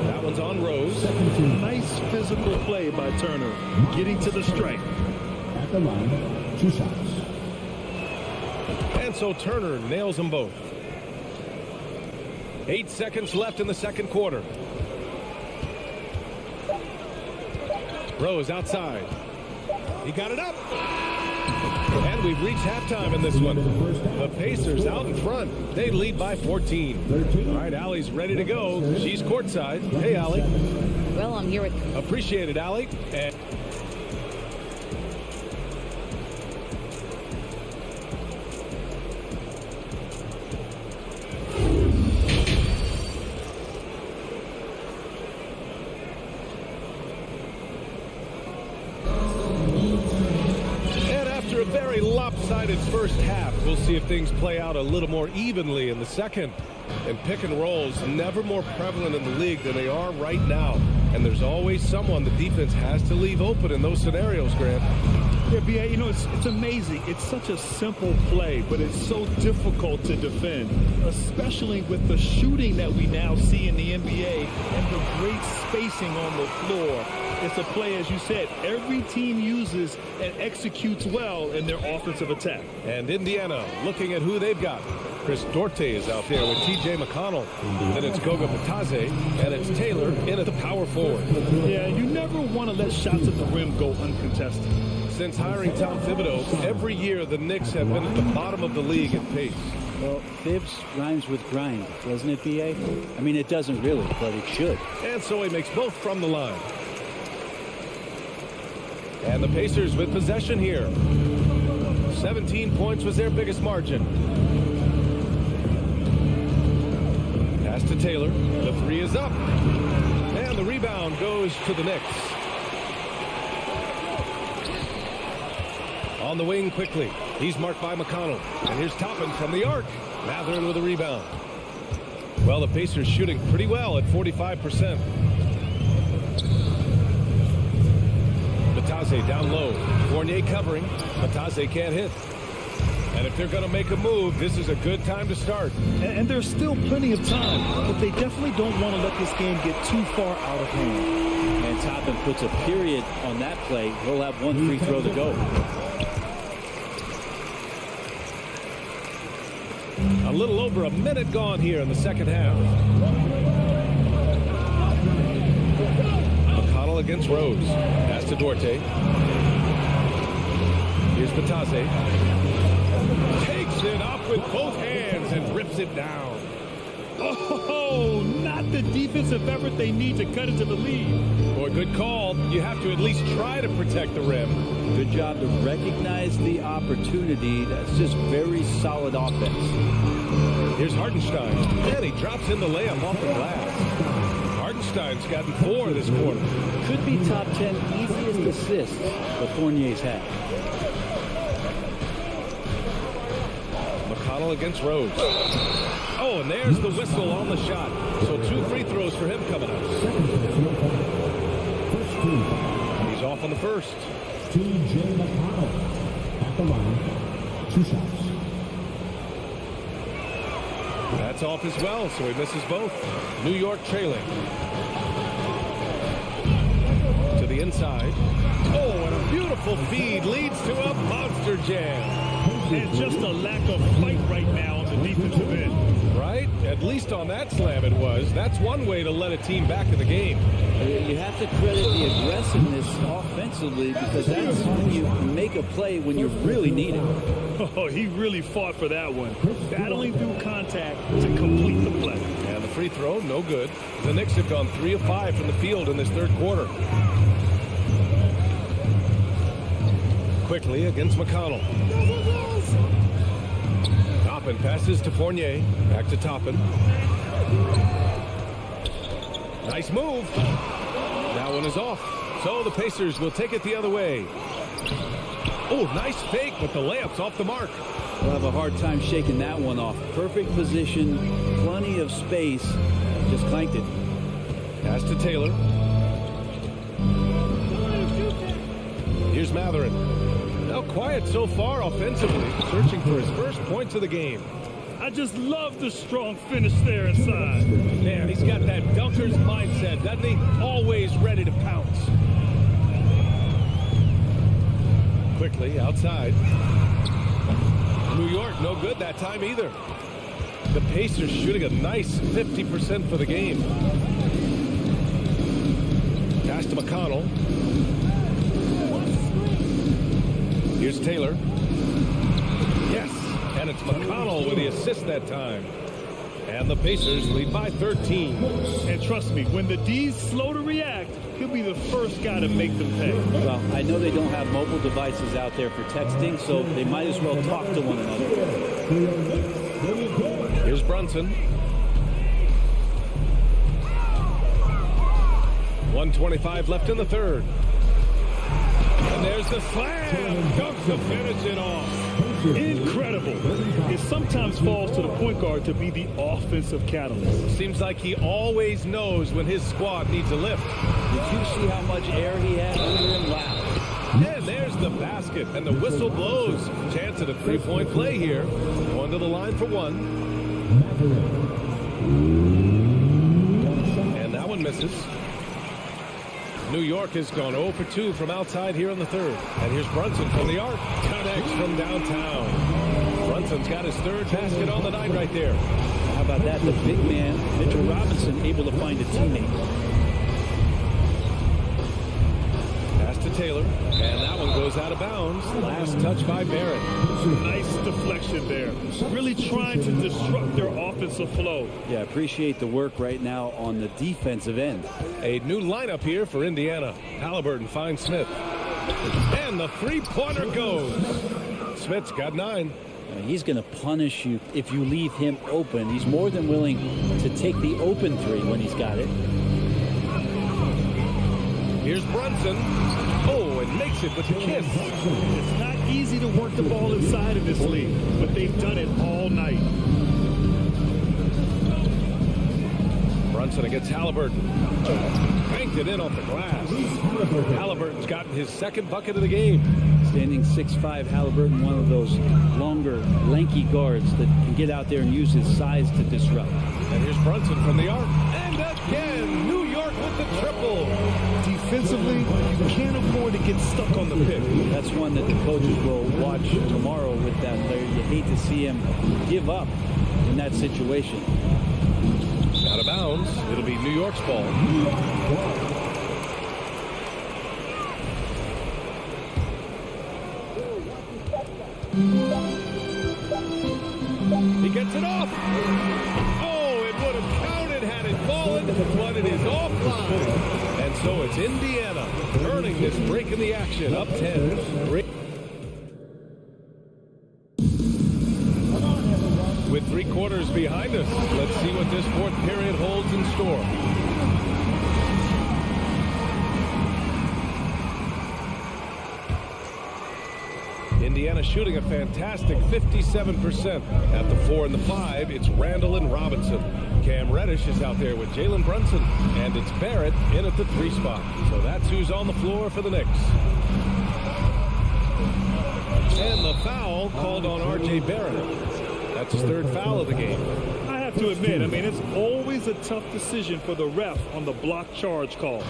That one's on Rose. Nice physical play by Turner, getting to the strike. At the line, 2 shots. And so Turner nails them both. 8 seconds left in the second quarter. Rose outside. He got it up. And we've reached halftime in this one. The Pacers out in front. They lead by 14. All right, Allie's ready to go. She's courtside. Hey, Allie. Well, I'm here with... Appreciate it, Allie. And after a very lopsided first half, we'll see if things play out a little more evenly in the second. And pick and rolls never more prevalent in the league than they are right now. And there's always someone the defense has to leave open in those scenarios, Grant. Yeah, B.A., you know, it's amazing. It's such a simple play, but it's so difficult to defend, especially with the shooting that we now see in the NBA and the great spacing on the floor. It's a play, as you said, every team uses and executes well in their offensive attack. And Indiana looking at who they've got. Chris Duarte is out there with T.J. McConnell. Then it's Goga Batadze, and it's Taylor in at the power forward. Yeah, you never want to let shots at the rim go uncontested. Since hiring Tom Thibodeau, every year the Knicks have been at the bottom of the league in pace. Well, Thibs rhymes with grind, doesn't it, B.A.? I mean, it doesn't really, but it should. And so he makes both from the line. And the Pacers with possession here. 17 points was their biggest margin. Pass to Taylor. The three is up. And the rebound goes to the Knicks. On the wing quickly. He's marked by McConnell. And here's Toppin from the arc. Mathurin with a rebound. Well, the Pacers shooting pretty well at 45%. Batadze down low. Fournier covering. Batadze can't hit. And if they're going to make a move, this is a good time to start. And there's still plenty of time, but they definitely don't want to let this game get too far out of hand. And Toppin puts a period on that play. He'll have one free throw to go. A little over a minute gone here in the second half. McConnell against Rose. Pass to Duarte. Here's Batadze. Takes it up with both hands and rips it down. Oh, not the defensive effort they need to cut into the lead. Boy, good call. You have to at least try to protect the rim. Good job to recognize the opportunity. That's just very solid offense. Here's Hartenstein. And he drops in the layup off the glass. Hartenstein's gotten 4 this quarter. Could be top 10 easiest assists that Fournier's had. McConnell against Rose. Oh, and there's the whistle on the shot. So 2 free throws for him coming up. He's off on the first. T.J. McConnell at the line. 2 shots. That's off as well, so he misses both. New York trailing. To the inside. Oh, and a beautiful feed leads to a monster jam. And just a lack of fight right now on the defensive end. Right? At least on that slam it was. That's one way to let a team back in the game. You have to credit the aggressiveness offensively because that's when you make a play when you really need it. Oh, he really fought for that one. Battling through contact to complete the play. And the free throw, no good. The Knicks have gone 3 of 5 from the field in this third quarter. Quickly against McConnell. Toppin passes to Fournier. Back to Toppin. Nice move. That one is off. So the Pacers will take it the other way. Oh, nice fake, but the layup's off the mark. We'll have a hard time shaking that one off. Perfect position, plenty of space. Just clanked it. Pass to Taylor. Here's Mathurin. Now quiet so far offensively, searching for his first points of the game. I just love the strong finish there inside. Man, he's got that dunker's mindset, doesn't he? Always ready to pounce. Quickly outside. New York, no good that time either. The Pacers shooting a nice 50% for the game. Pass to McConnell. Here's Taylor. Yes, and it's McConnell with the assist that time. And the Pacers lead by 13. And trust me, when the D's slow to react, he'll be the first guy to make them pay. Well, I know they don't have mobile devices out there for texting, so they might as well talk to one another. Here's Brunson. 1:25 left in the third. And there's the slam. Dunk to finish it off. Incredible. It sometimes falls to the point guard to be the offensive catalyst. Seems like he always knows when his squad needs a lift. Did you see how much air he had under him? Wow. And there's the basket, and the whistle blows. Chance at a three-point play here. Going to the line for one. And that one misses. New York has gone 0 for 2 from outside here in the third. And here's Brunson from the arc. Connects from downtown. Brunson's got his third basket on the night right there. How about that? The big man, Mitchell Robinson, able to find a teammate. Pass to Taylor, and that one goes out of bounds. Last touch by Barrett. Nice deflection there. Really trying to disrupt their offensive flow. Yeah, appreciate the work right now on the defensive end. A new lineup here for Indiana. Halliburton finds Smith. And the three-pointer goes. Smith's got 9. He's going to punish you if you leave him open. He's more than willing to take the open three when he's got it. Here's Brunson. Oh, and makes it with the kiss. It's not easy to work the ball inside of this league, but they've done it all night. Brunson against Halliburton. Banked it in off the glass. Halliburton's gotten his second bucket of the game. Standing 6'5", Halliburton, one of those longer, lanky guards that can get out there and use his size to disrupt. And here's Brunson from the arc. And again, New York with the triple. Defensively, you can't afford to get stuck on the pick. That's one that the coaches will watch tomorrow with that player. You hate to see him give up in that situation. Out of bounds. It'll be New York's ball. He gets it off. Oh, it would have counted had it fallen, but it is offline. And so it's Indiana earning this break in the action. Up 10. With 3 quarters behind us, let's see what this fourth period holds in store. Indiana shooting a fantastic 57%. At the 4 and the 5, it's Randall and Robinson. Cam Reddish is out there with Jalen Brunson, and it's Barrett in at the 3 spot. So that's who's on the floor for the Knicks. And the foul called on R.J. Barrett. That's his 3rd foul of the game. I have to admit, it's always a tough decision for the ref on the block charge call.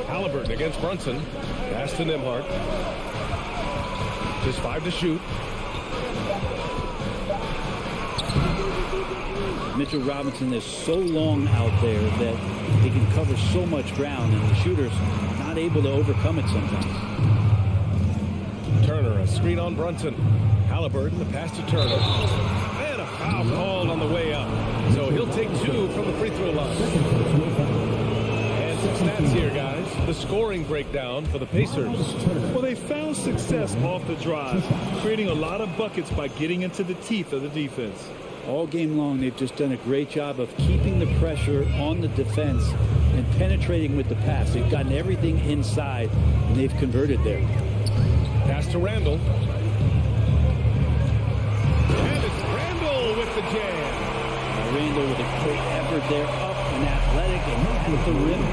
Halliburton against Brunson. Pass to Nembhard. Just 5 to shoot. Mitchell Robinson is so long out there that he can cover so much ground, and the shooter's not able to overcome it sometimes. Turner, a screen on Brunson. Halliburton, the pass to Turner. And a foul called on the way up. So he'll take 2 from the free throw line. And some stats here, guys. The scoring breakdown for the Pacers. Well, they found success off the drive, creating a lot of buckets by getting into the teeth of the defense. All game long, they've just done a great job of keeping the pressure on the defense and penetrating with the pass. They've gotten everything inside, and they've converted there. Pass to Randall. And it's Randall with the jam. Randall with a quick effort there, up and athletic and at the rim.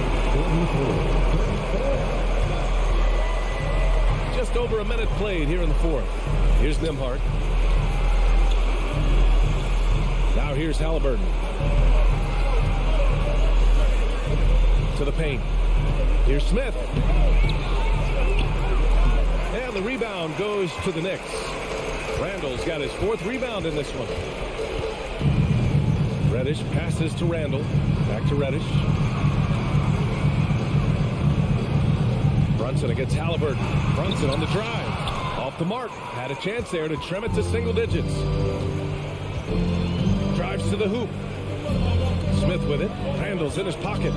Just over a minute played here in the 4th. Here's Nembhard. Now here's Halliburton. To the paint. Here's Smith. And the rebound goes to the Knicks. Randall's got his 4th rebound in this one. Reddish passes to Randall. Back to Reddish. Brunson against Halliburton. Brunson on the drive. Off the mark. Had a chance there to trim it to single digits. Drives to the hoop. Smith with it. Randall's in his pocket.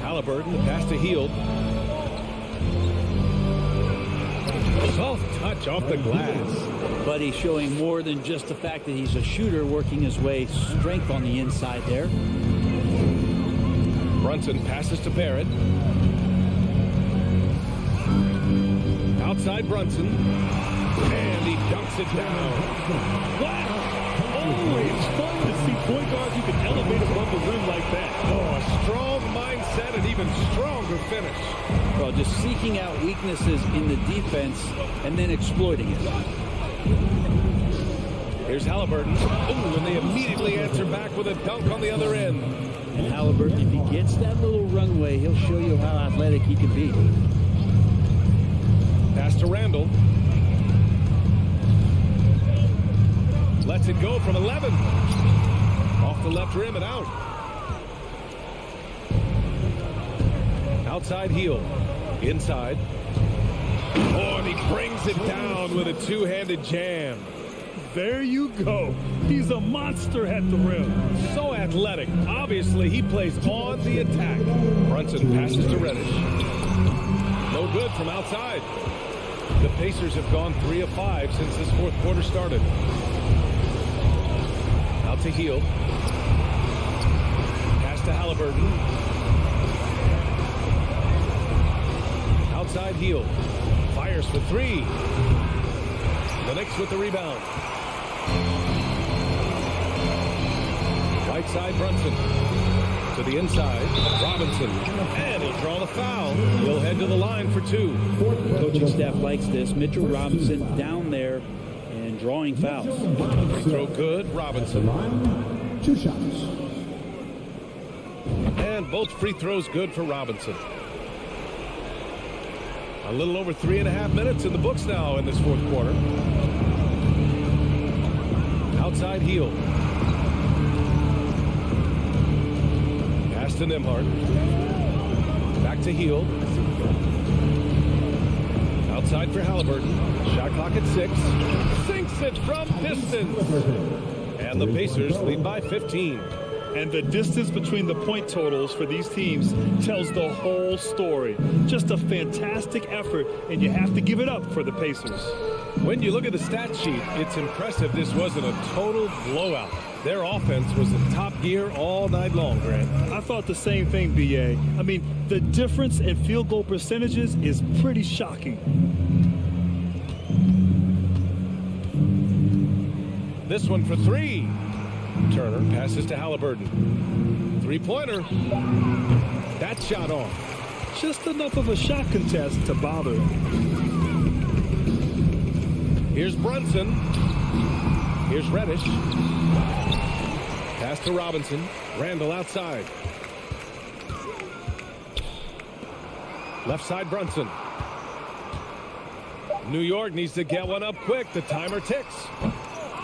Halliburton, the pass to Hield. Soft touch off the glass. But he's showing more than just the fact that he's a shooter, working his way strength on the inside there. Brunson passes to Barrett. Outside Brunson. And he dunks it down. Wow! It's fun to see point guards who can elevate above the rim like that. Oh, a strong mindset and even stronger finish. Well, just seeking out weaknesses in the defense and then exploiting it. Here's Halliburton. Ooh, and they immediately answer back with a dunk on the other end. And Halliburton, if he gets that little runway, he'll show you how athletic he can be. Pass to Randall. Lets it go from 11. Off the left rim and out. Outside heel. Inside. Oh, and he brings it down with a two-handed jam. There you go. He's a monster at the rim. So athletic. Obviously, he plays on the attack. Brunson passes to Reddish. No good from outside. The Pacers have gone 3 of 5 since this fourth quarter started. Out to Heel. Pass to Halliburton. Outside Heel. Fires for 3. The Knicks with the rebound. Right side Brunson. To the inside. Robinson. And he'll draw the foul. He'll head to the line for 2. Coaching staff likes this. Mitchell Robinson down there and drawing fouls. Free throw good. Robinson. 2 shots. And both free throws good for Robinson. A little over 3.5 minutes in the books now in this fourth quarter. Outside Heel. Pass to Nembhard. Back to Heel. Outside for Halliburton. Shot clock at 6. Sinks it from distance. And the Pacers lead by 15. And the distance between the point totals for these teams tells the whole story. Just a fantastic effort, and you have to give it up for the Pacers. When you look at the stat sheet, it's impressive this wasn't a total blowout. Their offense was in top gear all night long, Grant. I thought the same thing, B.A. I mean, the difference in field goal percentages is pretty shocking. This one for 3. Turner passes to Halliburton. Three-pointer. That shot off. Just enough of a shot contest to bother. Here's Brunson. Here's Reddish. Pass to Robinson. Randall outside. Left side Brunson. New York needs to get one up quick. The timer ticks.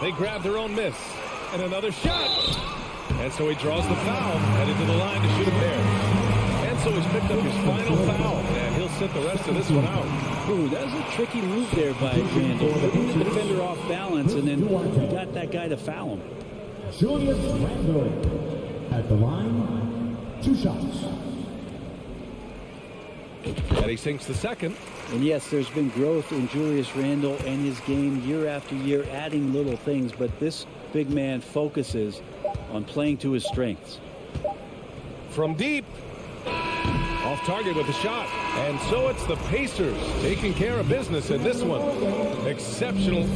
They grab their own miss. And another shot. And so he draws the foul. Headed to the line to shoot a pair. And so he's picked up his final foul. And he'll sit the rest of this one out. Ooh, that was a tricky move there by Randall. Putting the defender off balance and then got that guy to foul him. Julius Randle at the line. 2 shots. And he sinks the second. And yes, there's been growth in Julius Randle and his game year after year, adding little things, but this big man focuses on playing to his strengths. From deep. Off target with a shot. And so it's the Pacers taking care of business in this one. Exceptional.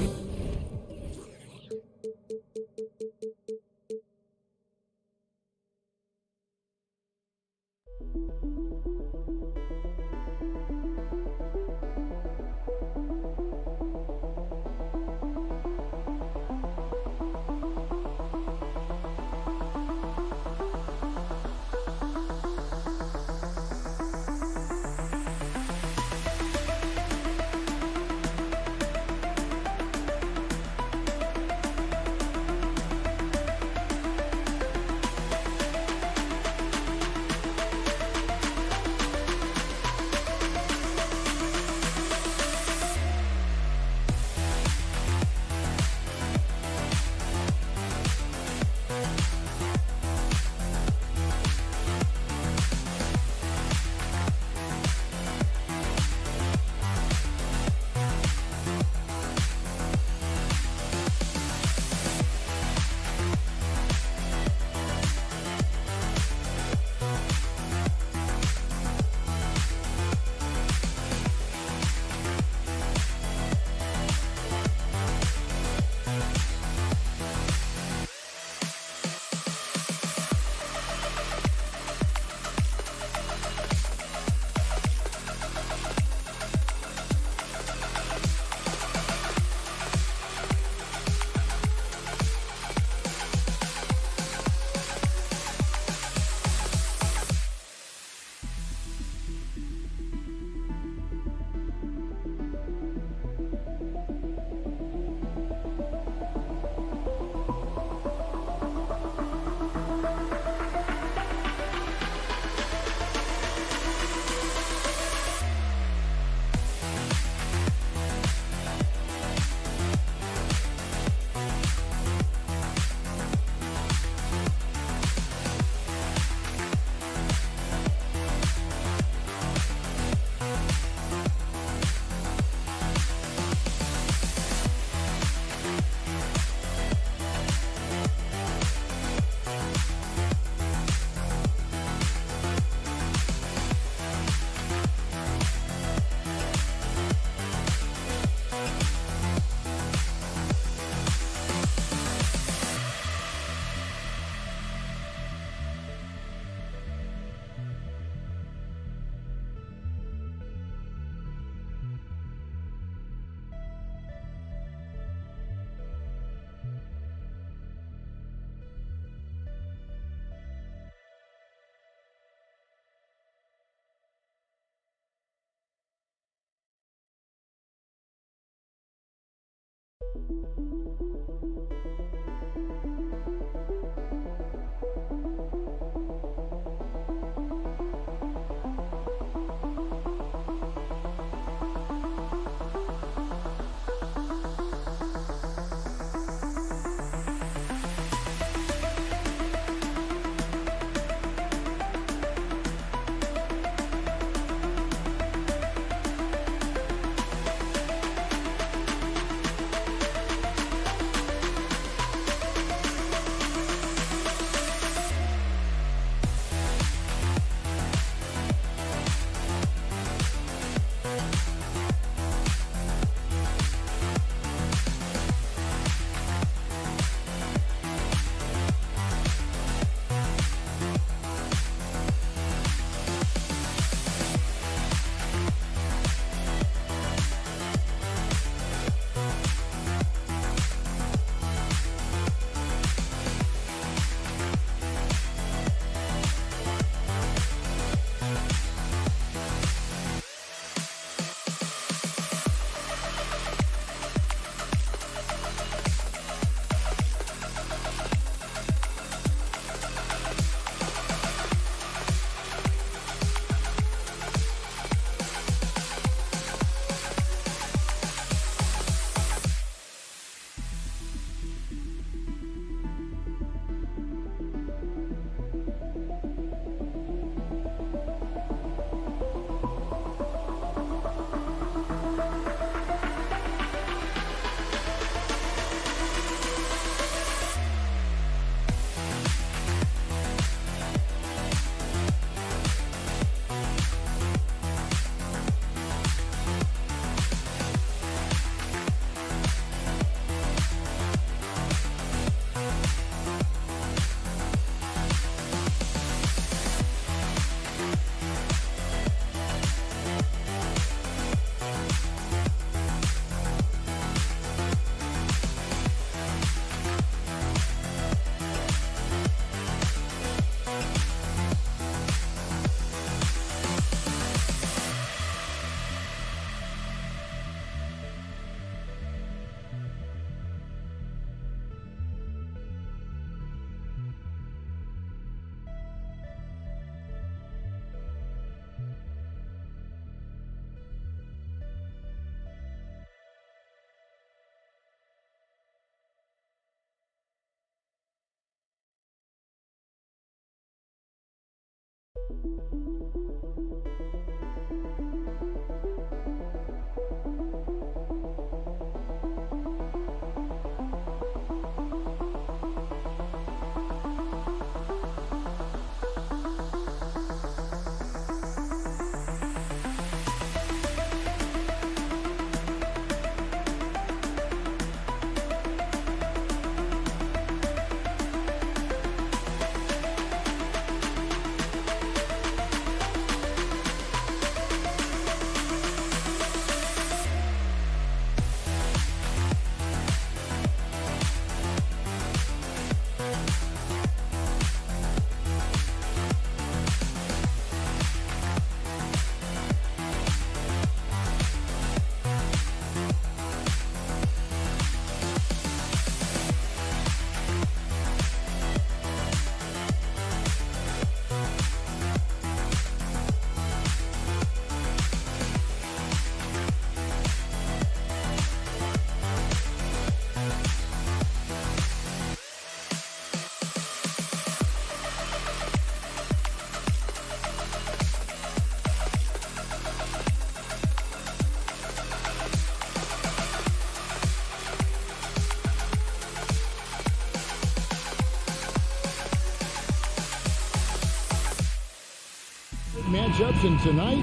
Matchups, and tonight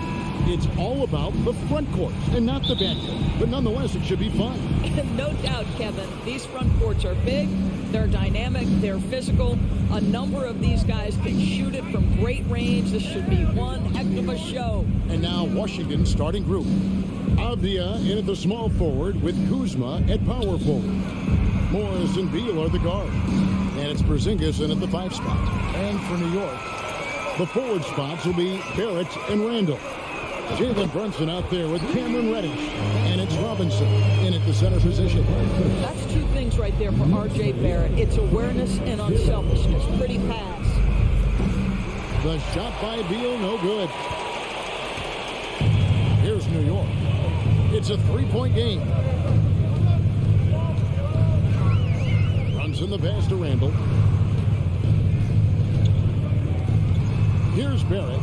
it's all about the front court and not the back court. But nonetheless, it should be fun. No doubt, Kevin. These front courts are big, they're dynamic, they're physical. A number of these guys can shoot it from great range. This should be one heck of a show. And now Washington's starting group. Avdia in at the small forward with Kuzma at power forward. Morris and Beal are the guard. And it's Porzingis in at the 5 spot. And for New York, the forward spots will be Barrett and Randall. Jalen Brunson out there with Cameron Reddish. And it's Robinson in at the center position. That's two things right there for R.J. Barrett. It's awareness and unselfishness. Pretty pass. The shot by Beal, no good. Here's New York. It's a three-point game. Runs in the pass to Randall. Here's Barrett.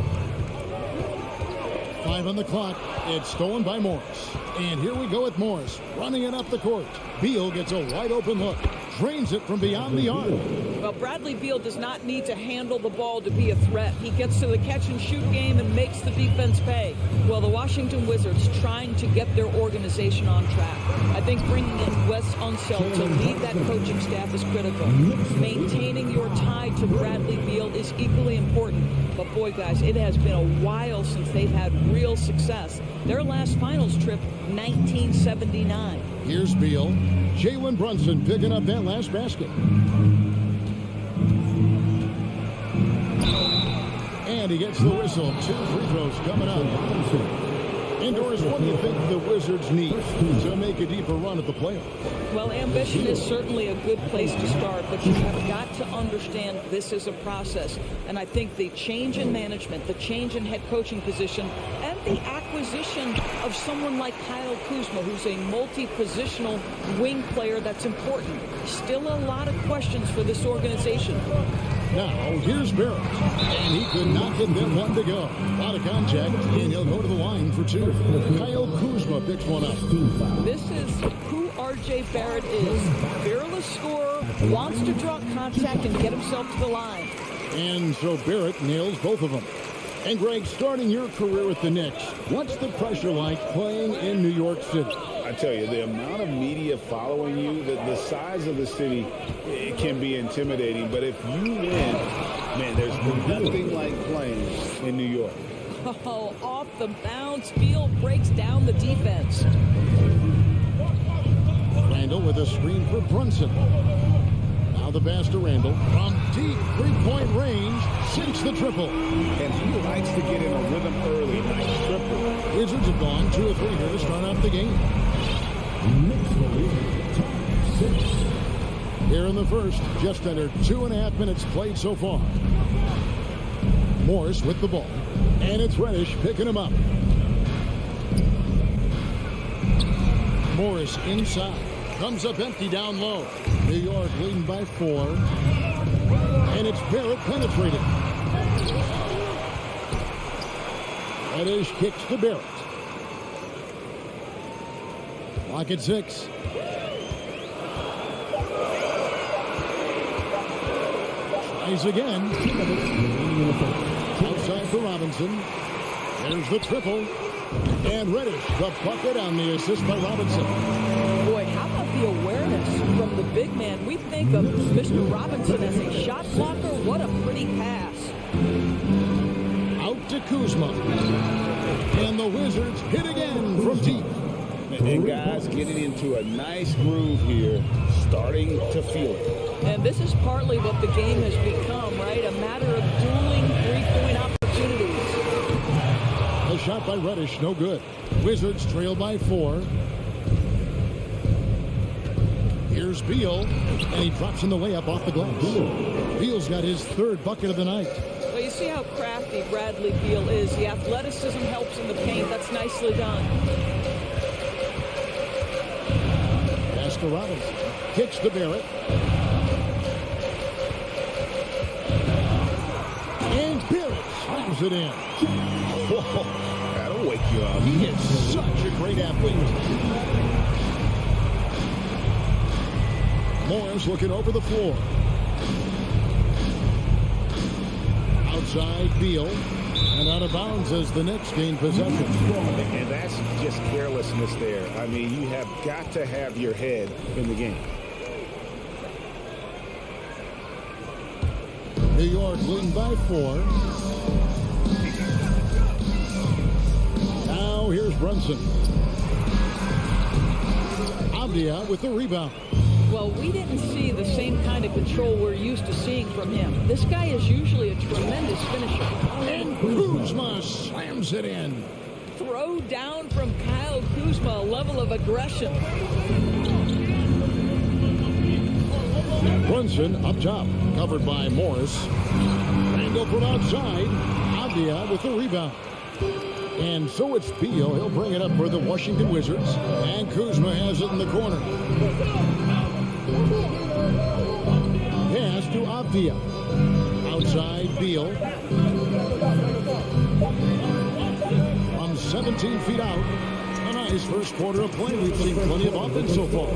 5 on the clock. It's stolen by Morris. And here we go with Morris running it up the court. Beal gets a wide open look. Drains it from beyond the arc. Well, Bradley Beal does not need to handle the ball to be a threat. He gets to the catch-and-shoot game and makes the defense pay. Well, the Washington Wizards trying to get their organization on track. I think bringing in Wes Unseld to lead that coaching staff is critical. Maintaining your tie to Bradley Beal is equally important. But boy, guys, it has been a while since they've had real success. Their last finals trip, 1979. Here's Beal. Jalen Brunson picking up that last basket. And he gets the whistle. 2 free throws coming up. Indoors, what do you think the Wizards need to make a deeper run at the playoffs? Well, ambition is certainly a good place to start, but you have got to understand this is a process. And I think the change in management, the change in head coaching position, and the acquisition of someone like Kyle Kuzma, who's a multi-positional wing player, that's important. Still a lot of questions for this organization. Now, here's Barrett. And he could not get that one to go. A lot of contact, and he'll go to the line for 2. Kyle Kuzma picks one up. This is who R.J. Barrett is. Fearless scorer, wants to draw contact and get himself to the line. And so Barrett nails both of them. And Greg, starting your career with the Knicks, what's the pressure like playing in New York City? I tell you, the amount of media following you, the size of the city, it can be intimidating. But if you win, man, there's nothing like playing in New York. Oh, off the bounce, Beal breaks down the defense. Randall with a screen for Brunson. Now the pass to Randall. From deep three-point range, sinks the triple. And he likes to get in a rhythm early. Nice triple. Wizards have gone 2 or 3 here to start off the game. Here in the first, just under 2.5 minutes played so far. Morris with the ball. And it's Reddish picking him up. Morris inside. Comes up empty down low. New York leading by 4. And it's Barrett penetrating. Reddish kicks to Barrett. Clock at 6. Tries again. Outside for Robinson. There's the triple. And Reddish, the bucket on the assist by Robinson. Boy, how about the awareness from the big man? We think of Mr. Robinson as a shot blocker. What a pretty pass. Out to Kuzma. And the Wizards hit again from deep. And guys getting into a nice groove here, starting to feel it. And this is partly what the game has become, right? A matter of dueling three-point opportunities. A shot by Reddish, no good. Wizards trail by 4. Here's Beal, and he drops in the layup off the glass. Beal's got his 3rd bucket of the night. Well, you see how crafty Bradley Beal is. The athleticism helps in the paint. That's nicely done. Pass to Robinson. Kicks to Barrett. And Barrett slams it in. Whoa, that'll wake you up. He is such a great athlete. Morris looking over the floor. Outside Beal. And out of bounds as the Knicks gain possession. And that's just carelessness there. I mean, you have got to have your head in the game. New York leading by 4. Now here's Brunson. Abdia with the rebound. Well, we didn't see the same kind of control we're used to seeing from him. This guy is usually a tremendous finisher. And Kuzma slams it in. throw down from Kyle Kuzma, a level of aggression. Brunson up top, covered by Morris. Randall from outside. Avdia with the rebound. And so it's Beal. He'll bring it up for the Washington Wizards. And Kuzma has it in the corner. Pass to Avdia. Outside Beal. From 17 feet out. A nice first quarter of play. We've seen plenty of offense so far.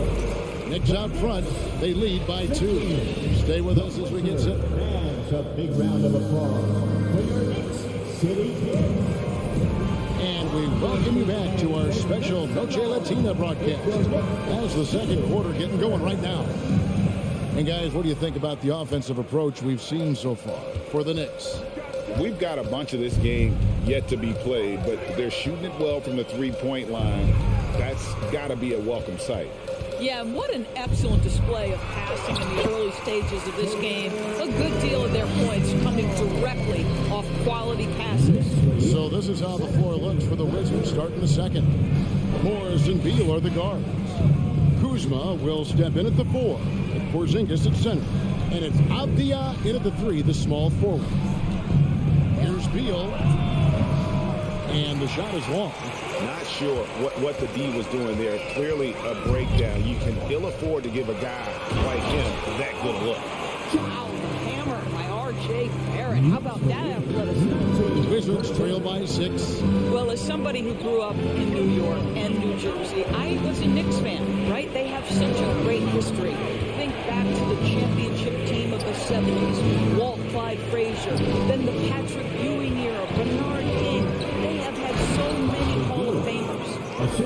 Knicks out front. They lead by 2. Stay with us as we get set. And a big round of applause for your Knicks City Kings. And we welcome you back to our special Noche Latina broadcast as the second quarter getting going right now. And guys, what do you think about the offensive approach we've seen so far for the Knicks? We've got a bunch of this game yet to be played, but they're shooting it well from the three-point line. That's got to be a welcome sight. Yeah, and what an excellent display of passing in the early stages of this game. A good deal of their points coming directly off quality passes. So this is how the floor looks for the Wizards starting the second. Morris and Beal are the guards. Kuzma will step in at the 4. And Porzingis at center. And it's Avdia in at the 3, the small forward. Here's Beal. And the shot is long. Not sure what the D was doing there. Clearly a breakdown. You can ill afford to give a guy like him that good look. Wow, hammer by R.J. Barrett. How about that athleticism? Wizards trail by 6. Well, as somebody who grew up in New York and New Jersey, I was a Knicks fan, right? They have such a great history. Think back to the championship team of the 70s, Walt Clyde Frazier, then the Patrick Ewing era, Bernard King. They have had so many Hall of Famers.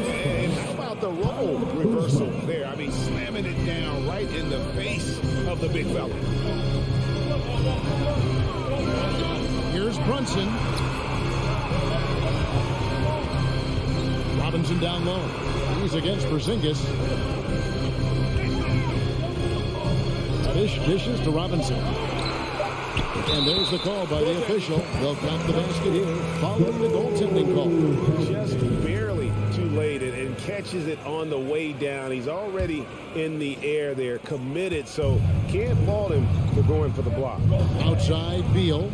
And how about the role reversal there? I mean, slamming it down right in the face of the big fella. Here's Brunson. Robinson down low. He's against Porzingis. Dishes to Robinson. And there's the call by the official. They'll count the basket here following the goaltending call. Just barely too late and catches it on the way down. He's already in the air there, committed, so can't fault him for going for the block. Outside, Beal.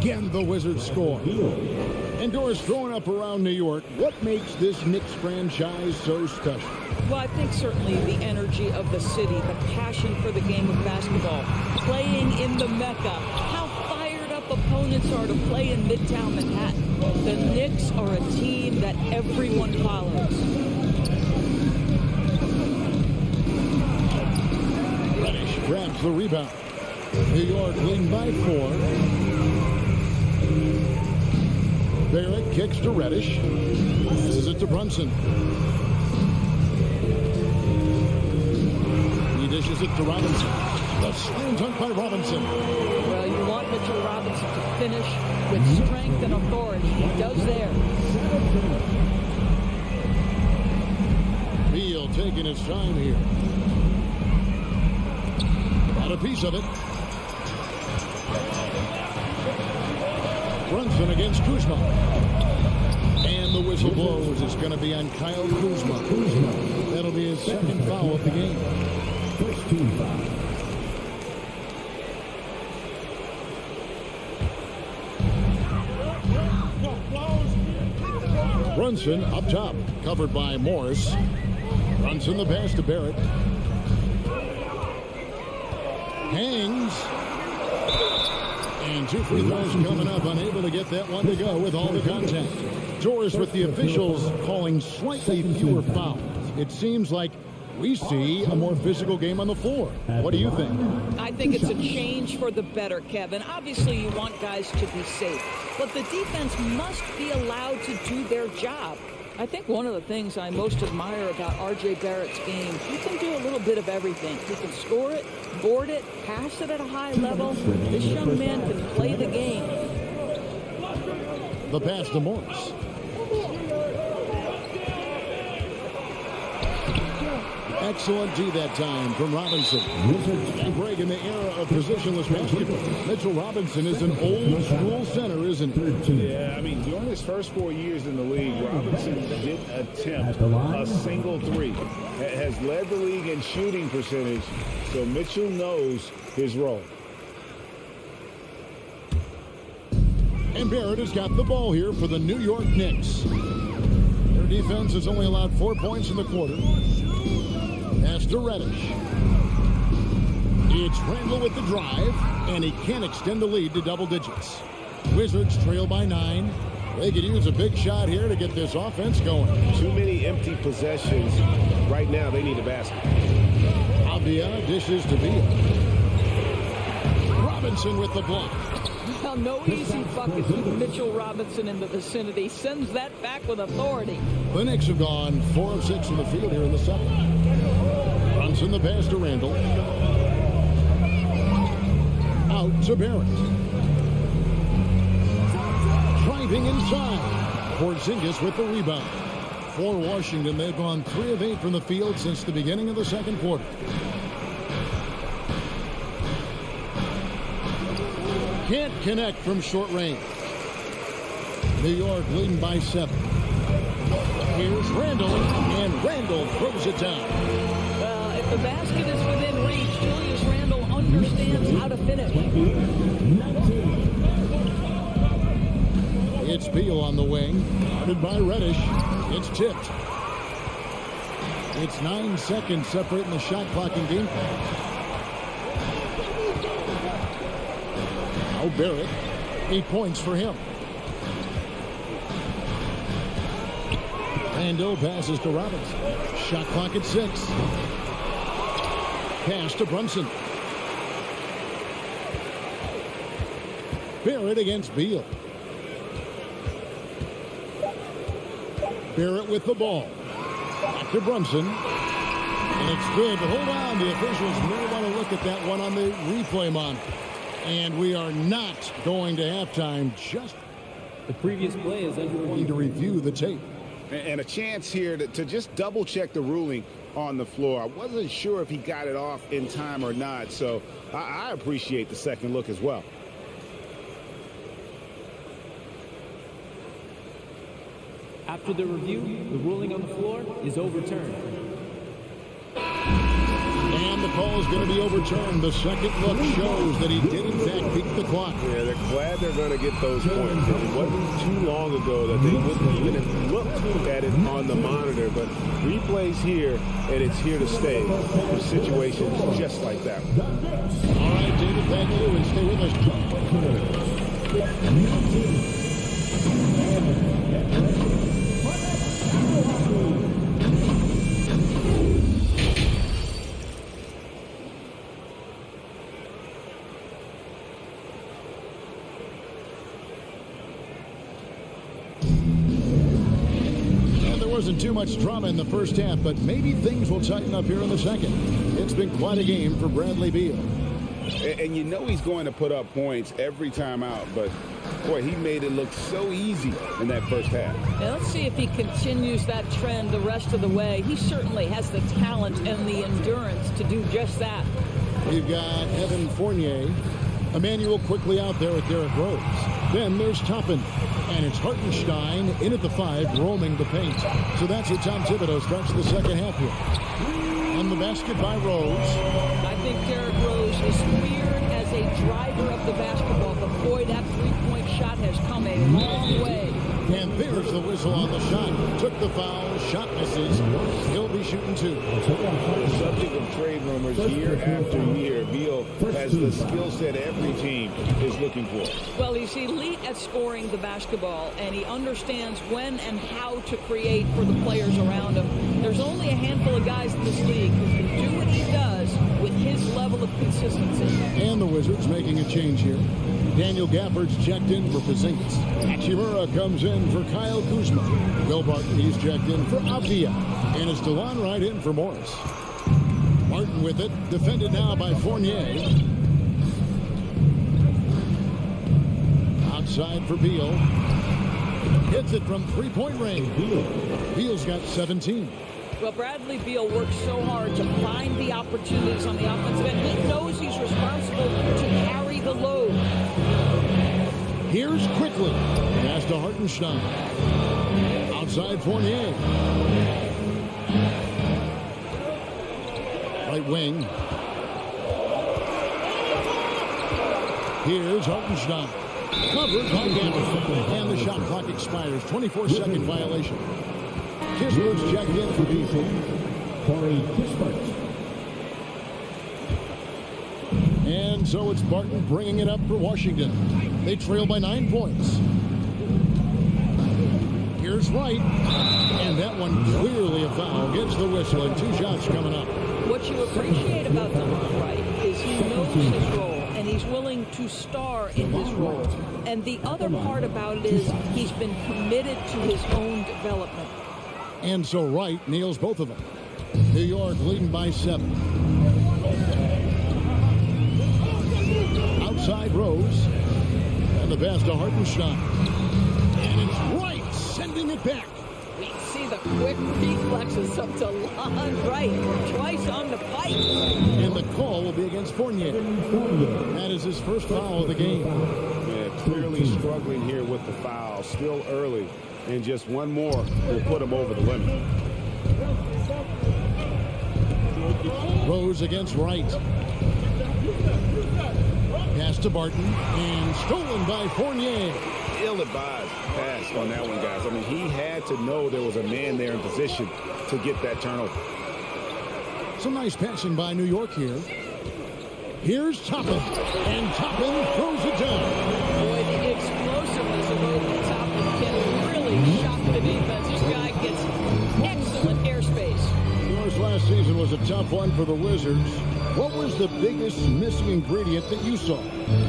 Again, the Wizards score. And doors thrown up around New York. What makes this Knicks franchise so special? Well, I think certainly the energy of the city, the passion for the game of basketball, playing in the Mecca, how fired up opponents are to play in Midtown Manhattan. The Knicks are a team that everyone follows. Reddish grabs the rebound. New York leading by 4. Barrett kicks to Reddish. Passes it to Brunson. He dishes it to Robinson. The slam dunk by Robinson. Well, you want Mitchell Robinson to finish with strength and authority. He does there. Beal taking his time here. Got a piece of it. Brunson against Kuzma. And the whistle blows. It's going to be on Kyle Kuzma. That'll be his second foul of the game. First team foul. Brunson up top, covered by Morris. Brunson the pass to Barrett. Hangs. And 2 free throws coming up, unable to get that one to go with all the contact. Doors with the officials calling slightly fewer fouls. It seems like we see a more physical game on the floor. What do you think? I think it's a change for the better, Kevin. Obviously, you want guys to be safe, but the defense must be allowed to do their job. I think one of the things I most admire about R.J. Barrett's game, he can do a little bit of everything. He can score it, board it, pass it at a high level. This young man can play the game. The pass to Morris. Excellent D that time from Robinson. And Greg, in the era of positionless basketball, Mitchell Robinson is an old school center, isn't he? Yeah, I mean, during his first 4 years in the league, Robinson did attempt a single three. Has led the league in shooting percentage, so Mitchell knows his role. And Barrett has got the ball here for the New York Knicks. Their defense has only allowed 4 points in the quarter. Pass to Reddish. It's Randall with the drive, and he can't extend the lead to double digits. Wizards trail by 9. They could use a big shot here to get this offense going. Too many empty possessions. Right now, they need a basket. Avdia dishes to Beal. Robinson with the block. Well, no easy buckets with Mitchell Robinson in the vicinity. Sends that back with authority. The Knicks have gone 4 of 6 from the field here in the second. Brunson the pass to Randall. Out to Barrett. Driving inside. Porzingis with the rebound. For Washington, they've gone 3 of 8 from the field since the beginning of the second quarter. Can't connect from short range. New York leading by 7. Here's Randall, and Randall throws it down. Well, if the basket is within reach, Julius Randall understands how to finish. It's Beal on the wing, guarded by Reddish. It's tipped. It's 9 seconds separating the shot clock and game clock. Now Barrett, 8 points for him. Randall passes to Robinson. Shot clock at 6. Pass to Brunson. Barrett against Beal. Barrett with the ball. Back to Brunson. And it's good. But hold on. The officials may want to look at that one on the replay monitor. And we are not going to halftime. Just the previous play is underway. Need to review the tape. And a chance here to just double check the ruling on the floor. I wasn't sure if he got it off in time or not. So I appreciate the second look as well. After the review, the ruling on the floor is overturned. And the call is going to be overturned. The second look shows that he did, in fact, beat the clock. Yeah, they're glad they're going to get those points. It wasn't too long ago that they wouldn't even have looked at it on the monitor. But replays here, and it's here to stay for situations just like that. All right, David, thank you, and stay with us. Wasn't too much drama in the first half, but maybe things will tighten up here in the second. It's been quite a game for Bradley Beal. And you know he's going to put up points every time out, but boy, he made it look so easy in that first half. Now, let's see if he continues that trend the rest of the way. He certainly has the talent and the endurance to do just that. We've got Evan Fournier. Emmanuel quickly out there with Derrick Rose. Then there's Toppin. And it's Hartenstein in at the 5, roaming the paint. So that's how Tom Thibodeau starts the second half here. And the basket by Rose. I think Derrick Rose is feared as a driver of the basketball. But boy, that three-point shot has come a long way. And there's the whistle on the shot. Took the foul. Shot misses. He'll be shooting 2. The subject of trade rumors year after year. Beal has the skill set every team is looking for. Well, he's elite at scoring the basketball, and he understands when and how to create for the players around him. There's only a handful of guys in this league who can do what he does with his level of consistency. And the Wizards making a change here. Daniel Gafford's checked in for Porzingis. Hachimura comes in for Kyle Kuzma. Will Barton, he's checked in for Avdia. And it's DeLon right in for Morris. Martin with it, defended now by Fournier. Outside for Beal. Hits it from three-point range. Beal's got 17. Well, Bradley Beal works so hard to find the opportunities on the offensive end. He knows he's responsible to carry the load. Here's Quickly. Pass to Hartenstein. Outside Fournier. Right wing. Here's Hartenstein. Covered by Gamble. And the shot clock expires. 24-second violation. Kispert's checked in for DC. Corey Kispert. And so it's Barton bringing it up for Washington. They trail by 9 points. Here's Wright. And that one clearly a foul. Gets the whistle and 2 shots coming up. What you appreciate about DeMont Wright is he knows his role, and he's willing to star in his role. And the other part about it is he's been committed to his own development. And so Wright nails both of them. New York leading by 7. Outside Rose. And the pass to Hartenstein. And it's Wright sending it back. We see the quick reflexes of DeLon Wright twice on the pipe. And the call will be against Fournier. That is his first foul of the game. Yeah, clearly struggling here with the foul. Still early. And just one more will put him over the limit. Rose against Wright. Pass to Barton. And stolen by Fournier. Ill-advised pass on that one, guys. I mean, he had to know there was a man there in position to get that turnover. Some nice passing by New York here. Here's Toppin. And Toppin throws it down. Boy, the explosiveness of Obi Toppin can really shock the defense. This guy gets excellent airspace. Of course, last season was a tough one for the Wizards. What was the biggest missing ingredient that you saw?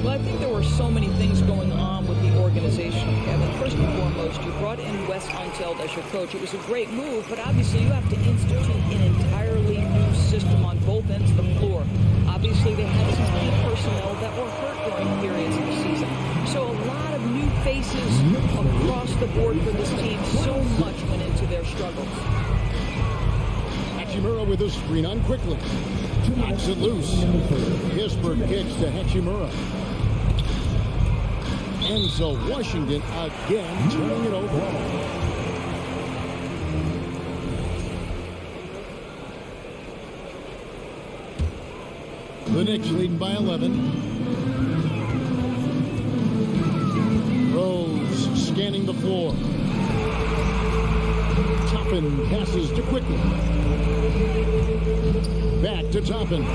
Well, I think there were so many things going on with the organization, Kevin. First and foremost, you brought in Wes Unseld as your coach. It was a great move, but obviously you have to institute an entirely new system on both ends of the floor. Obviously, they had some key personnel that were hurt during periods of the season. So a lot of new faces across the board for this team. So much went into their struggles. Hachimura with a screen on quickly. Knocks it loose. Kispert kicks to Hachimura. And so Washington again turning it over. The Knicks leading by 11. Rose scanning the floor. Toppin passes to Quickly. Back to Toppin.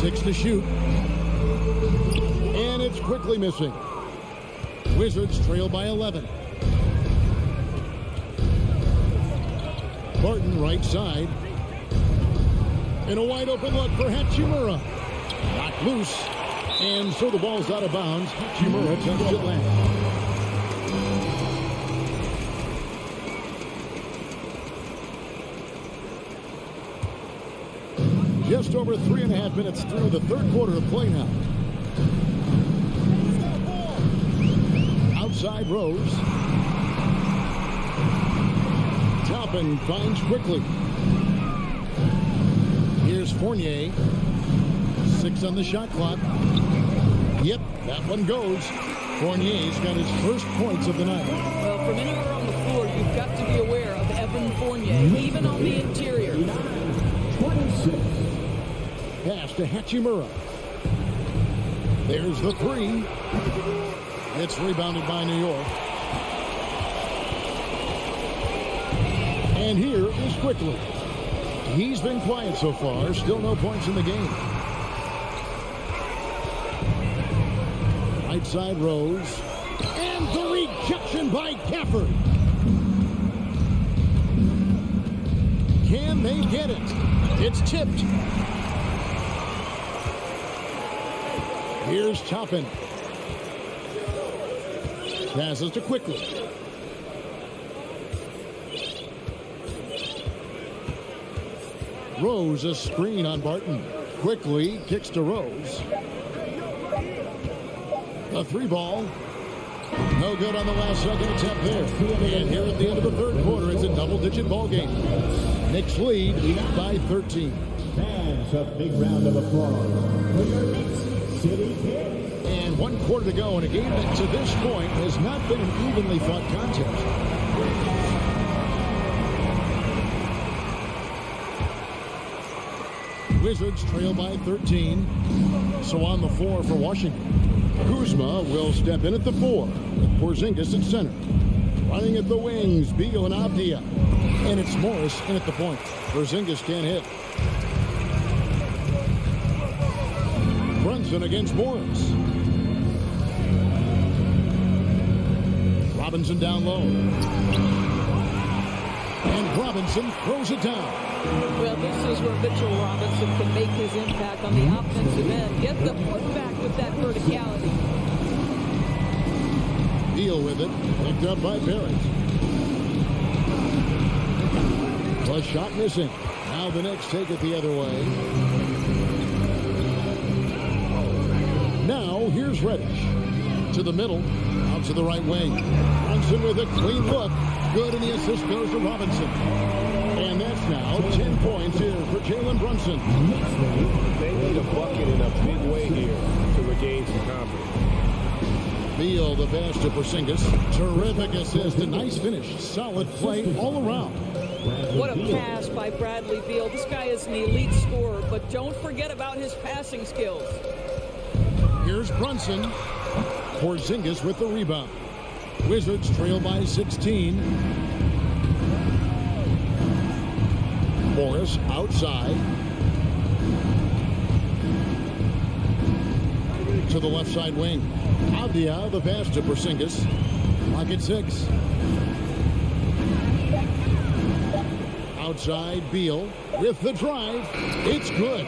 6 to shoot. And it's Quickly missing. Wizards trail by 11. Barton right side. And a wide open look for Hachimura. Knocked loose. And so the ball's out of bounds. Hachimura touches it last. Just over 3.5 minutes through the third quarter of play now. Outside Rose. Toppin finds Quickly. Here's Fournier. 6 on the shot clock. Yep, that one goes. Fournier's got his first points of the night. Well, from anywhere on the floor, you've got to be aware of Evan Fournier, even on the interior. 26. Pass to Hachimura. There's the 3. It's rebounded by New York. And here is Quickly. He's been quiet so far. Still no points in the game. Right side Rose. And the rejection by Gafford. Can they get it? It's tipped. Here's Toppin. Passes to Quickly. Rose a screen on Barton. Quickly kicks to Rose. A 3 ball. No good on the last second attempt there. And here at the end of the third quarter, it's a double-digit ball game. Knicks lead by 13. Fans, a big round of applause for your Knicks City Knicks. And 1 quarter to go in a game that to this point has not been an evenly fought contest. Wizards trail by 13. So on the floor for Washington. Kuzma will step in at the 4 with Porzingis at center. Running at the wings, Beal and Avdia. And it's Morris in at the point. Porzingis can't hit. Brunson against Morris. Robinson down low. And Robinson throws it down. Well, this is where Mitchell Robinson can make his impact on the offensive end. Get the putback with that verticality. Deal with it. Picked up by Barrett. The shot missing. Now the Knicks take it the other way. Now here's Reddish. To the middle. Out to the right wing. Brunson with a clean look. Good, and the assist goes to Robinson. And that's now 10 points here for Jalen Brunson. They need a bucket in a big way here to regain some confidence. Beal, the pass to Porzingis. Terrific assist. A nice finish. Solid play all around. What a pass by Bradley Beal. This guy is an elite scorer, but don't forget about his passing skills. Here's Brunson. Porzingis with the rebound. Wizards trail by 16. Morris outside. To the left side wing. Avdia, the pass to Porzingis. Lock at 6. Outside, Beal with the drive. It's good.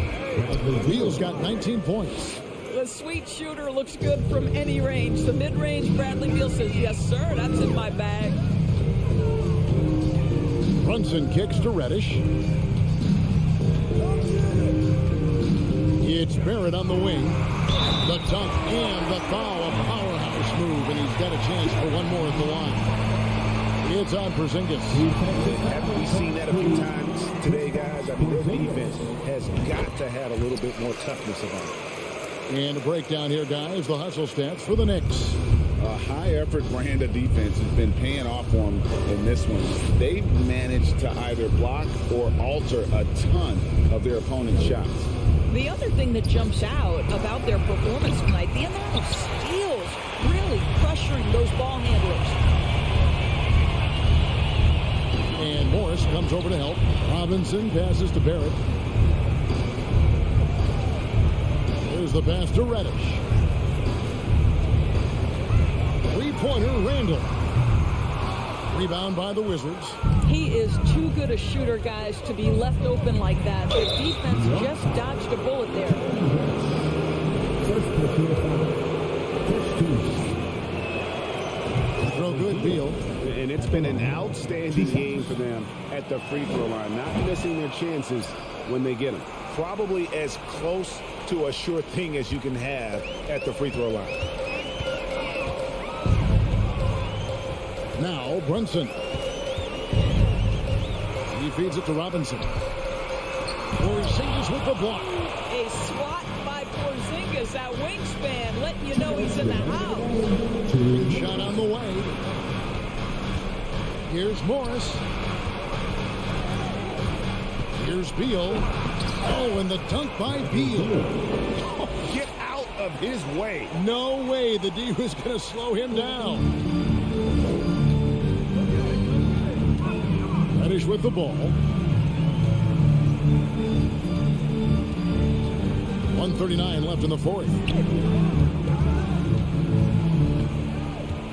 Beal's got 19 points. The sweet shooter looks good from any range. The mid-range, Bradley Beal says, yes, sir, that's in my bag. Brunson kicks to Reddish. It's Barrett on the wing. The dunk and the foul. A powerhouse move, and he's got a chance for one more at the line. It's on Porzingis. Haven't we seen that a few times today, guys? I mean, their defense has got to have a little bit more toughness about it. And a breakdown here, guys. The hustle stats for the Knicks. A high-effort brand of defense has been paying off for them in this one. They've managed to either block or alter a ton of their opponent's shots. The other thing that jumps out about their performance tonight, the amount of steals, really pressuring those ball handlers. And Morris comes over to help. Robinson passes to Barrett. Here's the pass to Reddish. Three-pointer, Randall. Rebound by the Wizards. He is too good a shooter, guys, to be left open like that. The defense just dodged a bullet there. Throw good, Beal. And it's been an outstanding game for them at the free throw line. Not missing their chances when they get them. Probably as close to a sure thing as you can have at the free throw line. Now Brunson. He feeds it to Robinson. Porzingis with the block. A swat by Porzingis at wingspan, letting you know he's in the house. Shot on the way. Here's Morris. Here's Beal. Oh, and the dunk by Beal. Oh, get out of his way. No way the D was going to slow him down. Reddish with the ball. 1:39 left in the fourth.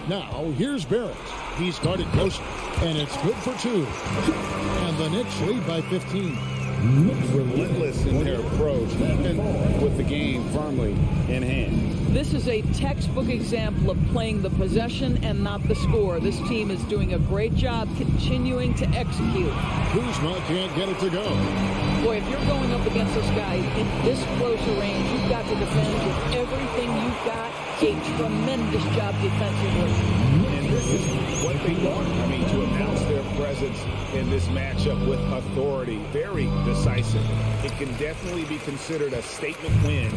Now, here's Barrett. He's guarded close, and it's good for 2. And the Knicks lead by 15. Relentless in their approach, even with the game firmly in hand. This is a textbook example of playing the possession and not the score. This team is doing a great job continuing to execute. Kuzma can't get it to go. Boy, if you're going up against this guy in this close a range, you've got to defend with everything you've got a tremendous job defensively. And this is what they want. I mean, to announce their presence in this matchup with authority, very decisive. It can definitely be considered a statement win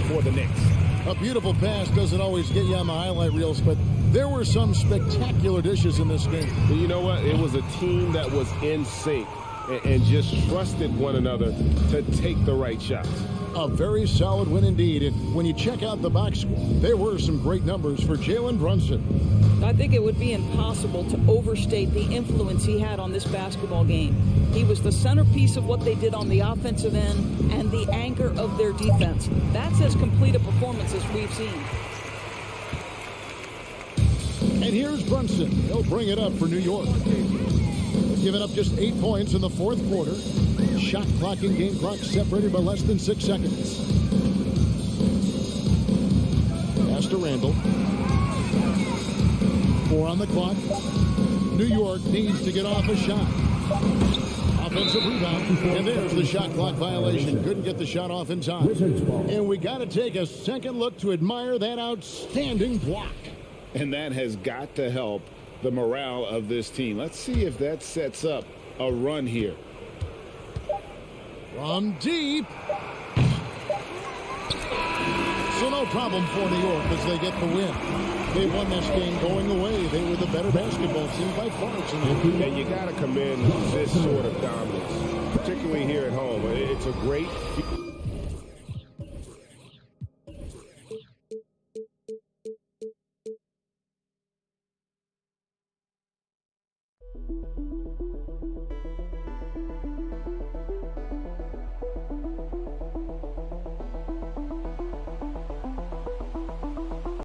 for the Knicks. A beautiful pass doesn't always get you on the highlight reels, but there were some spectacular dishes in this game. And you know what? It was a team that was in sync and just trusted one another to take the right shots. A very solid win indeed. And when you check out the box score, there were some great numbers for Jalen Brunson. I think it would be impossible to overstate the influence he had on this basketball game. He was the centerpiece of what they did on the offensive end and the anchor of their defense. That's as complete a performance as we've seen. And here's Brunson. He'll bring it up for New York. Giving up just 8 points in the fourth quarter. Shot clock and game clock separated by less than 6 seconds. Pass to Randall. 4 on the clock. New York needs to get off a shot. Offensive rebound. And there's the shot clock violation. Couldn't get the shot off in time. And we got to take a second look to admire that outstanding block. And that has got to help the morale of this team. Let's see if that sets up a run here. From deep. So no problem for New York as they get the win. They won this game going away. They were the better basketball team by far tonight. And you got to commend this sort of dominance, particularly here at home. It's a great